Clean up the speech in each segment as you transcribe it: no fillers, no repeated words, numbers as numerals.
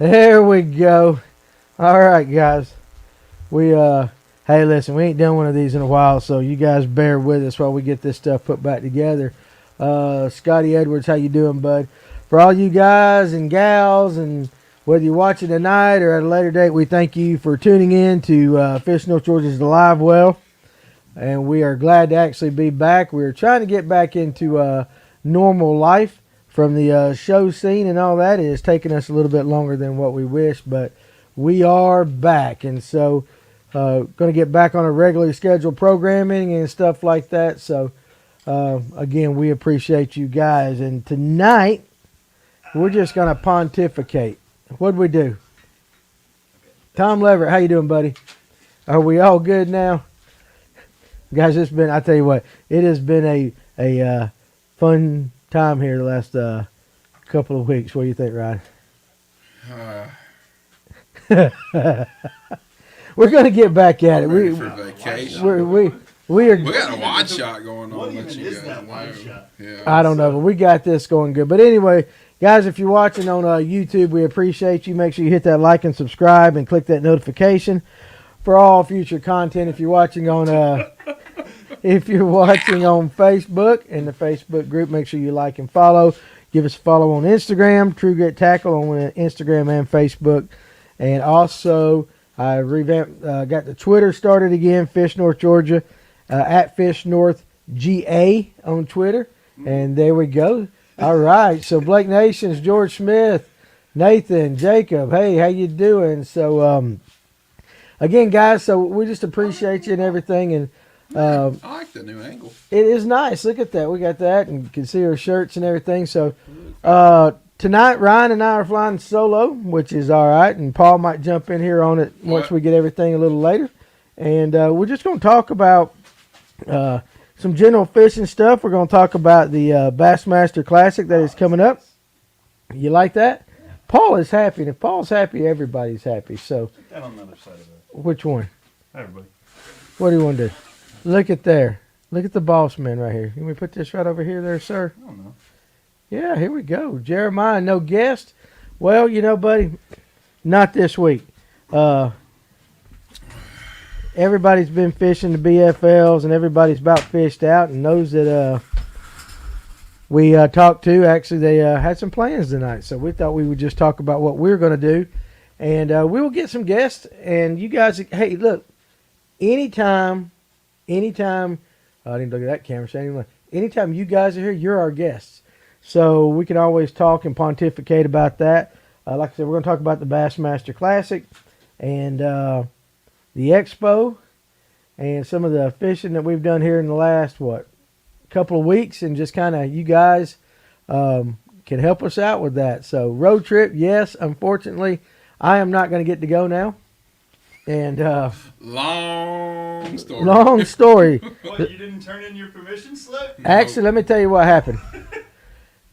There we go. All right, guys. Hey, listen, we ain't done one of these in a while, so you guys bear with us while we get this stuff put back together. Scotty Edwards, how you doing, bud? For all you guys and gals, and whether you're watching tonight or at a later date, we thank you for tuning in to Fish North Georgia's The Livewell, and we are glad to actually be back. We're trying to get back into normal life from the show scene and all that. It has taken us a little bit longer than what we wish, but we are back, and so going to get back on a regularly scheduled programming and stuff like that. So again, we appreciate you guys, and tonight we're just going to pontificate. What'd we do? Tom Leverett, how you doing, buddy? Are we all good now? Guys, I tell you what, it has been a fun time here the last couple of weeks. What do you think, Ryan? We're going to get back at it. Ready for vacation. We got a wide shot going on. What even is that wide shot? Yeah, I don't know, but we got this going good. But anyway, guys, if you're watching on YouTube, we appreciate you. Make sure you hit that like and subscribe and click that notification for all future content. If you're watching on Facebook and the Facebook group, make sure you like and follow. Give us a follow on Instagram, True Grit Tackle on Instagram and Facebook, and also I revamped, got the Twitter started again, Fish North Georgia, at Fish North GA on Twitter, and there we go. All right, so Blake Nations, George Smith, Nathan, Jacob, hey, how you doing? So again, guys, so we just appreciate you and everything, and I like the new angle. it is nice. Look at that. We got that, and you can see our shirts and everything. So tonight, Ryan and I are flying solo, which is all right, and Paul might jump in here on it once we get everything a little later. And we're just going to talk about some general fishing stuff. We're going to talk about the Bassmaster Classic that is coming up. You like that? Paul is happy, and if Paul's happy, everybody's happy. So, Put that on the other side of that. which one? Everybody. What do you want to do? Look at there. Look at the boss man right here. Can we put this right over here there, sir? I don't know. Yeah, here we go. Jeremiah, no guest. Well, you know, buddy, not this week. Everybody's been fishing the BFLs, and everybody's about fished out, and those that we talked to, actually, they had some plans tonight. So we thought we would just talk about what we're going to do, and we will get some guests. And you guys, hey, look, anytime, I didn't look at that camera. So anyway, anytime you guys are here, you're our guests. So we can always talk and pontificate about that. Like I said, we're going to talk about the Bassmaster Classic and the Expo and some of the fishing that we've done here in the last, couple of weeks, and just kind of you guys can help us out with that. So road trip, yes. Unfortunately, I am not going to get to go now. And Long story. long story. What, you didn't turn in your permission slip? Actually, let me tell you what happened.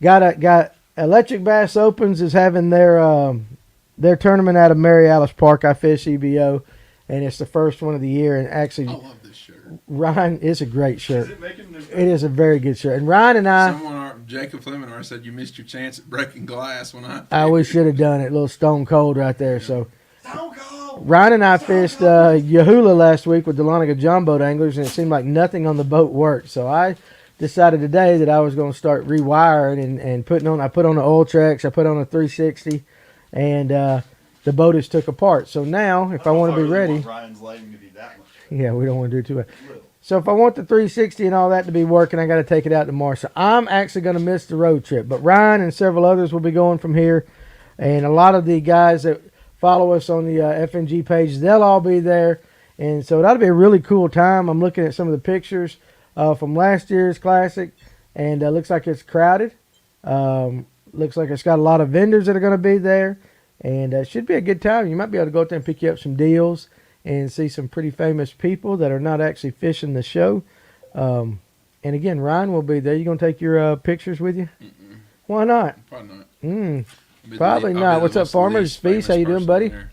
Got Electric Bass Opens is having their tournament out of Mary Alice Park. I fish EBO, and it's the first one of the year. And actually, I love this shirt. Ryan is a great shirt. Is it making the... It is a very good shirt. And Ryan and I, Jacob Fleming said you missed your chance at breaking glass when we should have done it. A little stone cold right there. So Don't go! Ryan and I fished Yahula last week with the Dahlonega John Boat Anglers, and it seemed like nothing on the boat worked. So I decided today that I was going to start rewiring and putting on. I put on the oil tracks. I put on a 360, and the boat is took apart. So now, if I want to be ready, Ryan's lighting to be that much. yeah, we don't want to do too much. So if I want the 360 and all that to be working, I got to take it out tomorrow. So I'm actually going to miss the road trip. But Ryan and several others will be going from here, and a lot of the guys that follow us on the FNG page, they'll all be there. And so that'll be a really cool time. I'm looking at some of the pictures from last year's Classic, and looks like it's crowded. Looks like it's got a lot of vendors that are going to be there, and it should be a good time. You might be able to go out there and pick you up some deals and see some pretty famous people that are not actually fishing the show. And again, Ryan will be there. You going to take your pictures with you? Mm-mm. Why not? Probably not. Probably not. What's up, Farmers Feast? How you doing, buddy? There.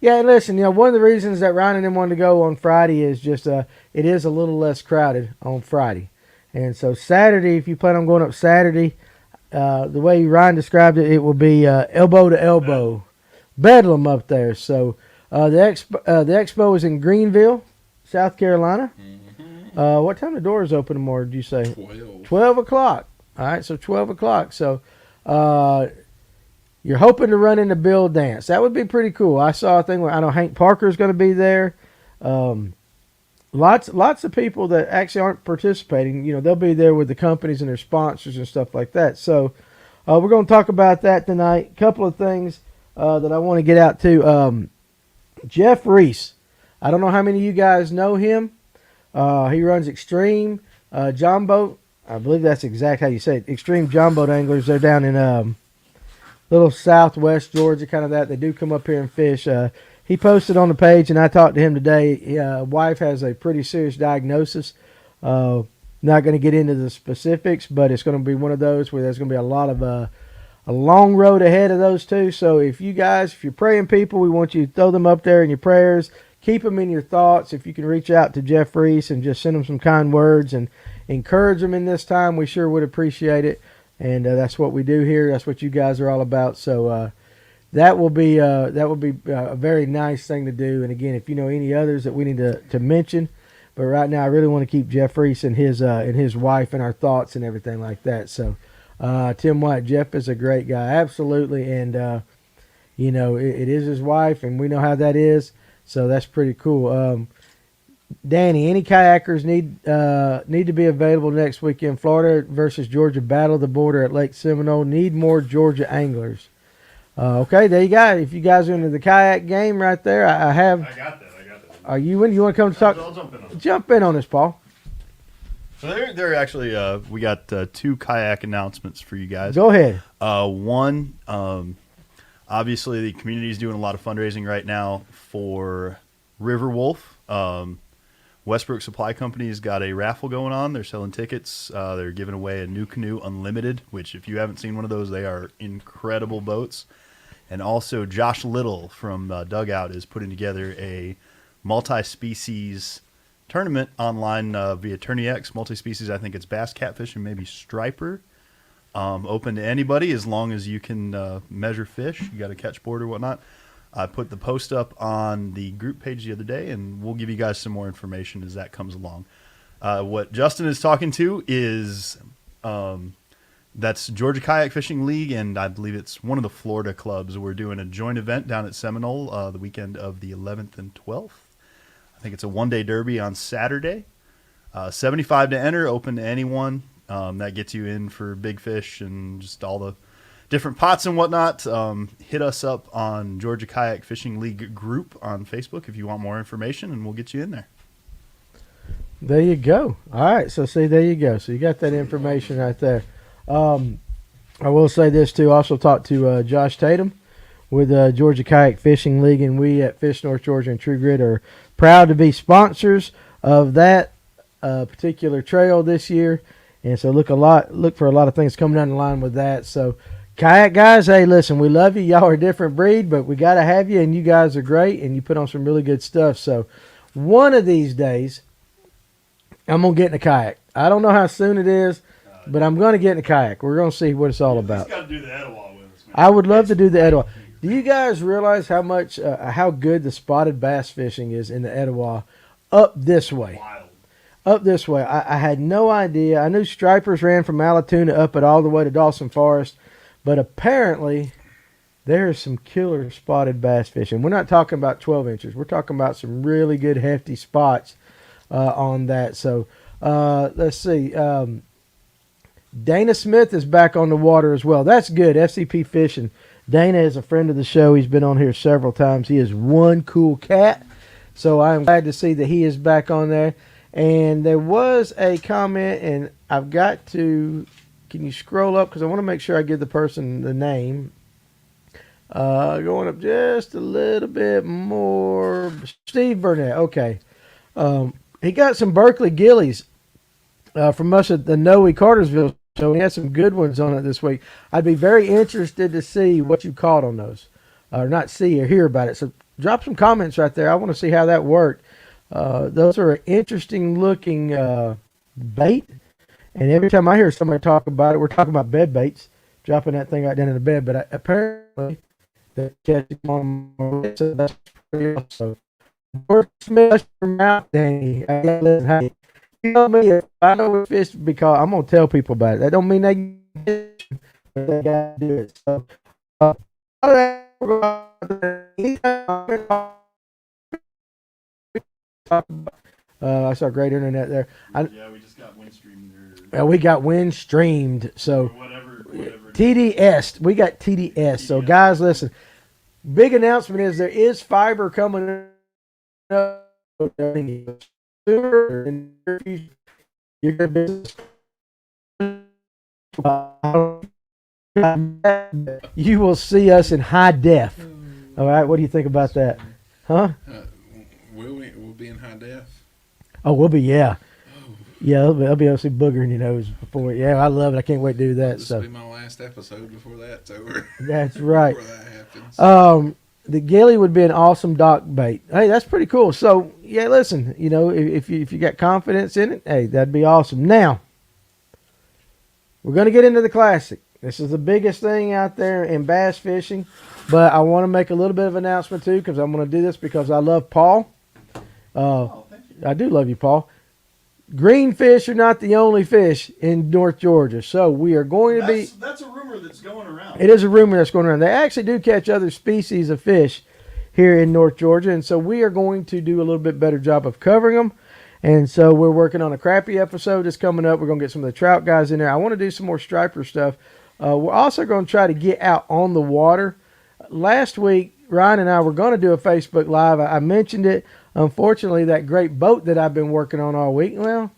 Yeah, and listen, one of the reasons that Ryan and them wanted to go on Friday is just it is a little less crowded on Friday. And so Saturday, if you plan on going up Saturday, the way Ryan described it, it will be elbow to elbow, bedlam up there. So the expo is in Greenville, South Carolina. What time the doors open tomorrow? Did you say 12 o'clock? All right, so 12 o'clock. So you're hoping to run into Bill Dance. That would be pretty cool. I saw a thing where I know Hank Parker's going to be there. Lots of people that actually aren't participating. You know, they'll be there with the companies and their sponsors and stuff like that. So we're going to talk about that tonight. A couple of things that I want to get out to. Jeff Reese. I don't know how many of you guys know him. He runs Extreme John Boat. I believe that's exactly how you say it. Extreme John Boat Anglers. They're down in little southwest Georgia, kind of that. They do come up here and fish. He posted on the page, and I talked to him today. Wife has a pretty serious diagnosis. Not going to get into the specifics, but it's going to be one of those where there's going to be a lot of a long road ahead of those two. So if you're praying people, we want you to throw them up there in your prayers. Keep them in your thoughts. If you can reach out to Jeff Reese and just send him some kind words and encourage them in this time, we sure would appreciate it. And that's what we do here. That's what you guys are all about. So that will be a very nice thing to do. And again, if you know any others that we need to mention, but right now I really want to keep Jeff Reese and his wife in our thoughts and everything like that. So Tim White, Jeff is a great guy, absolutely. And it is his wife, and we know how that is. So that's pretty cool. Danny, any kayakers need to be available next weekend? Florida versus Georgia battle the border at Lake Seminole. Need more Georgia anglers. Okay, there you go. If you guys are into the kayak game right there, I got that. Are you in? You want to come talk? I'll jump in on this, Paul. So they're actually we got 2 kayak announcements for you guys. Go ahead. One, obviously the community is doing a lot of fundraising right now for River Wolf. Westbrook Supply Company's got a raffle going on. They're selling tickets. They're giving away a new canoe unlimited, which if you haven't seen one of those, they are incredible boats. And also Josh Little from Dugout is putting together a multi-species tournament online via Tourney X. Multi-species, I think it's bass, catfish, and maybe striper. Open to anybody as long as you can measure fish. You got a catch board or whatnot. I put the post up on the group page the other day, and we'll give you guys some more information as that comes along. What Justin is talking to is that's Georgia Kayak Fishing League, and I believe it's one of the Florida clubs. We're doing a joint event down at Seminole the weekend of the 11th and 12th. I think it's a one-day derby on Saturday. $75 to enter, open to anyone. That gets you in for big fish and just all the different pots and whatnot. Hit us up on Georgia Kayak Fishing League group on Facebook if you want more information, and we'll get you in there. There you go. All right, so see, there you go. So you got that information right there. I will say this too. Also talked to Josh Tatum with Georgia Kayak Fishing League, and we at Fish North Georgia and True Grit are proud to be sponsors of that particular trail this year. And so look for a lot of things coming down the line with that. So kayak guys, hey, listen, we love you. Y'all are a different breed, but we got to have you, and you guys are great, and you put on some really good stuff. So one of these days, I'm going to get in a kayak. I don't know how soon it is, but I'm going to get in a kayak. We're going to see what it's all about. Got to do the Etowah with us, man. I would love to do the Etowah. Do you guys realize how good the spotted bass fishing is in the Etowah up this way? Wild. Up this way. I had no idea. I knew stripers ran from Allatoona up it all the way to Dawson Forest, but apparently there's some killer spotted bass fishing. We're not talking about 12 inches. We're talking about some really good hefty spots on that. So let's see. Dana Smith is back on the water as well. That's good. FCP Fishing. Dana is a friend of the show. He's been on here several times. He is one cool cat. So I'm glad to see that he is back on there. And there was a comment, and I've got to, can you scroll up? Because I want to make sure I give the person the name. Going up just a little bit more. Steve Burnett. Okay. He got some Berkeley gillies from us at the Noe Cartersville show. He had some good ones on it this week. I'd be very interested to see what you caught on those. Or not see or hear about it. So drop some comments right there. I want to see how that worked. Those are an interesting looking bait. And every time I hear somebody talk about it, we're talking about bed baits. dropping that thing right down in the bed. But apparently, they catch him on my way, so that's pretty awesome. Or smash your mouth, Danny. Hey, listen, hey, you know me, if I know we fish, because I'm going to tell people about it. That don't mean they fish, but they got to do it. So, I saw great internet there. Yeah, we just got Windstream there. We got wind streamed, so whatever. TDS. We got TDS. So guys, listen. Big announcement is there is fiber coming up. You're gonna you will see us in high def. All right, what do you think about that? Huh? We'll be in high def. Oh, we'll be, yeah. Yeah, I'll be able to see booger in your nose before. Yeah, I love it. I can't wait to do that. This will be my last episode before that's over. That's right. Before that happens. The gilly would be an awesome dock bait. Hey, that's pretty cool. So, yeah, listen, you know, if you got confidence in it, hey, that'd be awesome. Now, we're going to get into the Classic. This is the biggest thing out there in bass fishing, but I want to make a little bit of an announcement too, because I'm going to do this because I love Paul. I do love you, Paul. Green fish are not the only fish in North Georgia, so we are going to be... That's a rumor that's going around. It is a rumor that's going around. They actually do catch other species of fish here in North Georgia, and so we are going to do a little bit better job of covering them. And so we're working on a crappie episode that's coming up. We're going to get some of the trout guys in there. I want to do some more striper stuff. We're also going to try to get out on the water. Last week, Ryan and I were going to do a Facebook Live. I mentioned it. Unfortunately, that great boat that I've been working on all week, well,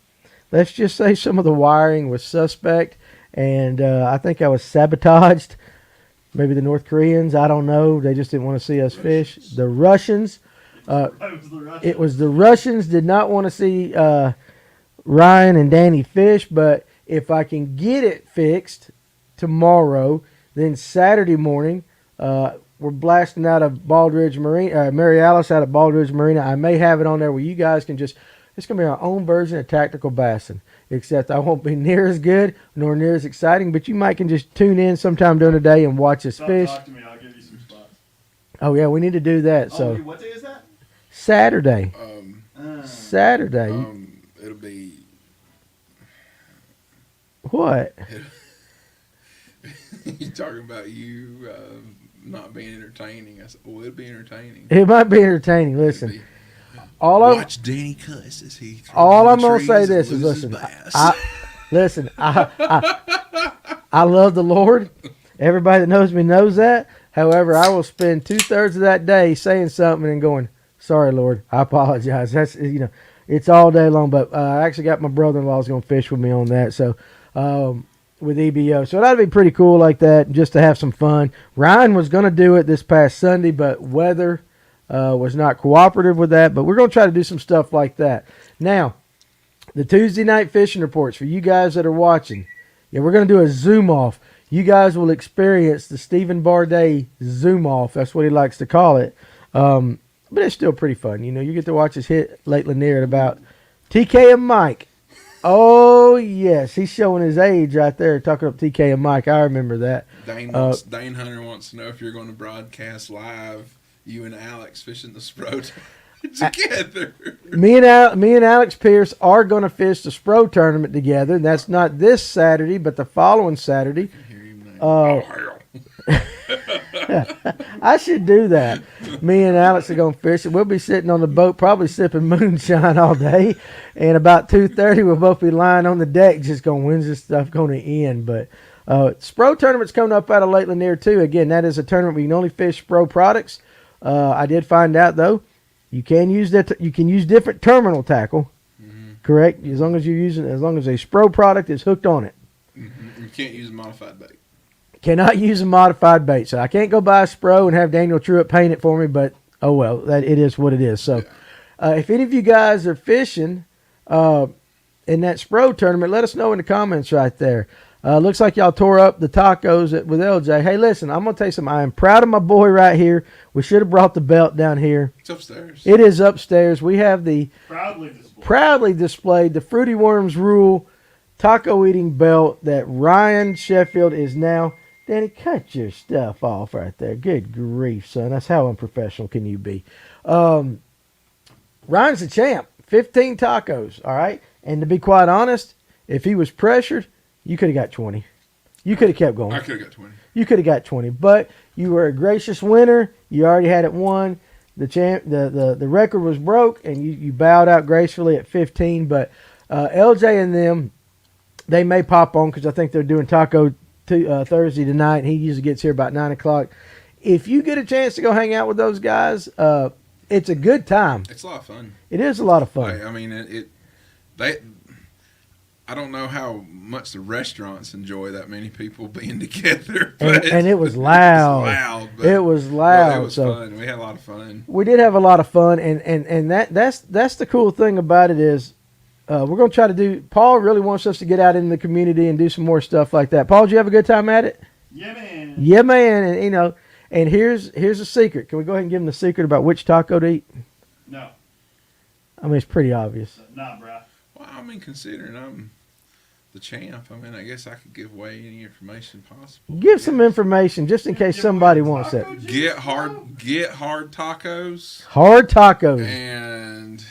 let's just say some of the wiring was suspect, and I think I was sabotaged. Maybe the North Koreans, I don't know. They just didn't want to see us fish. The Russians. It was the Russians did not want to see Ryan and Danny fish, but if I can get it fixed tomorrow, then Saturday morning, we're blasting out of Baldridge Marina, Mary Alice out of Baldridge Marina. I may have it on there where you guys can just, it's going to be our own version of tactical bassing, except I won't be near as good nor near as exciting, but you might can just tune in sometime during the day and watch us fish. Talk to me, I'll give you some spots. Oh, yeah, we need to do that. So what day is that? Saturday. Saturday. It'll be... What? You talking about you not being entertaining? I said, well, it'll be entertaining. It might be entertaining. Listen, watch Danny cuss as he. All I'm gonna say this is, listen, I love the Lord. Everybody that knows me knows that. However, I will spend 2/3 of that day saying something and going, "Sorry, Lord, I apologize." That's, you know, it's all day long. But I actually got my brother-in-law's gonna fish with me on that. So. With EBO. So that'd be pretty cool like that, just to have some fun. Ryan was going to do it this past Sunday, but weather was not cooperative with that. But we're going to try to do some stuff like that. Now, the Tuesday night fishing reports for you guys that are watching. Yeah, we're going to do a zoom off. You guys will experience the Stephen Barday zoom off. That's what he likes to call it. But it's still pretty fun. You know, you get to watch us hit Lake Lanier at about TK and Mike. Oh, yes. He's showing his age right there, talking up TK and Mike. I remember that. Dane Hunter wants to know if you're going to broadcast live you and Alex fishing the Spro together. Me and Alex Pierce are going to fish the Spro tournament together. And that's not this Saturday, but the following Saturday. I should do that. Me and Alex are going to fish. We'll be sitting on the boat, probably sipping moonshine all day. And about 2:30, we'll both be lying on the deck just going, when's this stuff going to end? But Spro tournament's coming up out of Lake Lanier, too. Again, that is a tournament where you can only fish Spro products. I did find out, though, you can use different terminal tackle, correct? As long as a Spro product is hooked on it. Mm-hmm. You can't use a modified bait. Cannot use a modified bait. So I can't go buy a Spro and have Daniel Truitt paint it for me, but oh well, it is what it is. So if any of you guys are fishing in that Spro tournament, let us know in the comments right there. Looks like y'all tore up the tacos with LJ. Hey, listen, I'm going to tell you something. I am proud of my boy right here. We should have brought the belt down here. It's upstairs. It is upstairs. We have the proudly displayed the Fruity Worms Rule taco eating belt that Ryan Sheffield is now Danny, cut your stuff off right there. Good grief, son. That's how unprofessional can you be? Ryan's the champ. 15 tacos, all right? And to be quite honest, if he was pressured, you could have got 20. You could have kept going. I could have got 20. You could have got 20. But you were a gracious winner. You already had it won. The record was broke, and you bowed out gracefully at 15. But LJ and them, they may pop on because I think they're doing Taco Thursday tonight. He usually gets here about 9 o'clock. If you get a chance to go hang out with those guys, it's a good time. It's a lot of fun. It is a lot of fun. I mean, I don't know how much the restaurants enjoy that many people being together. And it was loud. It was loud. It was fun. We had a lot of fun. We did have a lot of fun, and that's the cool thing about it is we're going to try to do. Paul really wants us to get out in the community and do some more stuff like that. Paul, did you have a good time at it? Yeah, man. Yeah, man. And and here's a secret. Can we go ahead and give them the secret about which taco to eat? No. I mean, it's pretty obvious. Nah, bro. Well, I mean, considering I'm the champ, I mean, I guess I could give away any information possible. Give some information just in case somebody wants it. Get hard tacos. Hard tacos. And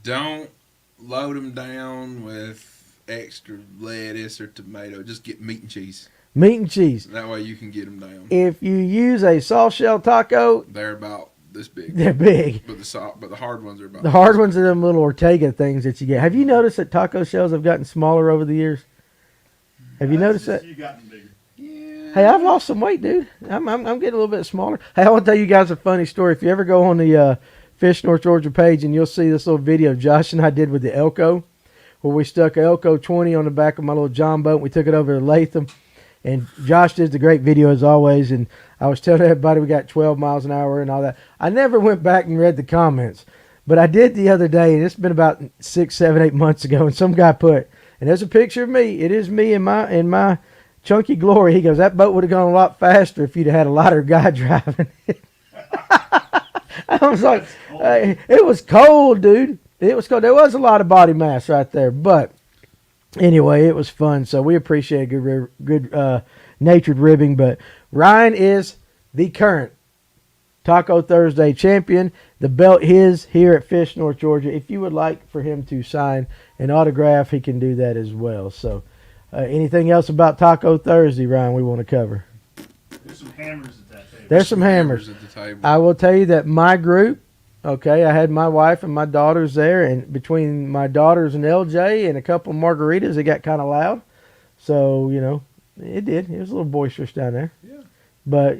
don't load them down with extra lettuce or tomato. Just get meat and cheese. Meat and cheese. That way you can get them down. If you use a soft shell taco, They're about this big. they're big. But the hard ones are about. The hard ones are them little Ortega things that you get. Have you noticed that taco shells have gotten smaller over the years? Have you noticed that? You gotten bigger. Yeah. Hey, I've lost some weight, dude. I'm getting a little bit smaller. Hey, I want to tell you guys a funny story. If you ever go on the Fish North Georgia page, and you'll see this little video Josh and I did with the Elko, where we stuck an Elko 20 on the back of my little John boat. And we took it over to Latham. And Josh did the great video as always, and I was telling everybody we got 12 miles an hour and all that. I never went back and read the comments, but I did the other day, and it's been about 6, 7, 8 months ago, and some guy put, and there's a picture of me. It is me in my chunky glory. He goes, that boat would have gone a lot faster if you'd have had a lighter guy driving it. I was like, hey, it was cold, dude. It was cold. There was a lot of body mass right there, but anyway, it was fun, so we appreciate good natured ribbing. But Ryan is the current Taco Thursday champion. The belt is here at Fish North Georgia. If you would like for him to sign an autograph, he can do that as well. So anything else about Taco Thursday, Ryan, we want to cover? There's some hammers at that table. There's some hammers. At the table. I will tell you that my group, okay, I had my wife and my daughters there, and between my daughters and LJ and a couple of margaritas, it got kind of loud. So, it did. It was a little boisterous down there. Yeah. But,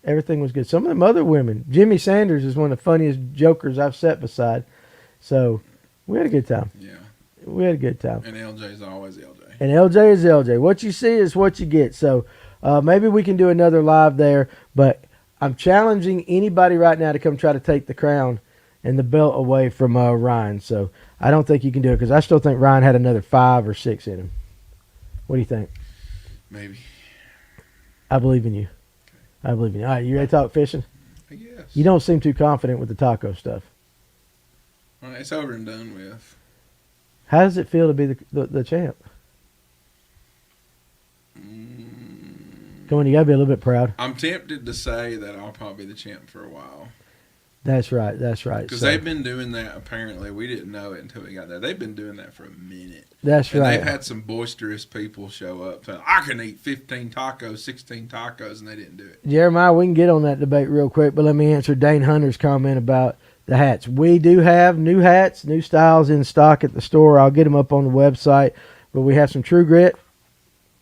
everything was good. Some of them other women, Jimmy Sanders is one of the funniest jokers I've sat beside. So, we had a good time. Yeah. We had a good time. And LJ's always LJ. And LJ is LJ. What you see is what you get. So, maybe we can do another live there, but I'm challenging anybody right now to come try to take the crown and the belt away from Ryan. So I don't think you can do it because I still think Ryan had another 5 or 6 in him. What do you think? Maybe. I believe in you. I believe in you. All right, you ready to talk fishing? I guess. You don't seem too confident with the taco stuff. Well, it's over and done with. How does it feel to be the champ? Come on, you got to be a little bit proud. I'm tempted to say that I'll probably be the champ for a while. That's right. Because they've been doing that, apparently. We didn't know it until we got there. They've been doing that for a minute. That's right. They've had some boisterous people show up saying, I can eat 15 tacos, 16 tacos, and they didn't do it. Jeremiah, we can get on that debate real quick, but let me answer Dane Hunter's comment about the hats. We do have new hats, new styles in stock at the store. I'll get them up on the website. But we have some True Grit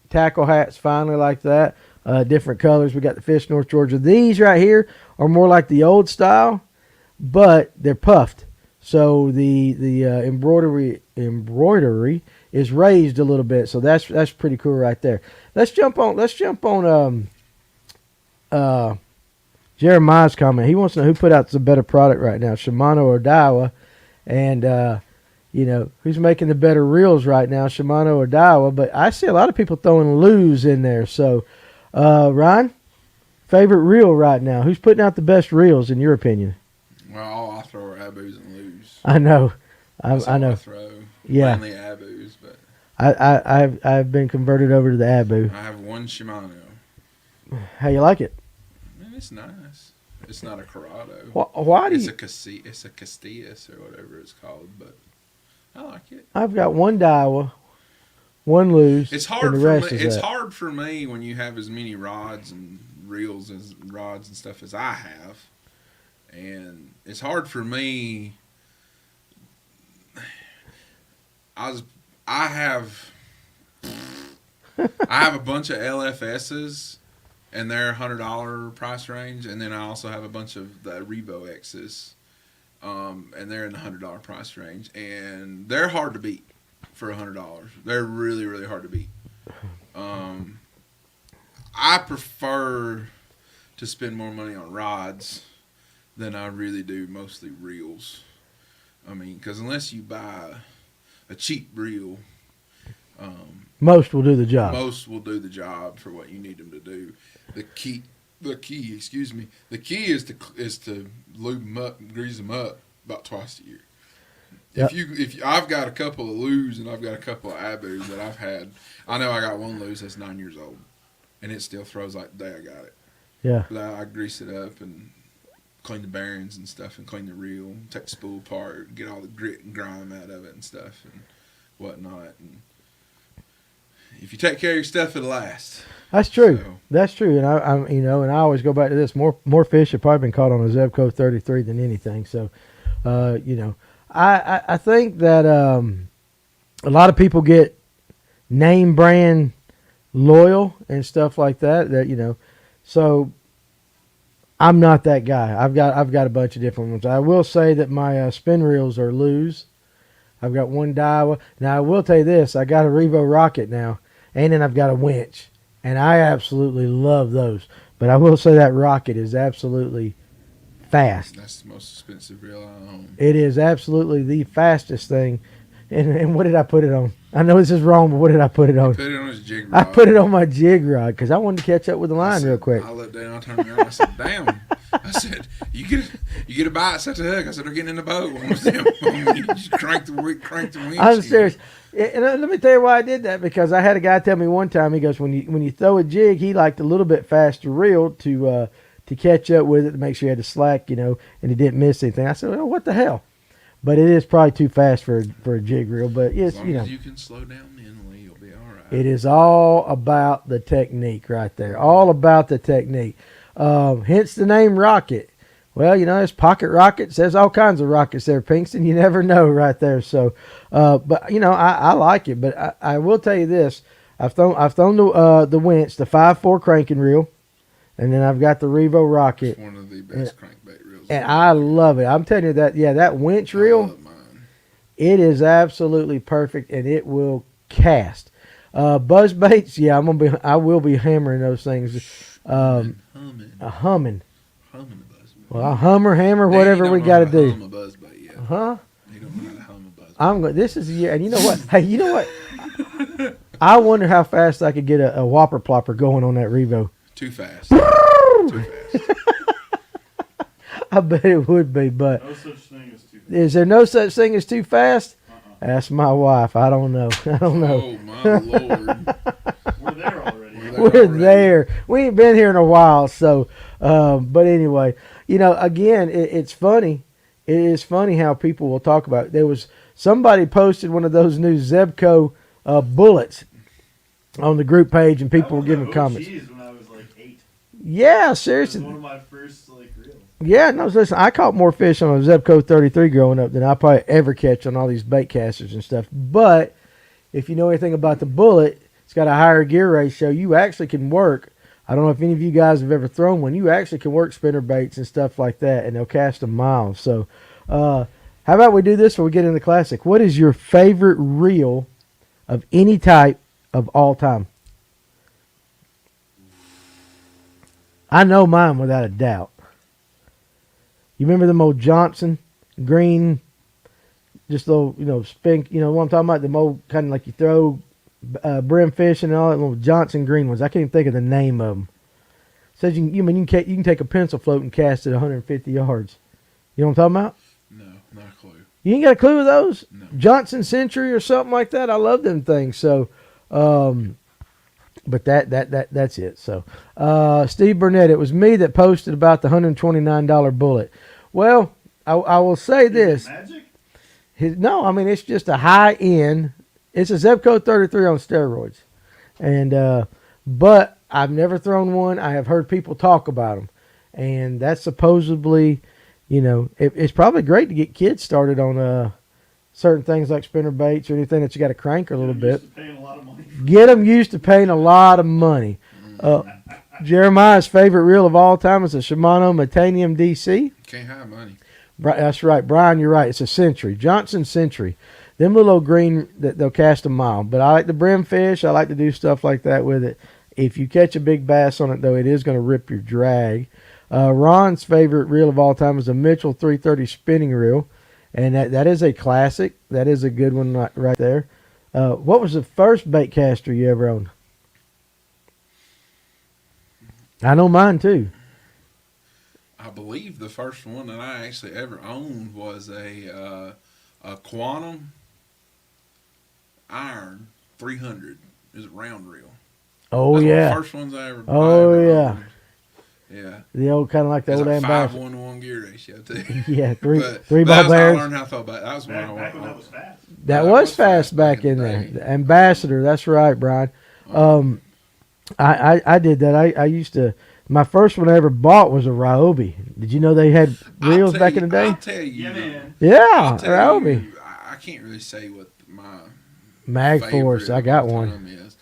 tackle hats finally like that. Different colors. We got the Fish North Georgia. These right here are more like the old style, but they're puffed. So the embroidery is raised a little bit. So that's pretty cool right there. Let's jump on Jeremiah's comment. He wants to know who put out the better product right now, Shimano or Daiwa, and who's making the better reels right now, Shimano or Daiwa. But I see a lot of people throwing Lew's in there. So Ryan, favorite reel right now? Who's putting out the best reels in your opinion? Well, all I throw are Abus and Lew's. I know. That's I know. all I throw. Yeah. Mainly Abus, but I've been converted over to the Abu. I have one Shimano. How you like it? Man, it's nice. It's not a Corrado. Why do it's you? It's a Castillas or whatever it's called, but I like it. I've got one Daiwa, one Lose, It's hard and the for rest me. is It's that. hard for me when you have as many rods and reels and rods and stuff as I have, and it's hard for me. I have a bunch of LFSs, and they're $100 price range, and then I also have a bunch of the Revo X's, and they're in the $100 price range, and they're hard to beat for $100. They're really, really hard to beat. I prefer to spend more money on rods than I really do mostly reels. I mean, because unless you buy a cheap reel, Most will do the job. most will do the job for what you need them to do. The key, excuse me, the key is to lube them up and grease them up about twice a year. Yep. If I've got a couple of Lus and I've got a couple of Abus that I've had, I know I got one Lus that's 9 years old, and it still throws like the day I got it. Yeah. But I grease it up and clean the bearings and stuff, and clean the reel, take the spool apart, get all the grit and grime out of it and stuff and whatnot. And if you take care of your stuff, it'll last. That's true. So, That's true. And I'm and I always go back to this. More fish have probably been caught on a Zebco 33 than anything. So, I think that a lot of people get name brand loyal and stuff like that. So I'm not that guy. I've got a bunch of different ones. I will say that my spin reels are Lus. I've got one Daiwa. Now I will tell you this: I got a Revo Rocket now, and then I've got a winch, and I absolutely love those. But I will say that Rocket is absolutely fast. that's the most expensive reel I own. It is absolutely the fastest thing. And what did I put it on? I know this is wrong, but what did I put it on? Put it on his jig I rod. put it on my jig rod because I wanted to catch up with the I line said- real quick. I looked down, I turned around, I said, "Damn!" I said, "You get a bite, set the hook." I said, "They're getting in the boat." You just crank the winch. I'm serious. And let me tell you why I did that, because I had a guy tell me one time, he goes, when you throw a jig, he liked a little bit faster reel to catch up with it, to make sure you had the slack, and he didn't miss anything. I said, well, what the hell? But it is probably too fast for a jig reel. But As it's, long as you can slow down mentally, you'll be all right. it is all about the technique right there. All about the technique. Hence the name Rocket. Well, there's pocket rockets. There's all kinds of rockets there, Pinkston. You never know right there. So, but I like it. But I will tell you this: I've thrown the winch, the 5.4 cranking reel, and then I've got the Revo Rocket, It's one of the best crankbait reels. and I love it. I'm telling you that. Yeah, that winch reel, I love mine. it is absolutely perfect, and it will cast. Buzz baits, yeah, I will be hammering those things. Humming Humming. the buzz bait. Well, hammer, whatever we got to do. Hum a buzz bait yet. Huh? You don't know how to hum a buzz bait. This is a year, and you know what? Hey, you know what? I wonder how fast I could get a whopper plopper going on that Revo. Too fast. Too fast. I bet it would be, but No such thing as too. is there no such thing as too fast? Ask my wife. I don't know. Oh my Lord. We're there already. We're there. We ain't been here in a while, so. But anyway, again, it's funny. It is funny how people will talk about it. There was somebody posted one of those new Zebco bullets on the group page, and people were giving comments. When I was like 8. Yeah, It was seriously. one of my first reels. Yeah, no, listen, I caught more fish on a Zebco 33 growing up than I probably ever catch on all these bait casters and stuff. But if you know anything about the bullet, it's got a higher gear ratio. You actually can work. I don't know if any of you guys have ever thrown one. You actually can work spinner baits and stuff like that, and they'll cast them miles. So how about we do this before we get into the classic? What is your favorite reel of any type of all time? I know mine without a doubt. You remember them old Johnson green, just little, spin, what I'm talking about? The old kind of like you throw brim fish and all that little Johnson green ones. I can't even think of the name of them. Says you can take a pencil float and cast it 150 yards. You know what I'm talking about? No, not a clue. You You ain't got a clue with those? No. Johnson Century or something like that. I love them things. So, but that's it. So, Steve Burnett, it was me that posted about the $129 bullet. Well, I will say this. Magic? No, I mean, it's just a high end. It's a Zebco 33 on steroids. And, but I've never thrown one. I have heard people talk about them. And that's supposedly, you know, it's probably great to get kids started on certain things like spinner baits or anything that you got to crank a little bit. Get them used to paying a lot of money. Jeremiah's favorite reel of all time is a Shimano Metanium DC. Can't have money. That's right. Brian, you're right. It's a Century. Johnson Century. Them little old green, they'll cast a mile. But I like the brim fish. I like to do stuff like that with it. If you catch a big bass on it, though, it is going to rip your drag. Ron's favorite reel of all time is a Mitchell 330 spinning reel. And that is a classic. That is a good one right there. What was the first bait caster you ever owned? I know mine, too. I believe the first one that I actually ever owned was a Quantum Iron 300. It was a round reel. Oh, That's yeah. one of the first ones I ever yeah. owned. Yeah. The old, kind of like the It's old like ambassador. 5-1-1 gear ratio, too. Yeah, three But ball that's how I bears. learned how to throw back. That was when I Back when that was fast. That was fast back in there. day. The ambassador, that's right, Brian. I did that. I used to. My first one I ever bought was a Ryobi. Did you know they had reels back in the day? I'll tell you. Yeah, man. Yeah, I'll tell Ryobi. you, I can't really say what my Mag favorite Force. I of got all one. time is.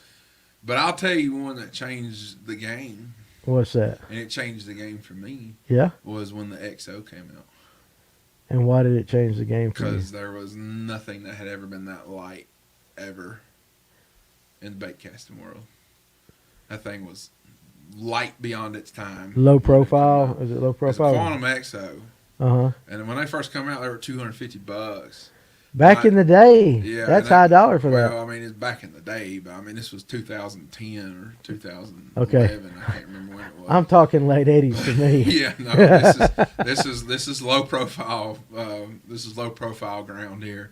But I'll tell you one that changed the game, What's that? and it changed the game for me, Yeah. was when the XO came out. And why did it change the game for you? Because there was nothing that had ever been that light, ever, in the bait casting world. That thing was light beyond its time. Low profile? Is it low It's a profile? Quantum XO. Uh-huh. And when they first come out, they were $250. Back in the day. Yeah, That's and high dollar for well, that. I mean, it's back in the day, but I mean, this was 2010 or 2011. Okay. I can't remember when it was. I'm talking late 80s for me. Yeah, no, this is low profile. This is low profile ground here.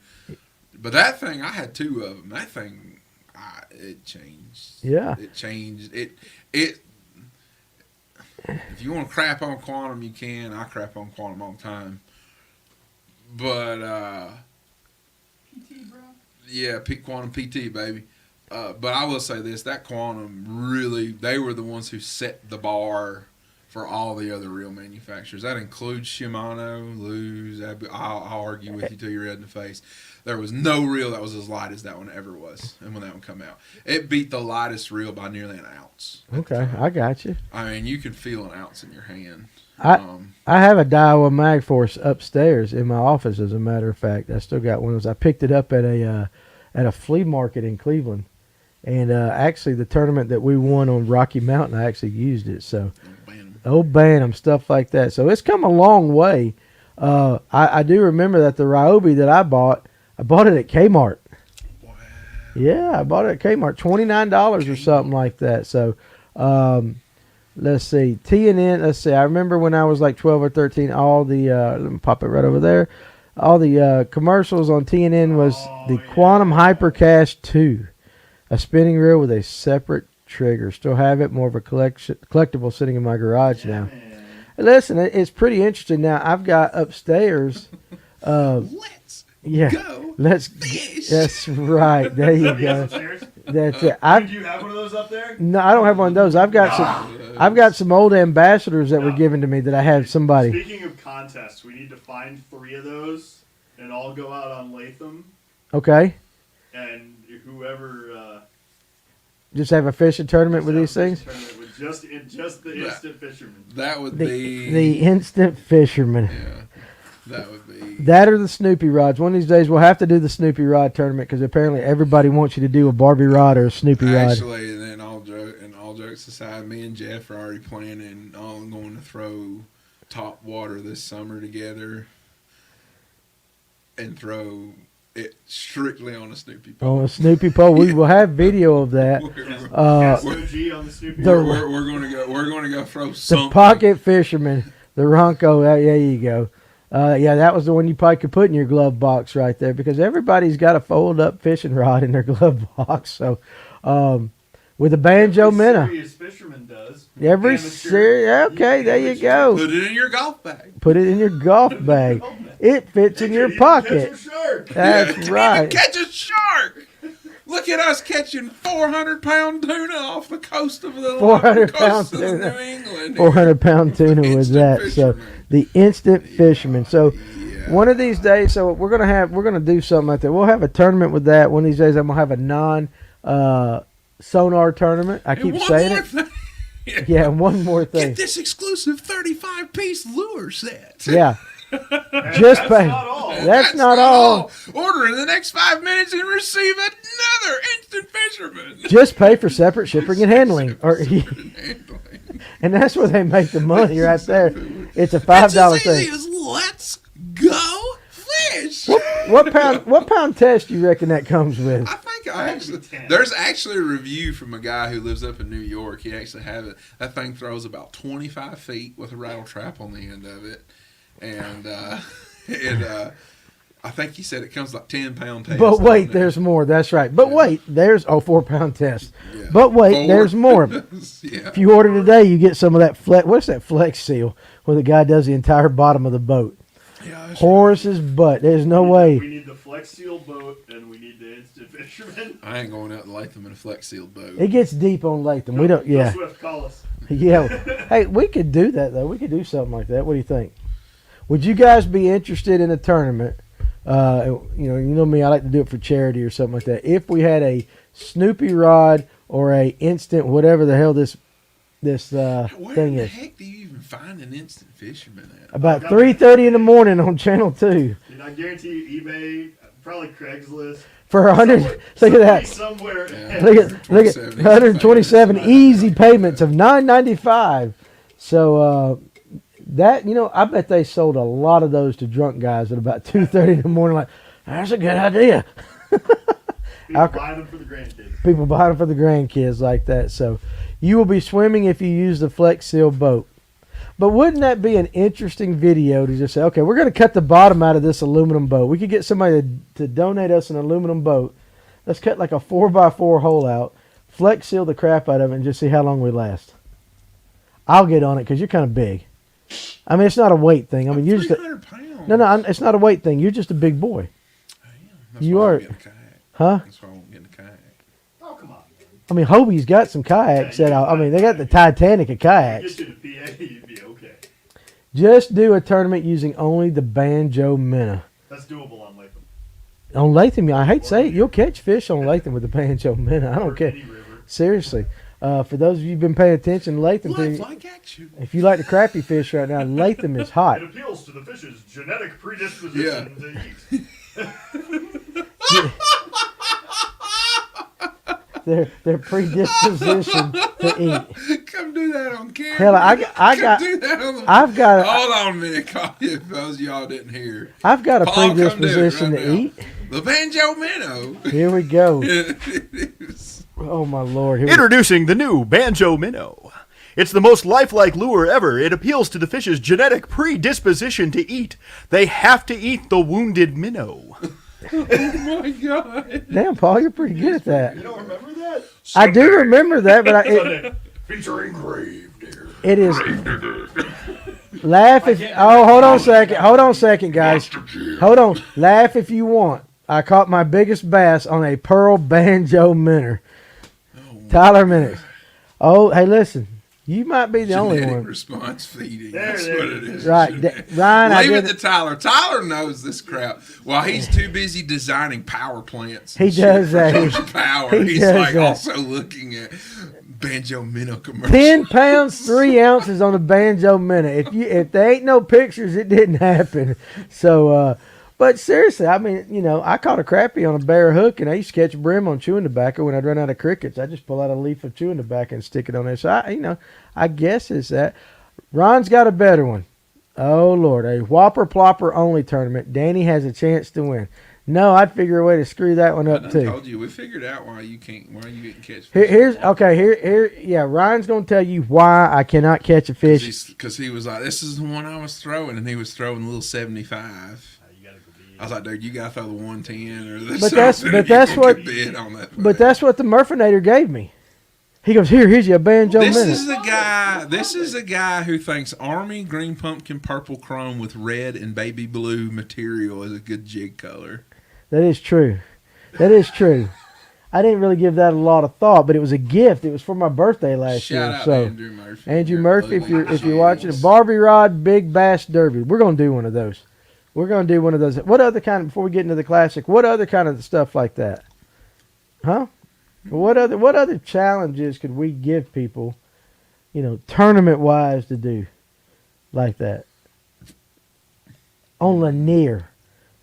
But that thing, I had two of them. That thing, it changed. Yeah. It changed. It. If you want to crap on Quantum, you can. I crap on Quantum all the time. But PT, bro. yeah, Quantum PT, baby. But I will say this: that Quantum really, they were the ones who set the bar for all the other reel manufacturers. That includes Shimano, Luz. I'll argue with you till you're red in the face. There was no reel that was as light as that one ever was. And when that one come out, it beat the lightest reel by nearly an ounce. Okay, I got you. I mean, you can feel an ounce in your hand. I have a Daiwa Mag Force upstairs in my office. As a matter of fact, I still got one of those. I picked it up at a flea market in Cleveland, and actually the tournament that we won on Rocky Mountain, I actually used it. So, old Bantam, stuff like that. So it's come a long way. I do remember that the Ryobi that I bought it at Kmart. Wow. Yeah, I bought it at Kmart, $29 or something like that. So, let's see, TNN. Let's see. I remember when I was like 12 or 13. All the let me pop it right over there. All the commercials on TNN was the Quantum Hypercast 2, a spinning reel with a separate trigger. Still have it. More of a collectible sitting in my garage now. Man. Listen, it's pretty interesting. Now I've got upstairs. Let's Yeah, go. let's. fish. That's right. There you go. That's it. Do you have one of those up there? No, I don't have one of those. I've got some old ambassadors that were given to me that I had somebody. Speaking of contests, we need to find 3 of those and all go out on Latham, Okay, and whoever just have a fishing tournament with these things. with just the instant fisherman. That would be The instant fisherman. yeah. That would be That or the Snoopy rods. One of these days we'll have to do the Snoopy rod tournament because apparently everybody wants you to do a Barbie rod or a Snoopy rod. actually. And then all jokes aside, me and Jeff are already planning on going to throw top water this summer together and throw it strictly on a Snoopy pole. On a Snoopy pole, we will have video of that. Cast OG on the Snoopy. We're gonna go throw The something. pocket fisherman, the Ronco. There you go. Yeah, that was the one you probably could put in your glove box right there because everybody's got a fold up fishing rod in their glove box. So, with a banjo minnow. Serious fisherman does. Every serious. Okay, there you go. Put it in your golf bag. Put it in your golf bag. It fits in your pocket. That's right. Catch a shark. Look at us catching 400-pound tuna off the coast of the 400-pound tuna. tuna. New England. 400-pound tuna with that. Fisherman. So the instant fisherman. So Yeah. one of these days, so we're gonna do something like that. We'll have a tournament with that. One of these days, I'm gonna have a sonar tournament. I keep saying it. Yeah, and one more thing. Get this exclusive 35-piece lure set. Yeah. Just pay. That's not all. Order in the next 5 minutes and receive another instant fisherman. Just pay for separate shipping and handling. And that's where they make the money right there. It's a $5 It's as easy thing. as let's go fish. What pound test do you reckon that comes with? I think there's actually a review from a guy who lives up in New York. He actually had it. That thing throws about 25 feet with a rattle trap on the end of it. And I think he said it comes like 10-pound test. But wait, there's more. That's right. But wait, there's 4-pound test. Yeah. But wait, there's more. Yeah. If you order today, you get some of that what's that Flex Seal where the guy does the entire bottom of the boat. Yeah, Horse's butt. There's no way. We need the Flex Seal boat and we need the instant fisherman. I ain't going out to Latham in a Flex Sealed boat. It gets deep on Latham. We don't. Yeah. Swift, call us. Yeah. Hey, we could do that though. We could do something like that. What do you think? Would you guys be interested in a tournament? You know me. I like to do it for charity or something like that. If we had a Snoopy rod or a instant whatever the hell this Where thing the is. heck do you even find an instant fisherman at? About 3:30 in the morning on Channel 2 Dude, I guarantee you, eBay, probably Craigslist. for 100. Look at that. Somewhere. Yeah. Look at 127 easy payments of $9.95. So that I bet they sold a lot of those to drunk guys at about 2:30 in the morning. Like, that's a good idea. People buy them for the grandkids. People buy them for the grandkids like that. So you will be swimming if you use the Flex Seal boat. But wouldn't that be an interesting video to just say, okay, we're going to cut the bottom out of this aluminum boat. We could get somebody to donate us an aluminum boat. Let's cut like a 4x4 hole out, Flex Seal the crap out of it, and just see how long we last. I'll get on it because you're kind of big. I mean, it's not a weight thing. I mean, you're just 300 pounds. no, it's not a weight thing. You're just a big boy. I am. That's You why I are- won't get in a kayak. Huh? That's why I won't get in a kayak. Oh, come on. I mean, Hobie's got some kayaks that I mean, they got the Titanic of kayaks. Get you to PA, you'd be okay. Just do a tournament using only the banjo minnow. That's doable on Latham. On Latham, I hate to say it, you'll catch fish on Latham with the banjo minnow. I don't Or care. any river. Seriously. For those of you who've been paying attention, Latham, Lifelike action. if you like the crappy fish right now, Latham is hot. It appeals to the fish's genetic predisposition to eat. Their predisposition to eat. Come do that on camera. Hell, Do that on the... I've got Hold on a minute, Carl, if those y'all didn't hear. I've got a Paul, come do it predisposition right to now. eat. The banjo minnow. Here we go. It is. Oh my Lord! Here Introducing the new Banjo Minnow. It's the most lifelike lure ever. It appeals to the fish's genetic predisposition to eat. They have to eat the wounded minnow. Oh my God. Damn, Paul, you're pretty good at that. You don't remember that? I do remember that, but Featuring Grave Digger. it is. Laugh if. Oh, hold on a second, guys. Hold on. Laugh if you want. I caught my biggest bass on a pearl banjo minnow. Tyler Minutes. Oh, hey, listen. You might be the only Genetic one. response feeding. There That's it what is. it is. Right. Genetic. Ryan, I Leave it did. to Tyler. Tyler knows this crap. While he's too busy designing power plants. He and shit does for that. so much power. He He's does like that. also looking at banjo minnow commercials. 10 pounds, 3 ounces on a banjo minnow. If there ain't no pictures, it didn't happen. So, but seriously, I mean, I caught a crappie on a bare hook, and I used to catch brim on chewing tobacco when I'd run out of crickets. I just pull out a leaf of chewing tobacco and stick it on there. So, I guess it's that. Ron's got a better one. Oh, Lord. A Whopper Plopper only tournament. Danny has a chance to win. No, I'd figure a way to screw that one I up done too. told you. We figured out why you didn't catch fish. Yeah. Ryan's gonna tell you why I cannot catch a fish. Because he was like, this is the one I was throwing, and he was throwing a little 75. You gotta go be- I was like, dude, you gotta throw the 110 or this. But that's what- bid on that. But that's what the Murphinator gave me. He goes, here's your banjo This minute. is the guy. This is the guy who thinks Army green pumpkin purple chrome with red and baby blue material is a good jig color. That is true. That is true. I didn't really give that a lot of thought, but it was a gift. It was for my birthday last Shout year. out So Andrew Murphy. Andrew Your Murphy, ugly if you're watching, a jigs. Barbie Rod Big Bass Derby. We're gonna do one of those. We're gonna do one of those. What other kind? Before we get into the classic, what other kind of stuff like that? Huh? What other challenges could we give people, tournament wise to do like that? On Lanier,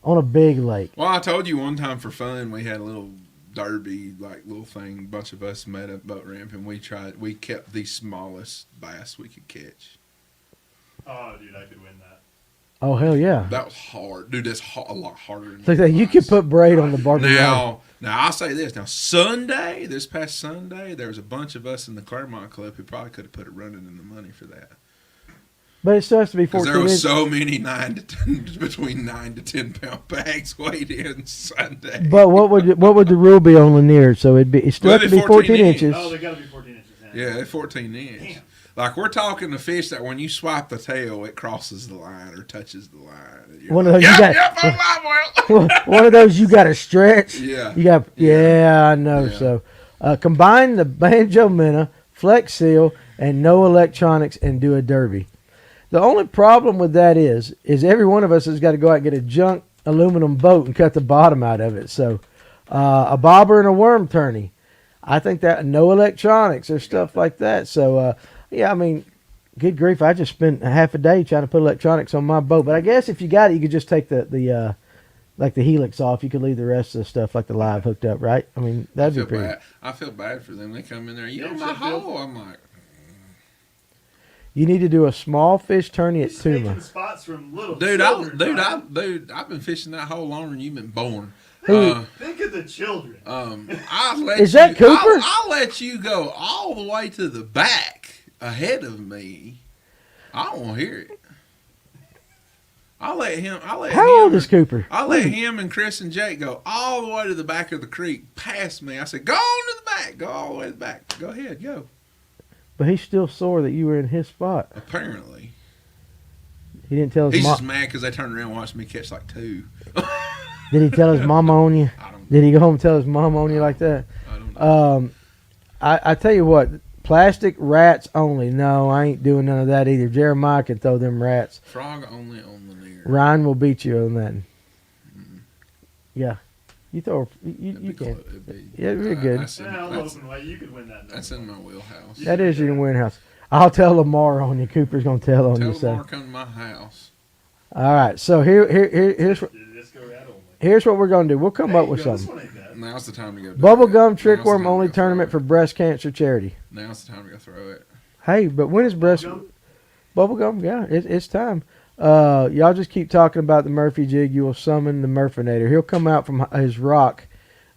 on a big lake. Well, I told you one time for fun we had a little derby little thing. A bunch of us met up boat ramp and we kept the smallest bass we could catch. Oh, dude, I could win that. Oh hell yeah! That was hard, dude. That's a lot harder. Than It's like that. You could put braid on the Barbie Rod. Now I'll say this. Now this past Sunday, there was a bunch of us in the Claremont Club who probably could have put a running in the money for that. But it still has to be Because 14 there was inches. so many between 9 to 10 pound bags weighed in Sunday. But what would the rule be on Lanier? So it still Well, have to it'd be be 14 14 inches. Oh, they gotta be 14 inches. Yeah, they're 14 inch. Damn. Like we're talking a fish that when you swipe the tail, it crosses the line or touches the line. And you're One of like, those you yep, got- I'm live well. One of those you got to stretch. Yeah. You got. Yeah, I know. Yeah. So combine the banjo minnow, flex seal, and no electronics, and do a derby. The only problem with that is every one of us has got to go out and get a junk aluminum boat and cut the bottom out of it. So a bobber and a worm tourney. I think that no electronics or stuff like that. So yeah, I mean, good grief! I just spent a half a day trying to put electronics on my boat. But I guess if you got it, you could just take the like the helix off. You could leave the rest of the stuff like the live hooked up, right? I mean, that'd be pretty. I feel bad for them. They come in there, Yeah, my Sheffield. hole. I'm like, You need to do a small fish tourney at He's taking Tuma. spots from little dude, children. I've been fishing that hole longer than you've been born. Who- Think of the children. Is that Cooper? I'll let you go all the way to the back ahead of me. I don't want to hear it. I'll let him. How old is Cooper? I'll let him and Chris and Jake go all the way to the back of the creek, past me. I said, go on to the back. Go all the way to the back. Go ahead, go. But he's still sore that you were in his spot. Apparently. He didn't tell his He's mom. just mad because they turned around and watched me catch like 2. Did he tell his mama on you? I don't Did he go home and tell his mom on you like that? I don't know. I tell you what, plastic rats only. No, I ain't doing none of that either. Jeremiah can throw them rats. Frog only on the near. Ryan will beat you on that. Yeah, you throw. You can. Yeah, you're good. Yeah, I'm open way. You could win that. That's in my wheelhouse. That is your warehouse. I'll tell Lamar on you. Cooper's gonna tell on Tell you. So. Lamar come to my house. All right. So here's what Disco rat only. here's what we're gonna do. We'll come There up you with go. This something. one ain't bad. Now's the time to go. Bubblegum Now's the trickworm time to only go tournament throw for breast cancer charity. it. Now's the time to go throw it. Hey, but when is breast Bubblegum? bubblegum? Yeah, it's time. Y'all just keep talking about the Murphy jig. You will summon the Murphinator. He'll come out from his rock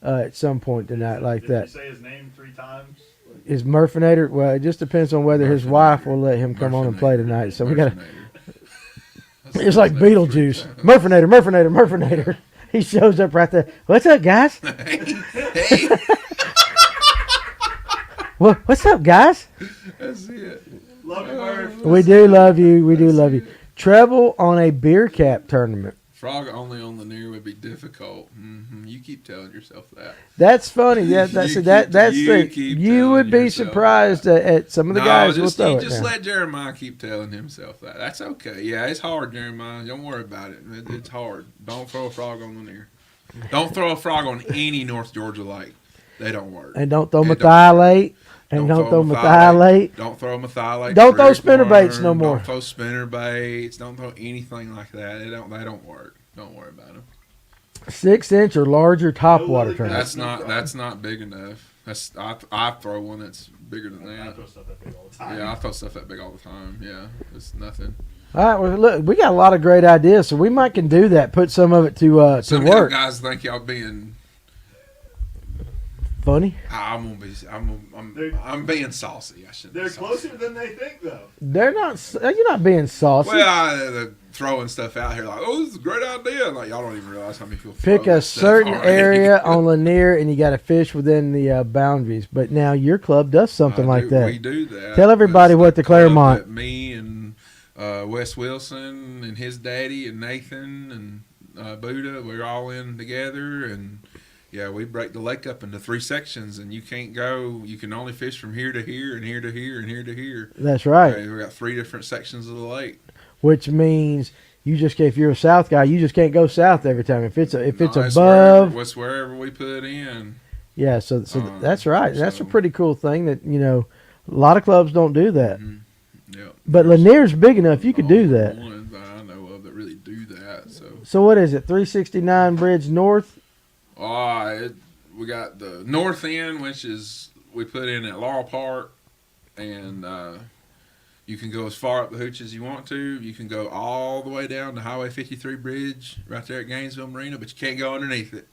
at some point tonight, like Did that. you say his name 3 times? Is Murphinator? Well, it just depends on whether his wife will let him come on and play tonight. So we got. It's like Beetlejuice. Murphinator, Murphinator, Murphinator. He shows up right there. What's up, guys? Hey, What's up, guys? that's it. Love you, Murph. We do love you. We do love you. Treble on a beer cap tournament. Frog only on the near would be difficult. You keep telling yourself that. That's funny. Yeah, that's You that's the. keep You telling would be yourself surprised at some of the guys will just, throw you it just now. let Jeremiah keep telling himself that. That's okay. Yeah, it's hard, Jeremiah. Don't worry about it. It's hard. Don't throw a frog on the near. Don't throw a frog on any North Georgia lake. They don't work. And don't throw It don't methylate. And don't throw methylate. Don't throw methylate. Don't throw creek spinner baits no worm. more. Don't throw spinner baits. Don't throw anything like that. They don't work. Don't worry about them. 6-inch or larger top water other tournament. That's not big enough. I throw one that's bigger than I that. throw stuff that big all the time. Yeah, I throw stuff that big all the time. Yeah, it's nothing. All right, well, look, we got a lot of great ideas, so we might can do that. Put some of it to Some of y'all work. guys think y'all being. Funny. I'm being saucy. I shouldn't. They're be saucy. closer than they think, though. They're not. You're not being saucy. Well, they're throwing stuff out here like, "Oh, this is a great idea." Like y'all don't even realize how many people Pick throw a that stuff certain already. area on Lanier, and you got to fish within the boundaries. But now your club does something like that. We do that. Tell everybody That's what the club Claremont- that me and Wes Wilson and his daddy and Nathan and Buddha, we're all in together, and yeah, we break the lake up into 3 sections, and you can't go. You can only fish from here to here and here to here and here to here. That's right. Okay, we got 3 different sections of the lake. Which means you just if you're a south guy, you just can't go south every time. If it's It's above, wherever we put in. yeah. So that's right. That's a so- pretty cool thing that a lot of clubs don't do that. Mhm. Yep. But Lanier's big enough you could do Only that. Ones I know of that really do that. So. So what is it? 369 Bridge North. We got the north end, which is we put in at Laurel Park, and you can go as far up the hooch as you want to. You can go all the way down to Highway 53 Bridge right there at Gainesville Marina, but you can't go underneath it.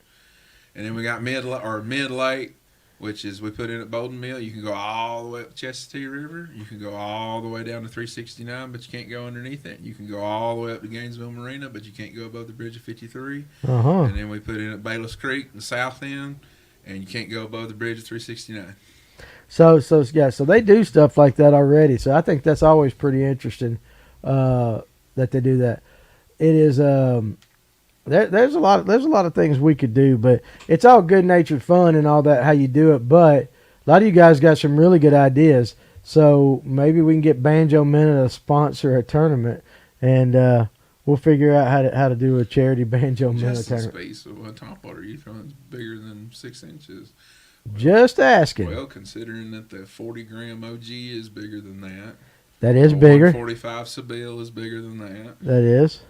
And then we got Mid Lake, which is we put in at Bolden Mill. You can go all the way up the Chestatee River. You can go all the way down to 369, but you can't go underneath it. You can go all the way up to Gainesville Marina, but you can't go above the bridge of 53. Uh-huh. And then we put in at Bayless Creek, the south end, and you can't go above the bridge of 369. So they do stuff like that already. So I think that's always pretty interesting that they do that. It is there's a lot of things we could do, but it's all good natured fun and all that how you do it. But a lot of you guys got some really good ideas. So maybe we can get Banjo Minute to sponsor a tournament, and we'll figure out how to do a charity Banjo Minute Just the tournament. space of a topwater you throwing is bigger than 6 inches. Just asking. Well, considering that the 40-gram OG is bigger than that. That is The bigger. 145 Seville is bigger than that. That is.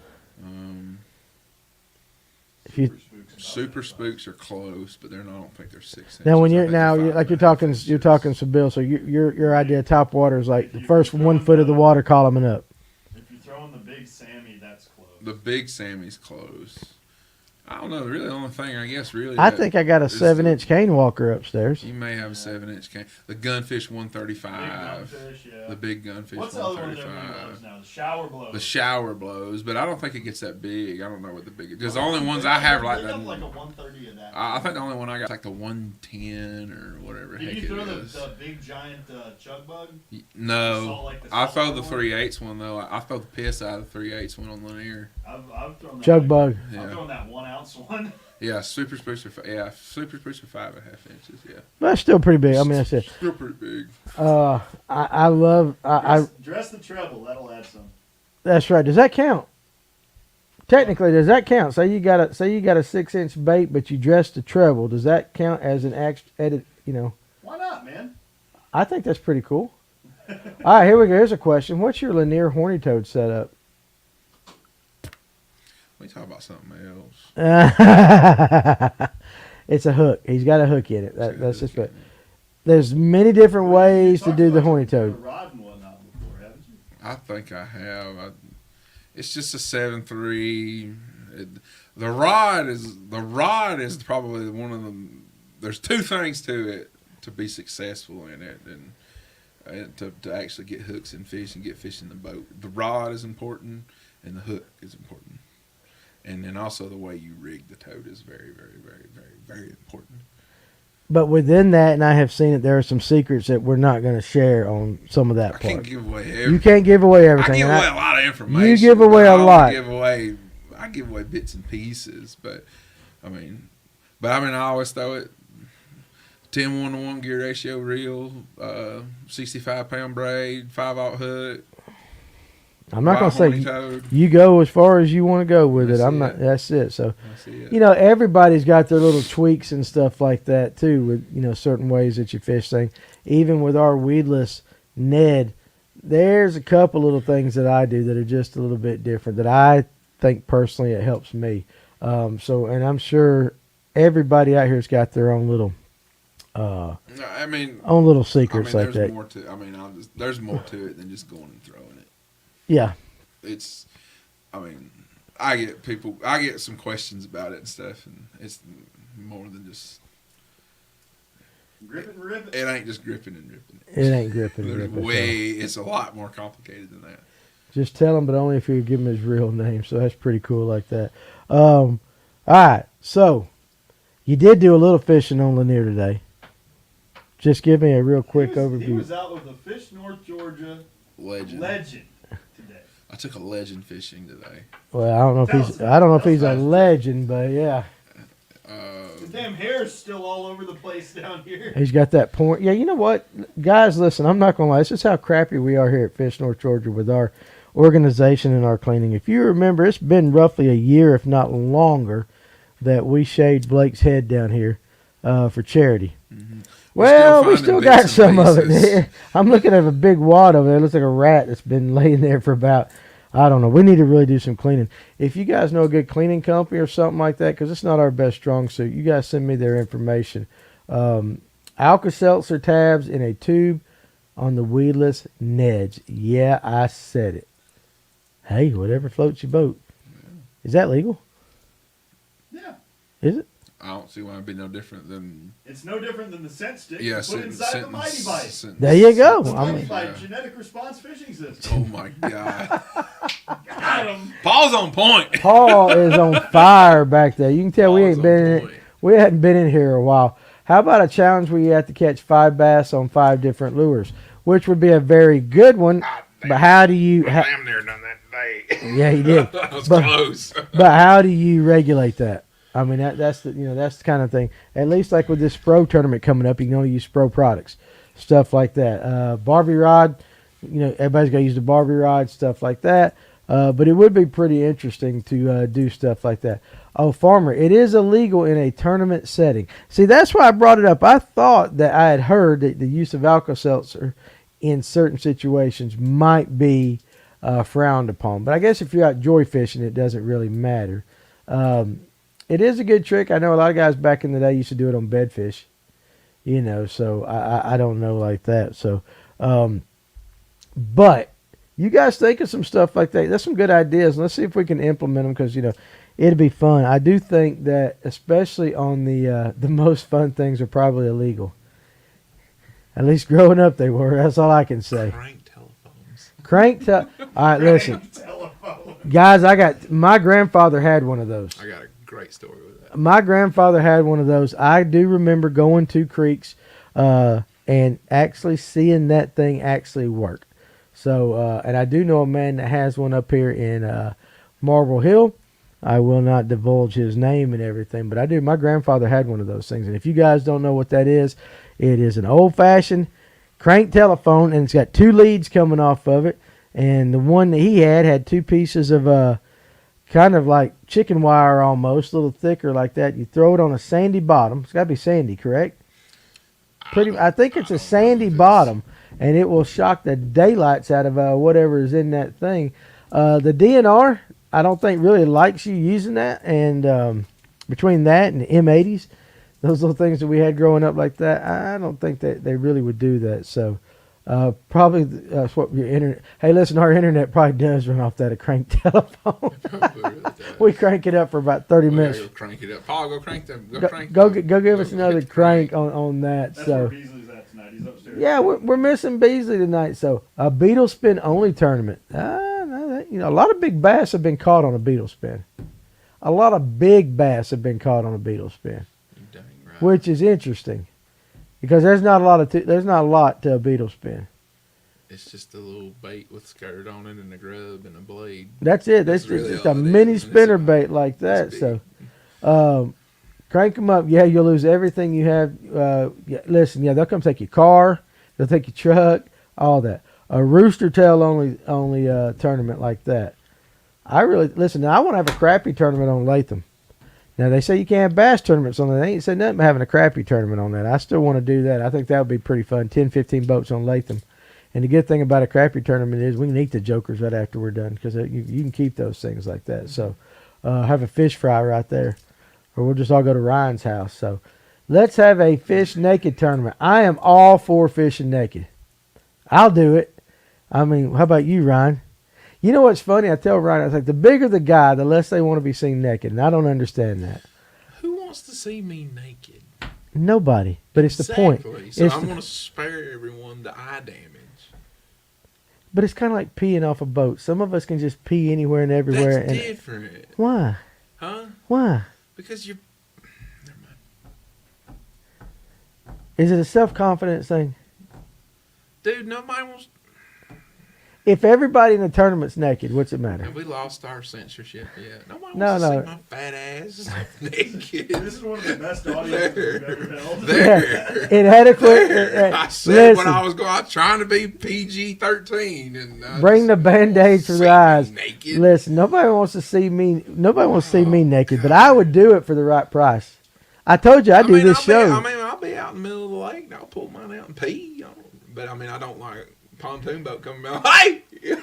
If you Super Spooks are close, but they're not. I don't think they're 6 inches. now when I you're think now they're you're, like 5.5 you're talking inches. Bill. So your idea of top water is like the first 1 foot of the water column and up. If you throw in the big Sammy, that's close. The big Sammy's close. I don't know. Really, the only thing I guess really. I that think I got a is 7-inch cane walker upstairs. You may have a 7-inch can. The Gunfish Big 135. gunfish, yeah. The big Gunfish What's the other one that 135. blows now? The shower blows. The shower blows, but I don't think it gets that big. I don't know what the big. Because the only ones I have like They that. have like a 130 of that. I think the only one I got is like the 110 or whatever Did heck you it throw is. the big giant chug bug? No, Saw, like, the I throw soft the one? 3/8 one though. I throw the piss out of the 3/8 one on Lanier. I've thrown that. Jug bug. Yeah. I've thrown that 1 ounce one. Yeah, super spooks are 5.5 inches. Yeah, That's still pretty big. I mean, that's it. still pretty big. I love. I Dress the treble. That'll add some. That's right. Does that count? Technically, does that count? Say you got a 6-inch bait, but you dressed the treble. Does that count as an edit? Why not, man? I think that's pretty cool. All right, here we go. Here's a question. What's your Lanier horny toad setup? We talk about something else. It's a hook. He's got a hook in it. That's just it. There's many different ways to do the horny toad. Rod and whatnot before, haven't you? I think I have. It's just a 7.3. The rod is probably one of them. There's 2 things to it to be successful in it, and to actually get hooks and fish and get fish in the boat. The rod is important, and the hook is important, and then also the way you rig the toad is very, very, very, very, very important. But within that, and I have seen it, there are some secrets that we're not going to share on some of that I part. can't give away everything. You can't give away everything. I give and away a lot of information. You give away but a I only lot. I give away bits and pieces, but I always throw it 10-1-1 gear ratio reel, 65-pound braid, 5/0 hook. I'm not going to say horny toad. you go as far as you want to go with it. That's I'm not. it. That's it. So That's it. everybody's got their little tweaks and stuff like that too. With certain ways that you fish things. Even with our weedless Ned, there's a couple little things that I do that are just a little bit different. That I think personally it helps me. And I'm sure everybody out here's got their own little. No, Own little secrets like there's that. more to. There's more to it than just going and throwing it. Yeah. it's, I mean, I get some questions about it and stuff, and it's more than just Grip and rip. it ain't just gripping and ripping. It ain't gripping and There's ripping. it's a lot more complicated than that. Just tell him, but only if you give him his real name. So that's pretty cool like that. All right. So you did do a little fishing on Lanier today. Just give me a real quick overview. He was out with a Fish North Georgia Legend. today. I took a legend fishing today. Well, I don't know if he's a legend, but yeah. The damn hair's still all over the place down here. He's got that point. Yeah, you know what? Guys, listen, I'm not going to lie. This is how crappy we are here at Fish North Georgia with our organization and our cleaning. If you remember, it's been roughly a year, if not longer, that we shaved Blake's head down here for charity. Mm-hmm. Well, we still got some of it. I'm looking at a big wad over there. It looks like a rat that's been laying there for about, I don't know. We need to really do some cleaning. If you guys know a good cleaning company or something like that, because it's not our best strong suit, you guys send me their information. Alka-Seltzer tabs in a tube on the weedless Neds. Yeah, I said it. Hey, whatever floats your boat. Is that legal? Yeah. Is it? I don't see why it'd be no different than. It's no different than the scent stick Yeah, you put inside the Mighty Bite. There you go. The I Mighty mean, Bite genetic response fishing system. Oh my god! Got him. Paul's on point. Paul is on fire back there. You can tell we ain't been in it. We hadn't been in here a while. How about a challenge where you have to catch 5 bass on 5 different lures, which would be a very good one. But how do you? Damn near done that today. Yeah, he did. That was But- close. But how do you regulate that? I mean, that's the kind of thing. At least like with this Spro tournament coming up, you can only use Spro products, stuff like that. Barbie rod, everybody's got to use the Barbie rod, stuff like that. But it would be pretty interesting to do stuff like that. Oh, Farmer, it is illegal in a tournament setting. See, that's why I brought it up. I thought that I had heard that the use of Alka-Seltzer in certain situations might be frowned upon. But I guess if you're out joy fishing, it doesn't really matter. It is a good trick. I know a lot of guys back in the day used to do it on bedfish, so I don't know like that. So, but you guys think of some stuff like that. That's some good ideas. Let's see if we can implement them because, it'd be fun. I do think that especially on the most fun things are probably illegal. At least growing up they were. That's all I can say. Crank telephones. All right, listen. Telephone. Guys, my grandfather had one of those. I got a great story with that. My grandfather had one of those. I do remember going to creeks and actually seeing that thing actually work. So, and I do know a man that has one up here in Marble Hill. I will not divulge his name and everything, but I do. My grandfather had one of those things. And if you guys don't know what that is, it is an old-fashioned crank telephone, and it's got 2 leads coming off of it. And the one that he had 2 pieces of kind of like chicken wire almost, a little thicker like that. You throw it on a sandy bottom. It's got to be sandy, correct? I think it's a sandy bottom, and it will shock the daylights out of whatever is in that thing. The DNR, I don't think really likes you using that, and between that and the M80s, those little things that we had growing up like that, I don't think that they really would do that. So probably that's what your internet. Hey, listen, our internet probably does run off that a crank telephone. We crank it up for about 30 minutes. Go crank it up. Paul, go crank them. Go give us another crank on that. That's So where Beasley's at tonight. He's upstairs. yeah, we're missing Beasley tonight. So a beetle spin only tournament. A lot of big bass have been caught on a beetle spin. A lot of big bass have been caught on a beetle spin, Dang right. which is interesting because there's not a lot to a beetle spin. It's just a little bait with skirt on it and a grub and a blade. That's it. That's really just all a it mini is. spinner bait like that. It's So, crank them up. Yeah, you'll lose everything you have. Listen, they'll come take your car. They'll take your truck. All that. A rooster tail only tournament like that. I want to have a crappie tournament on Latham. Now they say you can't have bass tournaments on that. They ain't said nothing about having a crappie tournament on that. I still want to do that. I think that would be pretty fun. 10, 15 boats on Latham. And the good thing about a crappie tournament is we can eat the jokers right after we're done because you can keep those things like that. So have a fish fry right there, or we'll just all go to Ryan's house. So let's have a fish naked tournament. I am all for fishing naked. I'll do it. I mean, how about you, Ryan? You know what's funny? I tell Ryan, I was like, the bigger the guy, the less they want to be seen naked. And I don't understand that. Who wants to see me naked? Nobody. But it's the point. So It's I'm the- going to spare everyone the eye damage. But it's kind of like peeing off a boat. Some of us can just pee anywhere and everywhere. That's and different. Why? Huh? Why? Because you're... Never mind. Is it a self-confidence thing? Dude, nobody wants... If everybody in the tournament's naked, what's it matter? Have we lost our censorship yet? Nobody No, wants to no. see my fat ass naked. This is one of the best audios we've ever held. There. It had a quick. I said when listen, I was going, I was trying to be PG-13 and bring the band-aids for see the me eyes. naked. Listen, nobody wants to see me. Nobody wants to see me naked, but I would do it for the right price. I told you I'd do this show. I'll be out in the middle of the lake and I'll pull mine out and pee. But I mean, I don't like pontoon boat coming out. Hey, you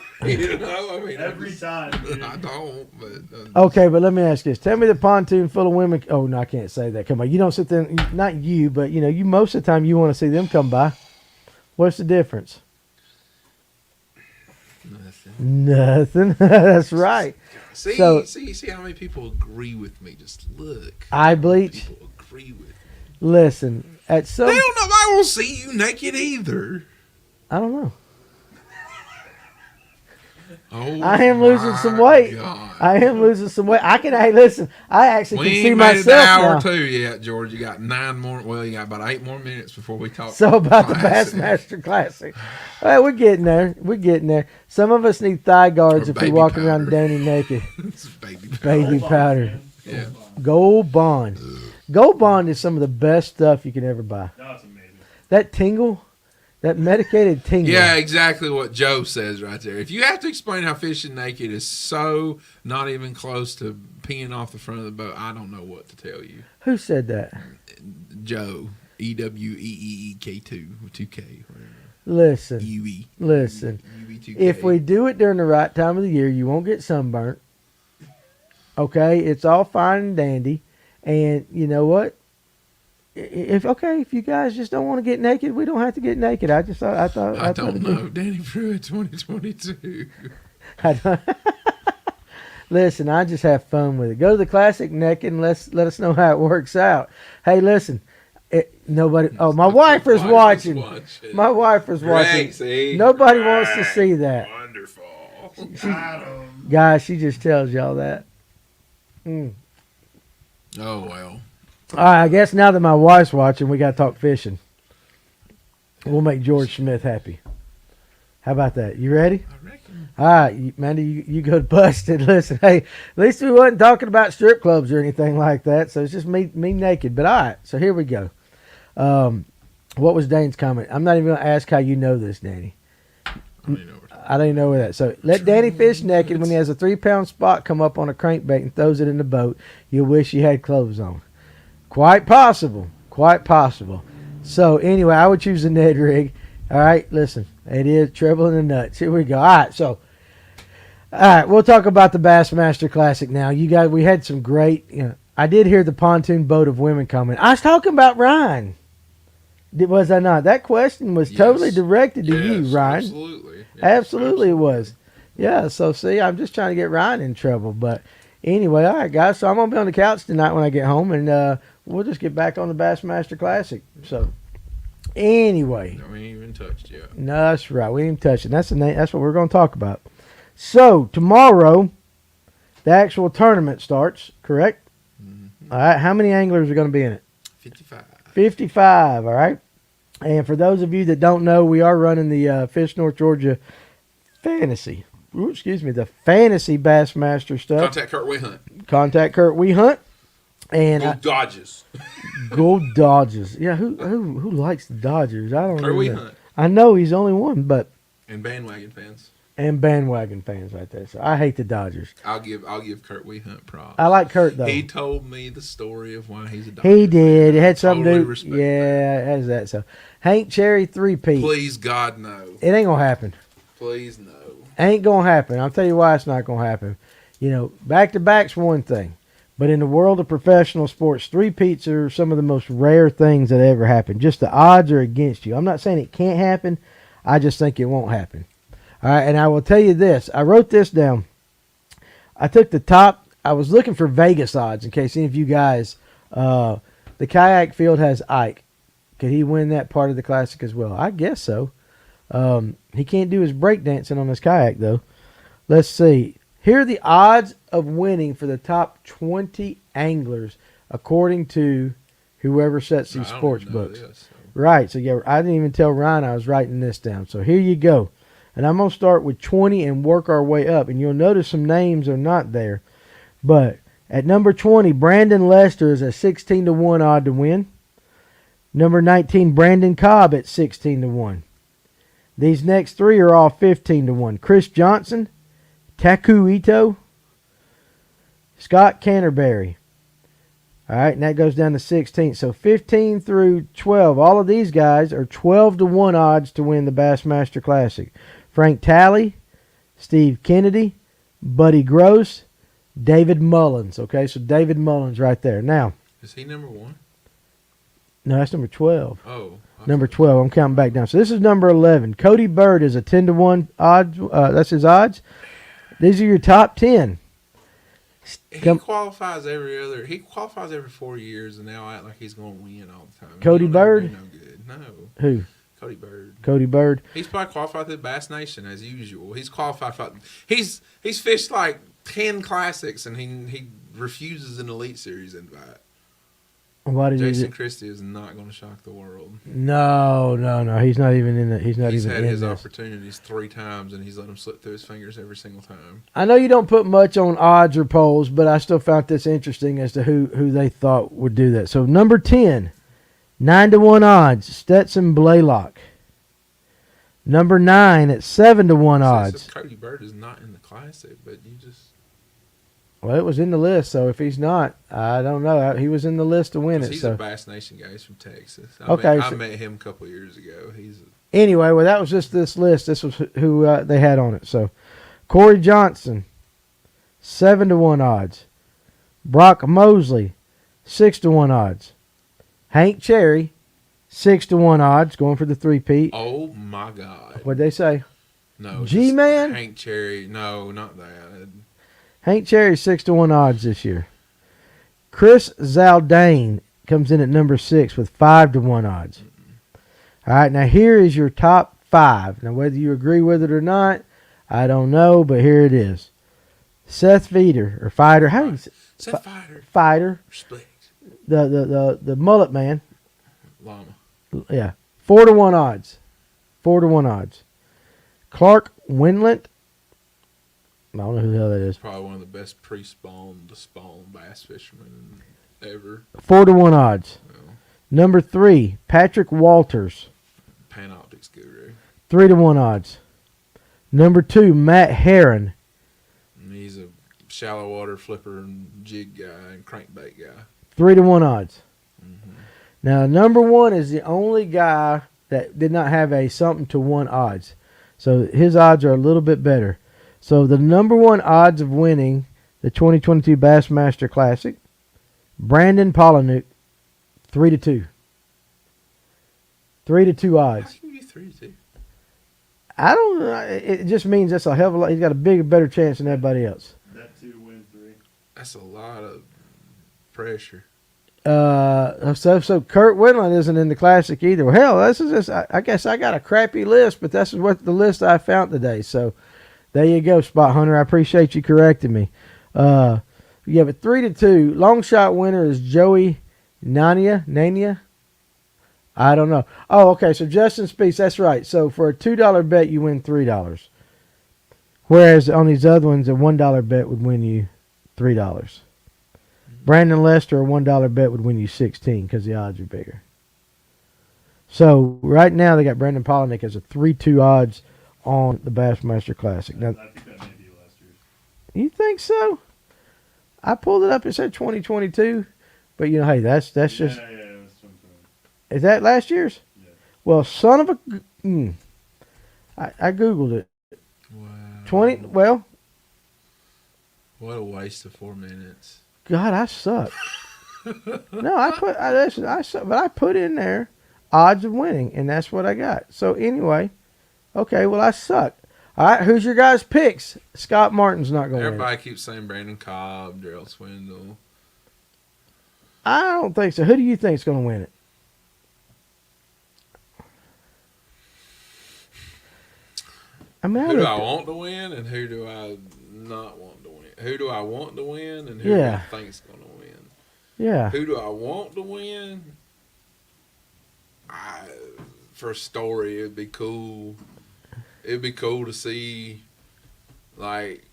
know, I mean, Every time, dude. I don't. But Okay, but let me ask you this: tell me the pontoon full of women. Oh no, I can't say that. Come on, you don't sit there. Not you, but you know, you most of the time you want to see them come by. What's the difference? Nothing. That's right. See, So- see how many people agree with me. Just look. Eye bleach. People agree with me. Listen, at some, They don't know if I will see you naked either. I don't know. Oh, I am losing some my weight. God. I am losing some weight. I can. Hey, listen. I actually We can ain't see made it to myself hour now. 2 yet, George. You got 9 more. Well, you got about 8 more minutes before we talk. So about the Classic. Bassmaster Classic. All right, we're getting there. We're getting there. Some of us need thigh guards Or if we're baby walking around powder. Danny naked. It's baby. Baby powder. Yeah. Gold Bond. Gold Bond is some of the best stuff you can ever buy. That's amazing. That tingle, that medicated tingle. Yeah, exactly what Joe says right there. If you have to explain how fishing naked is so not even close to peeing off the front of the boat, I don't know what to tell you. Who said that? Joe, EWEEEK2, 2K, whatever. Listen. UE. Listen. UV2K. If we do it during the right time of the year, you won't get sunburnt. Okay, it's all fine and dandy. And you know what? If you guys just don't want to get naked, we don't have to get naked. I I don't it'd know. Danny Pruitt 2022. I don't, listen, I just have fun with it. Go to the Classic naked and let us know how it works out. Hey, listen, nobody. Oh, my wife is watching. My wife is watching. Great, see? Nobody wants to see that. Wonderful. Adam. Guys, she just tells y'all that. Mm. Oh, well. All right, I guess now that my wife's watching, we got to talk fishing. We'll make George Smith happy. How about that? You ready? I reckon. All right, Mandy, you go to busted. Listen, hey, at least we wasn't talking about strip clubs or anything like that, so it's just me naked. But all right, so here we go. What was Dane's comment? I'm not even going to ask how you know this, Danny. I don't even know where that. So let Danny fish naked when he has a 3-pound spot come up on a crankbait and throws it in the boat. You'll wish he had clothes on. Quite possible. Quite possible. So anyway, I would choose the Ned rig. All right, listen, it is treble in the nuts. Here we go. All right, so we'll talk about the Bassmaster Classic now. You guys, we had some great. I did hear the pontoon boat of women comment. I was talking about Ryan. Was I not? That question was totally directed to you, Ryan. Absolutely. Yes, Absolutely, it was. Yeah, so see, I'm just trying to get Ryan in trouble. But anyway, all right, guys. So I'm going to be on the couch tonight when I get home, and we'll just get back on the Bassmaster Classic. So anyway. We ain't even touched yet. No, that's right. We didn't touch it. That's what we're going to talk about. So tomorrow, the actual tournament starts, correct? Mm-hmm. All right. How many anglers are going to be in it? 55. 55, all right? And for those of you that don't know, we are running the Fish North Georgia Fantasy. The Fantasy Bassmaster stuff. Contact Kurt Hunt. Contact Kurt Hunt. And Go Dodges. Go Dodgers. Yeah, who likes the Dodgers? I don't Kurt know. Hunt. I know he's only one, but And bandwagon fans. and bandwagon fans right there. So I hate the Dodgers. I'll give Kurt Hunt props. I like Kurt though. He told me the story of why he's a Dodger He did. It fan. had something to Totally do. respect Yeah, it has that. So Hank Cherry 3-peat. Please, God, no. It ain't gonna happen. Please, no. Ain't gonna happen. I'll tell you why it's not gonna happen. Back to back's one thing, but in the world of professional sports, 3-peats are some of the most rare things that ever happen. Just the odds are against you. I'm not saying it can't happen. I just think it won't happen. All right, and I will tell you this. I wrote this down. I took the top. I was looking for Vegas odds in case any of you guys. The kayak field has Ike. Could he win that part of the Classic as well? I guess so. He can't do his breakdancing on his kayak, though. Let's see. Here are the odds of winning for the top 20 anglers, according to whoever sets these sports books. Right. So, yeah, I didn't even tell Ryan I was writing this down. So, here you go. And I'm going to start with 20 and work our way up. And you'll notice some names are not there. But at number 20, Brandon Lester is a 16-1 odd to win. Number 19, Brandon Cobb at 16-1. These next three are all 15-1. Chris Johnson, Taku Ito, Scott Canterbury. All right, and that goes down to 16. So 15 through 12, all of these guys are 12-1 odds to win the Bassmaster Classic. Frank Talley, Steve Kennedy, Buddy Gross, David Mullins. Okay, so David Mullins right there. Now, is he number 1? No, that's number 12. Oh. Number 12. I'm counting back down. So this is number 11. Cody Bird is a 10-1 odds. That's his odds. These are your top 10. He qualifies every 4 years, and now act like he's going to win all the time. Cody Bird? No good. No. Who? Cody Bird. Cody Bird. He's probably qualified for the Bass Nation as usual. He's qualified for. He's fished like 10 classics, and he refuses an Elite Series invite. Why did Jason Christie is not going to shock the world. No. He's not even in it. He's had in his this. opportunities 3 times, and he's let them slip through his fingers every single time. I know you don't put much on odds or polls, but I still found this interesting as to who they thought would do that. So number 10, 9-1 odds, Stetson Blaylock. Number 9 at 7-1 odds. So Cody Bird is not in the Classic, but you just. Well, it was in the list, so if he's not, I don't know. He was in the list to win it. He's so. a Bass Nation guy. He's from Texas. I met him a couple of years ago. Anyway, well, that was just this list. This was who they had on it. So, Corey Johnson, 7-1 odds. Brock Mosley, 6-1 odds. Hank Cherry, 6-1 odds, going for the three-peat. Oh my God! What'd they say? No, G-Man? Hank Cherry. No, not that. Hank Cherry, 6-1 odds this year. Chris Zaldane comes in at number 6 with 5-1 odds. All right, now here is your top 5. Now, whether you agree with it or not, I don't know, but here it is. Seth Feeder, or Fighter. How do you say? Seth Fighter. Fighter. Respect. The mullet man. Llama. Yeah. 4-1 odds. 4-1 odds. Clark Winlet. I don't know who the hell that is. Probably one of the best pre-spawn to spawn bass fishermen ever. 4-1 odds. Well, Number 3, Patrick Walters. Panoptics guru. 3-1 odds. Number 2, Matt Heron. And he's a shallow water flipper and jig guy and crankbait guy. 3-1 odds. Mm-hmm. Now, number 1 is the only guy that did not have a something to 1 odds. So his odds are a little bit better. So the number 1 odds of winning the 2022 Bassmaster Classic, Brandon Polynuk, 3-2. 3-2 odds. How can you get 3-2? I don't know. It just means that's a hell of a lot. He's got a better chance than everybody else. That 2 win 3. That's a lot of pressure. So Kurt Winland isn't in the Classic either. Well, hell, this is just. I guess I got a crappy list, but this is what the list I found today. So there you go, Spot Hunter. I appreciate you correcting me. Yeah, but 3-2. Long shot winner is Joey Nania. I don't know. Oh, okay. So Justin Speaks. That's right. So for a $2 bet, you win $3. Whereas on these other ones, a $1 bet would win you $3. Brandon Lester, a $1 bet would win you 16 because the odds are bigger. So right now they got Brandon Polinick as a 3-2 odds on the Bassmaster Classic. Now, I think that may be last year's. you think so? I pulled it up. It said 2022, but you know, hey, that's just. Yeah, that's something. Is that last year's? Yeah. Well, son of a. I googled it. Wow. 20. Well, What a waste of 4 minutes. God, I suck. No, I suck, but I put in there odds of winning, and that's what I got. So anyway, okay, well I suck. All right, who's your guys' picks? Scott Martin's not going to win. Everybody keeps saying Brandon Cobb, Daryl Swindle. I don't think so. Who do you think's going to win it? I mean, Who do I want to win and who do I not want to win? Who do I want to win and who do I think's going to win? Yeah. Who do I want to win? For a story, it'd be cool. It'd be cool to see, like,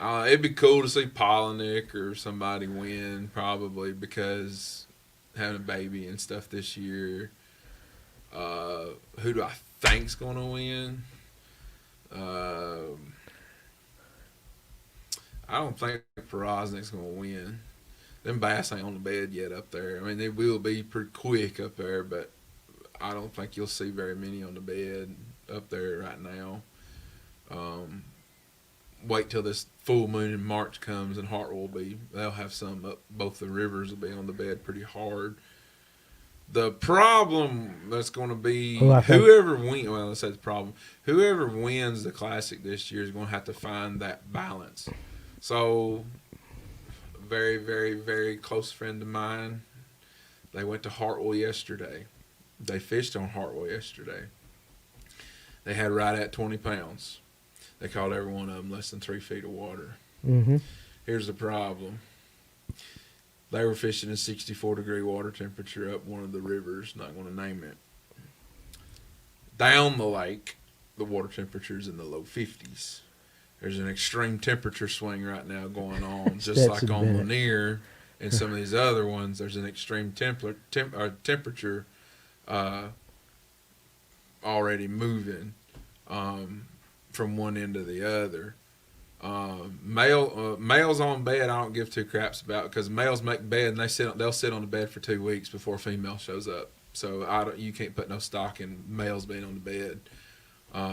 it'd be cool to see Polinick or somebody win, probably, because having a baby and stuff this year. Who do I think's going to win? I don't think Porosnik's going to win. Them bass ain't on the bed yet up there. I mean, they will be pretty quick up there, but I don't think you'll see very many on the bed up there right now. Wait till this full moon in March comes and Hartwell they'll have some up. Both the rivers will be on the bed pretty hard. The problem that's going to be whoever wins. Well, let's say the problem. Whoever wins the Classic this year is going to have to find that balance. So, very, very, very close friend of mine. They went to Hartwell yesterday. They fished on Hartwell yesterday. They had right at 20 pounds. They caught every one of them less than 3 feet of water. Mm-hmm. Here's the problem. They were fishing in 64-degree water temperature up one of the rivers, not going to name it. Down the lake, the water temperature's in the low 50s. There's an extreme temperature swing right now going on, just like on Lanier and some of these other ones. There's an extreme temperature already moving from one end to the other. Males on bed, I don't give two craps about, because males make bed and they'll sit on the bed for 2 weeks before a female shows up. So you can't put no stock in males being on the bed.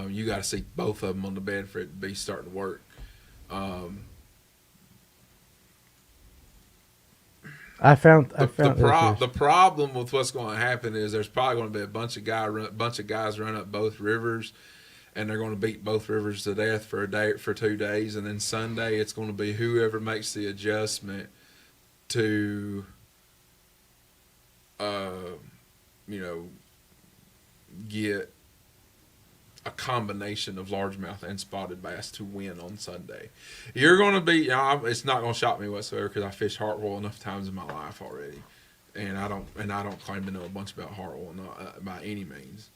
You got to see both of them on the bed for it to be starting to work. The problem with what's going to happen is there's probably going to be a bunch of guys run up both rivers, and they're going to beat both rivers to death for 2 days, and then Sunday it's going to be whoever makes the adjustment to, get a combination of largemouth and spotted bass to win on Sunday. You're going to be, it's not going to shock me whatsoever, because I fished Hartwell enough times in my life already, and I don't claim to know a bunch about Hartwell, not by any means,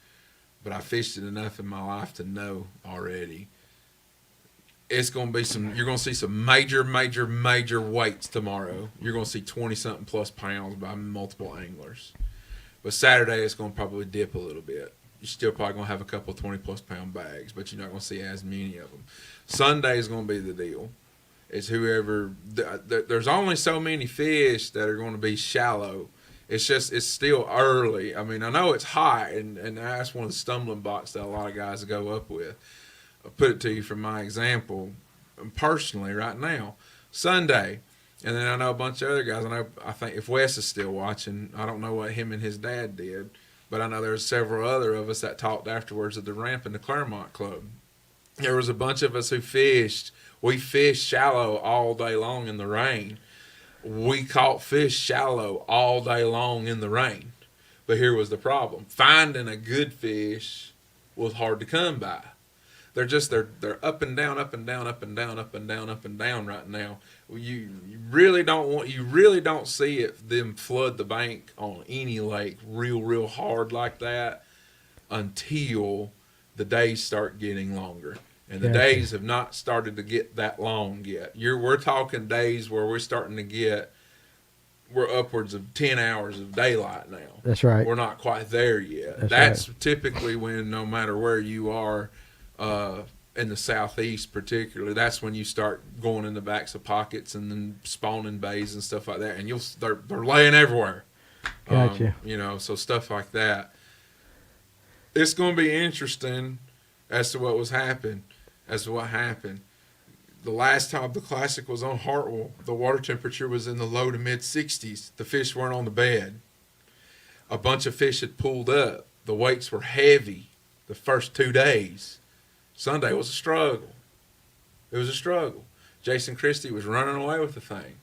but I fished it enough in my life to know already. It's going to be you're going to see some major weights tomorrow. You're going to see 20-something plus pounds by multiple anglers. But Saturday it's going to probably dip a little bit. You're still probably going to have a couple 20-plus pound bags, but you're not going to see as many of them. Sunday is going to be the deal. It's whoever. There's only so many fish that are going to be shallow. It's still early. I mean, I know it's hot, and that's one of the stumbling blocks that a lot of guys go up with. I'll put it to you from my example, personally, right now. Sunday. And then I know a bunch of other guys. I think if Wes is still watching, I don't know what him and his dad did, but I know there's several other of us that talked afterwards at the ramp in the Claremont Club. There was a bunch of us who fished. We fished shallow all day long in the rain. We caught fish shallow all day long in the rain. But here was the problem. Finding a good fish was hard to come by. They're up and down, up and down, up and down, up and down, up and down right now. You really don't see them flood the bank on any lake real hard like that until the days start getting longer. And the days have not started to get that long yet. We're talking days where we're upwards of 10 hours of daylight now. That's right. We're not quite there yet. That's typically when, no matter where you are, in the southeast particularly, that's when you start going in the backs of pockets and then spawning bays and stuff like that, and they're laying everywhere. Gotcha. So stuff like that. It's going to be interesting as to what happened. The last time the Classic was on Hartwell, the water temperature was in the low to mid 60s. The fish weren't on the bed. A bunch of fish had pulled up. The weights were heavy. the first 2 days. Sunday was a struggle. It was a struggle. Jason Christie was running away with the thing.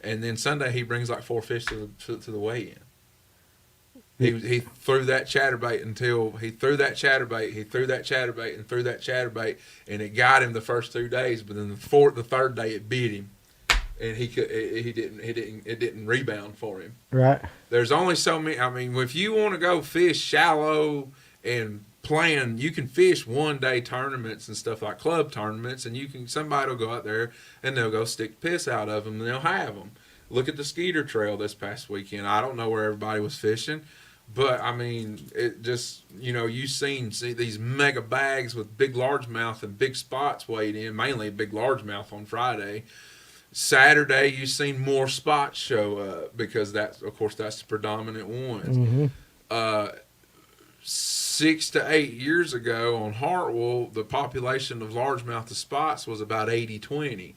And then Sunday he brings like 4 fish to the weigh-in. He threw that chatterbait until he threw that chatterbait, and it got him the first 2 days. But then the third day it bit him, and it didn't rebound for him. Right. There's only so many. I mean, if you want to go fish shallow and plan, you can fish 1-day tournaments and stuff like club tournaments, and somebody will go out there and they'll go stick the piss out of them and they'll have them. Look at the Skeeter Trail this past weekend. I don't know where everybody was fishing, but I mean, it just, you see these mega bags with big largemouth and big spots weighed in, mainly big largemouth on Friday. Saturday, you've seen more spots show up because that's the predominant ones. Mm-hmm. 6 to 8 years ago on Hartwell, the population of largemouth to spots was about 80-20.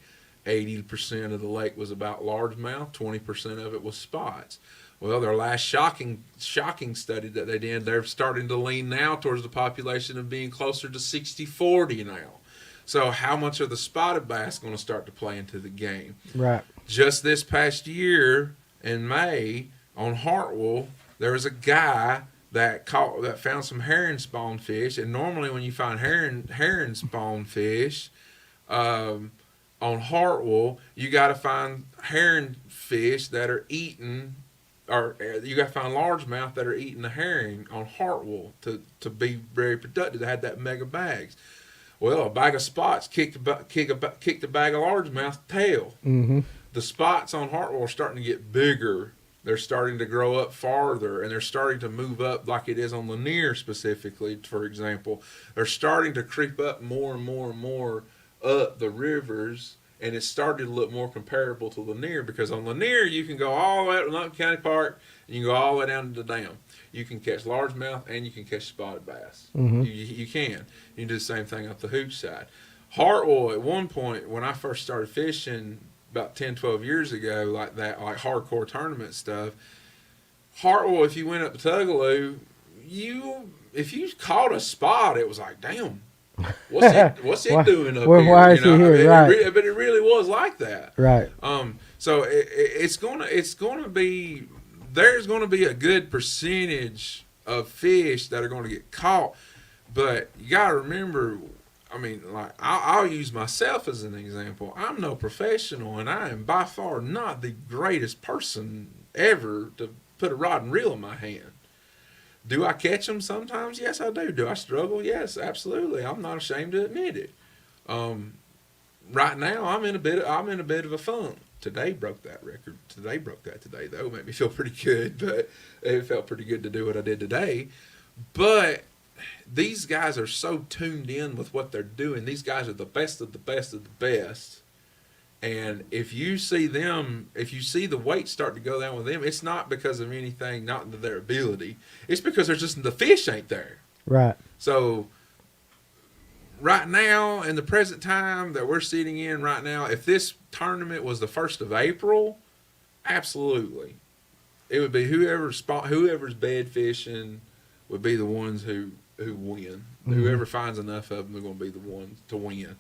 80% of the lake was about largemouth, 20% of it was spots. Well, their last shocking study that they did, they're starting to lean now towards the population of being closer to 60-40 now. So how much are the spotted bass going to start to play into the game? Right. Just this past year in May on Hartwell, there was a guy that found some herring spawn fish, and normally when you find herring spawn fish on Hartwell, you got to find herring fish that are eating, or you got to find largemouth that are eating the herring on Hartwell to be very productive. They had that mega bags. Well, a bag of spots kicked a bag of largemouth tail. Mm-hmm. The spots on Hartwell are starting to get bigger. They're starting to grow up farther, and they're starting to move up like it is on Lanier specifically, for example. They're starting to creep up more and more and more up the rivers, and it's starting to look more comparable to Lanier, because on Lanier you can go all the way up to Lumpkin County Park, and you can go all the way down to the dam. You can catch largemouth and you can catch spotted bass. Mm-hmm. You can do the same thing up the hooch side. Hartwell, at one point, when I first started fishing about 10, 12 years ago, like hardcore tournament stuff, Hartwell, if you went up to Tugaloo, if you caught a spot, it was like, damn, what's it doing up here? Why is he here? Right. But it really was like that. Right. So it's gonna be, there's gonna be a good percentage of fish that are gonna get caught, but you gotta remember, I mean, like, I'll use myself as an example. I'm no professional, and I am by far not the greatest person ever to put a rod and reel in my hand. Do I catch them sometimes? Yes, I do. Do I struggle? Yes, absolutely. I'm not ashamed to admit it. Right now, I'm in a bit of a funk. Today broke that record. Today, though. Made me feel pretty good, but it felt pretty good to do what I did today. But these guys are so tuned in with what they're doing. These guys are the best of the best of the best. And if you see the weight start to go down with them, it's not because of anything, not their ability. It's because the fish ain't there. Right. So right now, in the present time that we're sitting in right now, if this tournament was the 1st of April, absolutely. It would be whoever's bed fishing would be the ones who win. Mm-hmm. Whoever finds enough of them are going to be the ones to win.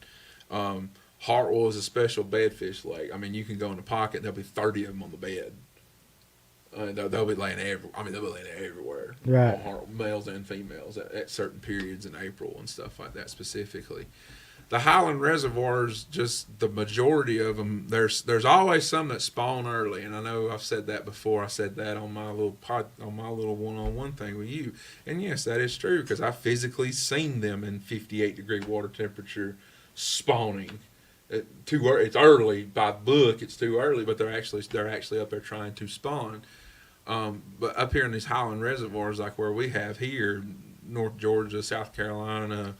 Hartwell is a special bedfish lake. I mean, you can go in the pocket, there'll be 30 of them on the bed. They'll be laying everywhere. Right. Males and females at certain periods in April and stuff like that specifically. The Highland reservoirs, just the majority of them, there's always some that spawn early, and I know I've said that before. I said that on my little one-on-one thing with you, and yes, that is true, because I've physically seen them in 58-degree water temperature spawning. It's early by the book. It's too early, but they're actually up there trying to spawn. But up here in these Highland reservoirs, like where we have here, North Georgia, South Carolina,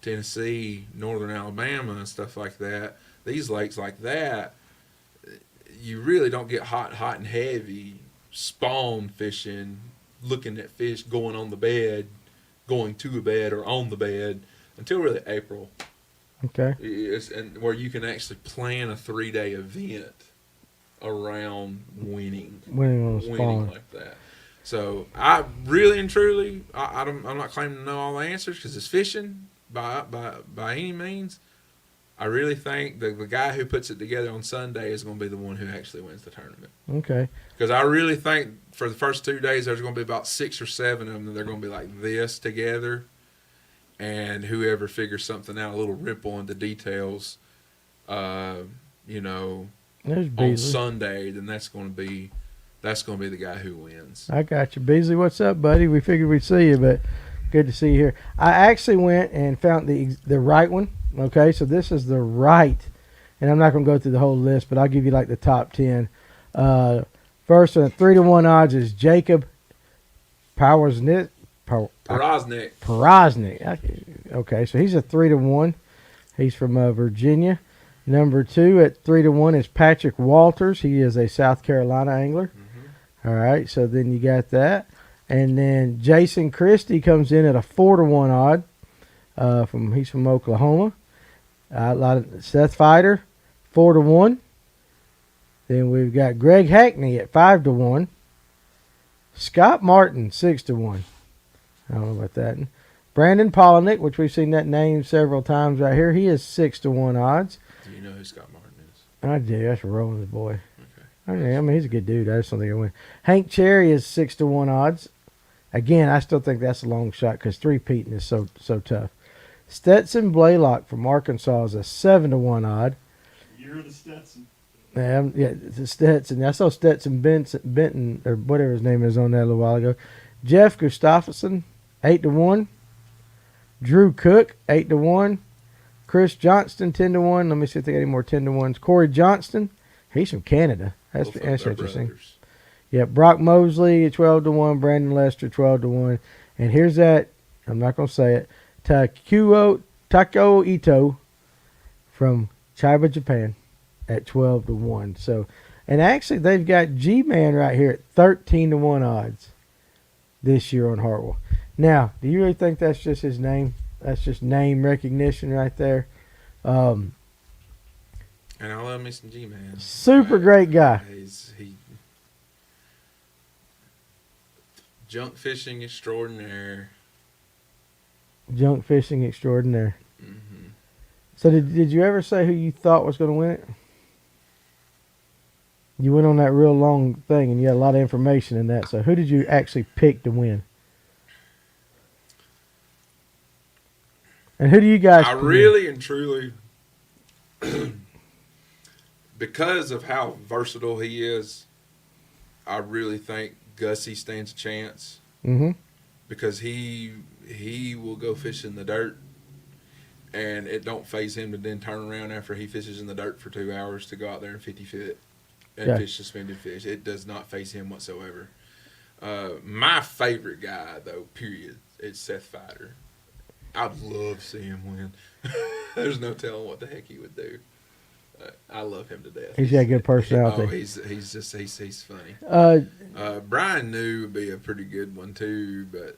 Tennessee, Northern Alabama, and stuff like that, these lakes like that, you really don't get hot and heavy spawn fishing, looking at fish going on the bed, going to a bed or on the bed until really April. Okay. And where you can actually plan a 3-day event around winning on spawn like that. So I really and truly, I'm not claiming to know all the answers because it's fishing by any means. I really think the guy who puts it together on Sunday is going to be the one who actually wins the tournament. Okay. Because I really think for the first 2 days, there's going to be about 6 or 7 of them that they're going to be like this together. And whoever figures something out, a little ripple into details, you know, There's on Beasley. Sunday, then that's going to be the guy who wins. I got you. Beasley, what's up, buddy? We figured we'd see you, but good to see you here. I actually went and found the right one. Okay, so this is the right, and I'm not going to go through the whole list, but I'll give you like the top 10. First one, 3-1 odds is Jacob Powers-Nick. Porosnik. Okay, so he's a 3-1. He's from Virginia. Number 2 at 3-1 is Patrick Walters. He is a South Carolina angler. Mm-hmm. All right, so then you got that. And then Jason Christie comes in at a 4-1 odd. He's from Oklahoma. A lot of Seth Fighter, 4-1. Then we've got Greg Hackney at 5-1. Scott Martin, 6-1. I don't know about that. Brandon Polinick, which we've seen that name several times right here, he is 6-1 odds. Do you know who Scott Martin is? I do. That's Roland's boy. Okay. I mean, he's a good dude. I just don't think he'll win. Hank Cherry is 6-1 odds. Again, I still think that's a long shot because three-peating is so tough. Stetson Blaylock from Arkansas is a 7-1 odd. You're the Stetson. Yeah, it's Stetson. I saw Stetson Benton, or whatever his name is, on that a little while ago. Jeff Gustafson, 8-1. Drew Cook, 8-1. Chris Johnston, 10-1. Let me see if they got any more 10-1s. Corey Johnston, he's from Canada. That's Both of their interesting. brothers. Yeah, Brock Mosley, 12-1. Brandon Lester, 12-1. And here's that, I'm not going to say it, Tako Ito from Chiba, Japan at 12-1. So, and actually they've got G-Man right here at 13-1 odds this year on Hartwell. Now, do you really think that's just his name? That's just name recognition right there. And I love me some G-Man. Super great guy. He junk fishing extraordinaire. Junk fishing extraordinaire. Mm-hmm. So did you ever say who you thought was going to win it? You went on that real long thing and you had a lot of information in that. So who did you actually pick to win? And who do you guys? I really and truly, because of how versatile he is, I really think Gussie stands a chance. Mm-hmm. Because he will go fish in the dirt, and it don't faze him to then turn around after he fishes in the dirt for 2 hours to go out there and 50 foot and fish suspended fish. It does not faze him whatsoever. My favorite guy, though, period, is Seth Fighter. I'd love to see him win. There's no telling what the heck he would do. I love him to death. He's got a good personality. He's funny. Brian New would be a pretty good one too, but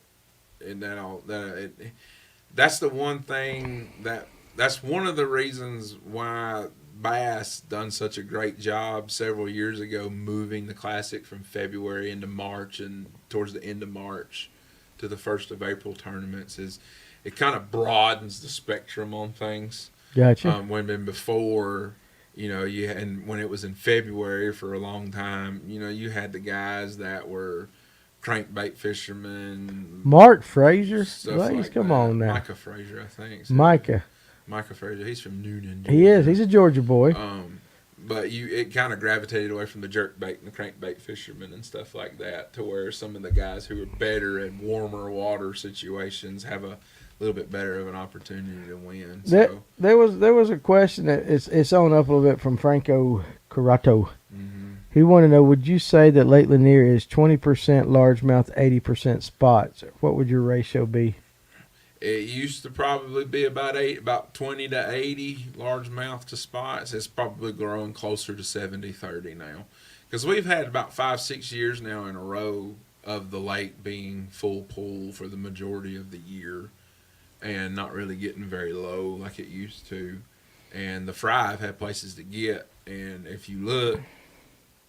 that's the one thing that's one of the reasons why Bass done such a great job several years ago moving the Classic from February into March and towards the end of March to the 1st of April tournaments is it kind of broadens the spectrum on things. Gotcha. When before, and when it was in February for a long time, you had the guys that were crankbait fishermen. Mark Frazier. Stuff like Come that. on now. Micah Frazier, I think. So Micah Frazier. He's from Noonan, Georgia. He is. He's a Georgia boy. But it kind of gravitated away from the jerkbait and the crankbait fishermen and stuff like that to where some of the guys who are better in warmer water situations have a little bit better of an opportunity to win. So There was a question that it's on up a little bit from Franco Carato. mm-hmm. He wanted to know, would you say that Lake Lanier is 20% largemouth, 80% spots? What would your ratio be? It used to probably be about 20 to 80 largemouth to spots. It's probably growing closer to 70-30 now. Because we've had about 5-6 years now in a row of the lake being full pool for the majority of the year and not really getting very low like it used to. And the fry have had places to get. And if you look,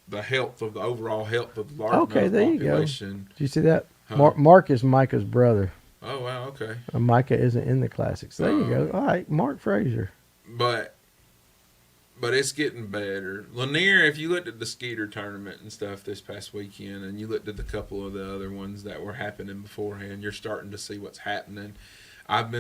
the health of the overall health of the Okay, largemouth there you go. population. Did you see that? Huh? Mark is Micah's brother. Oh wow, okay. Micah isn't in the classics. There you go. All right, Mark Frazier. But it's getting better. Lanier, if you looked at the Skeeter tournament and stuff this past weekend, and you looked at the couple of the other ones that were happening beforehand, you're starting to see what's happening. I'm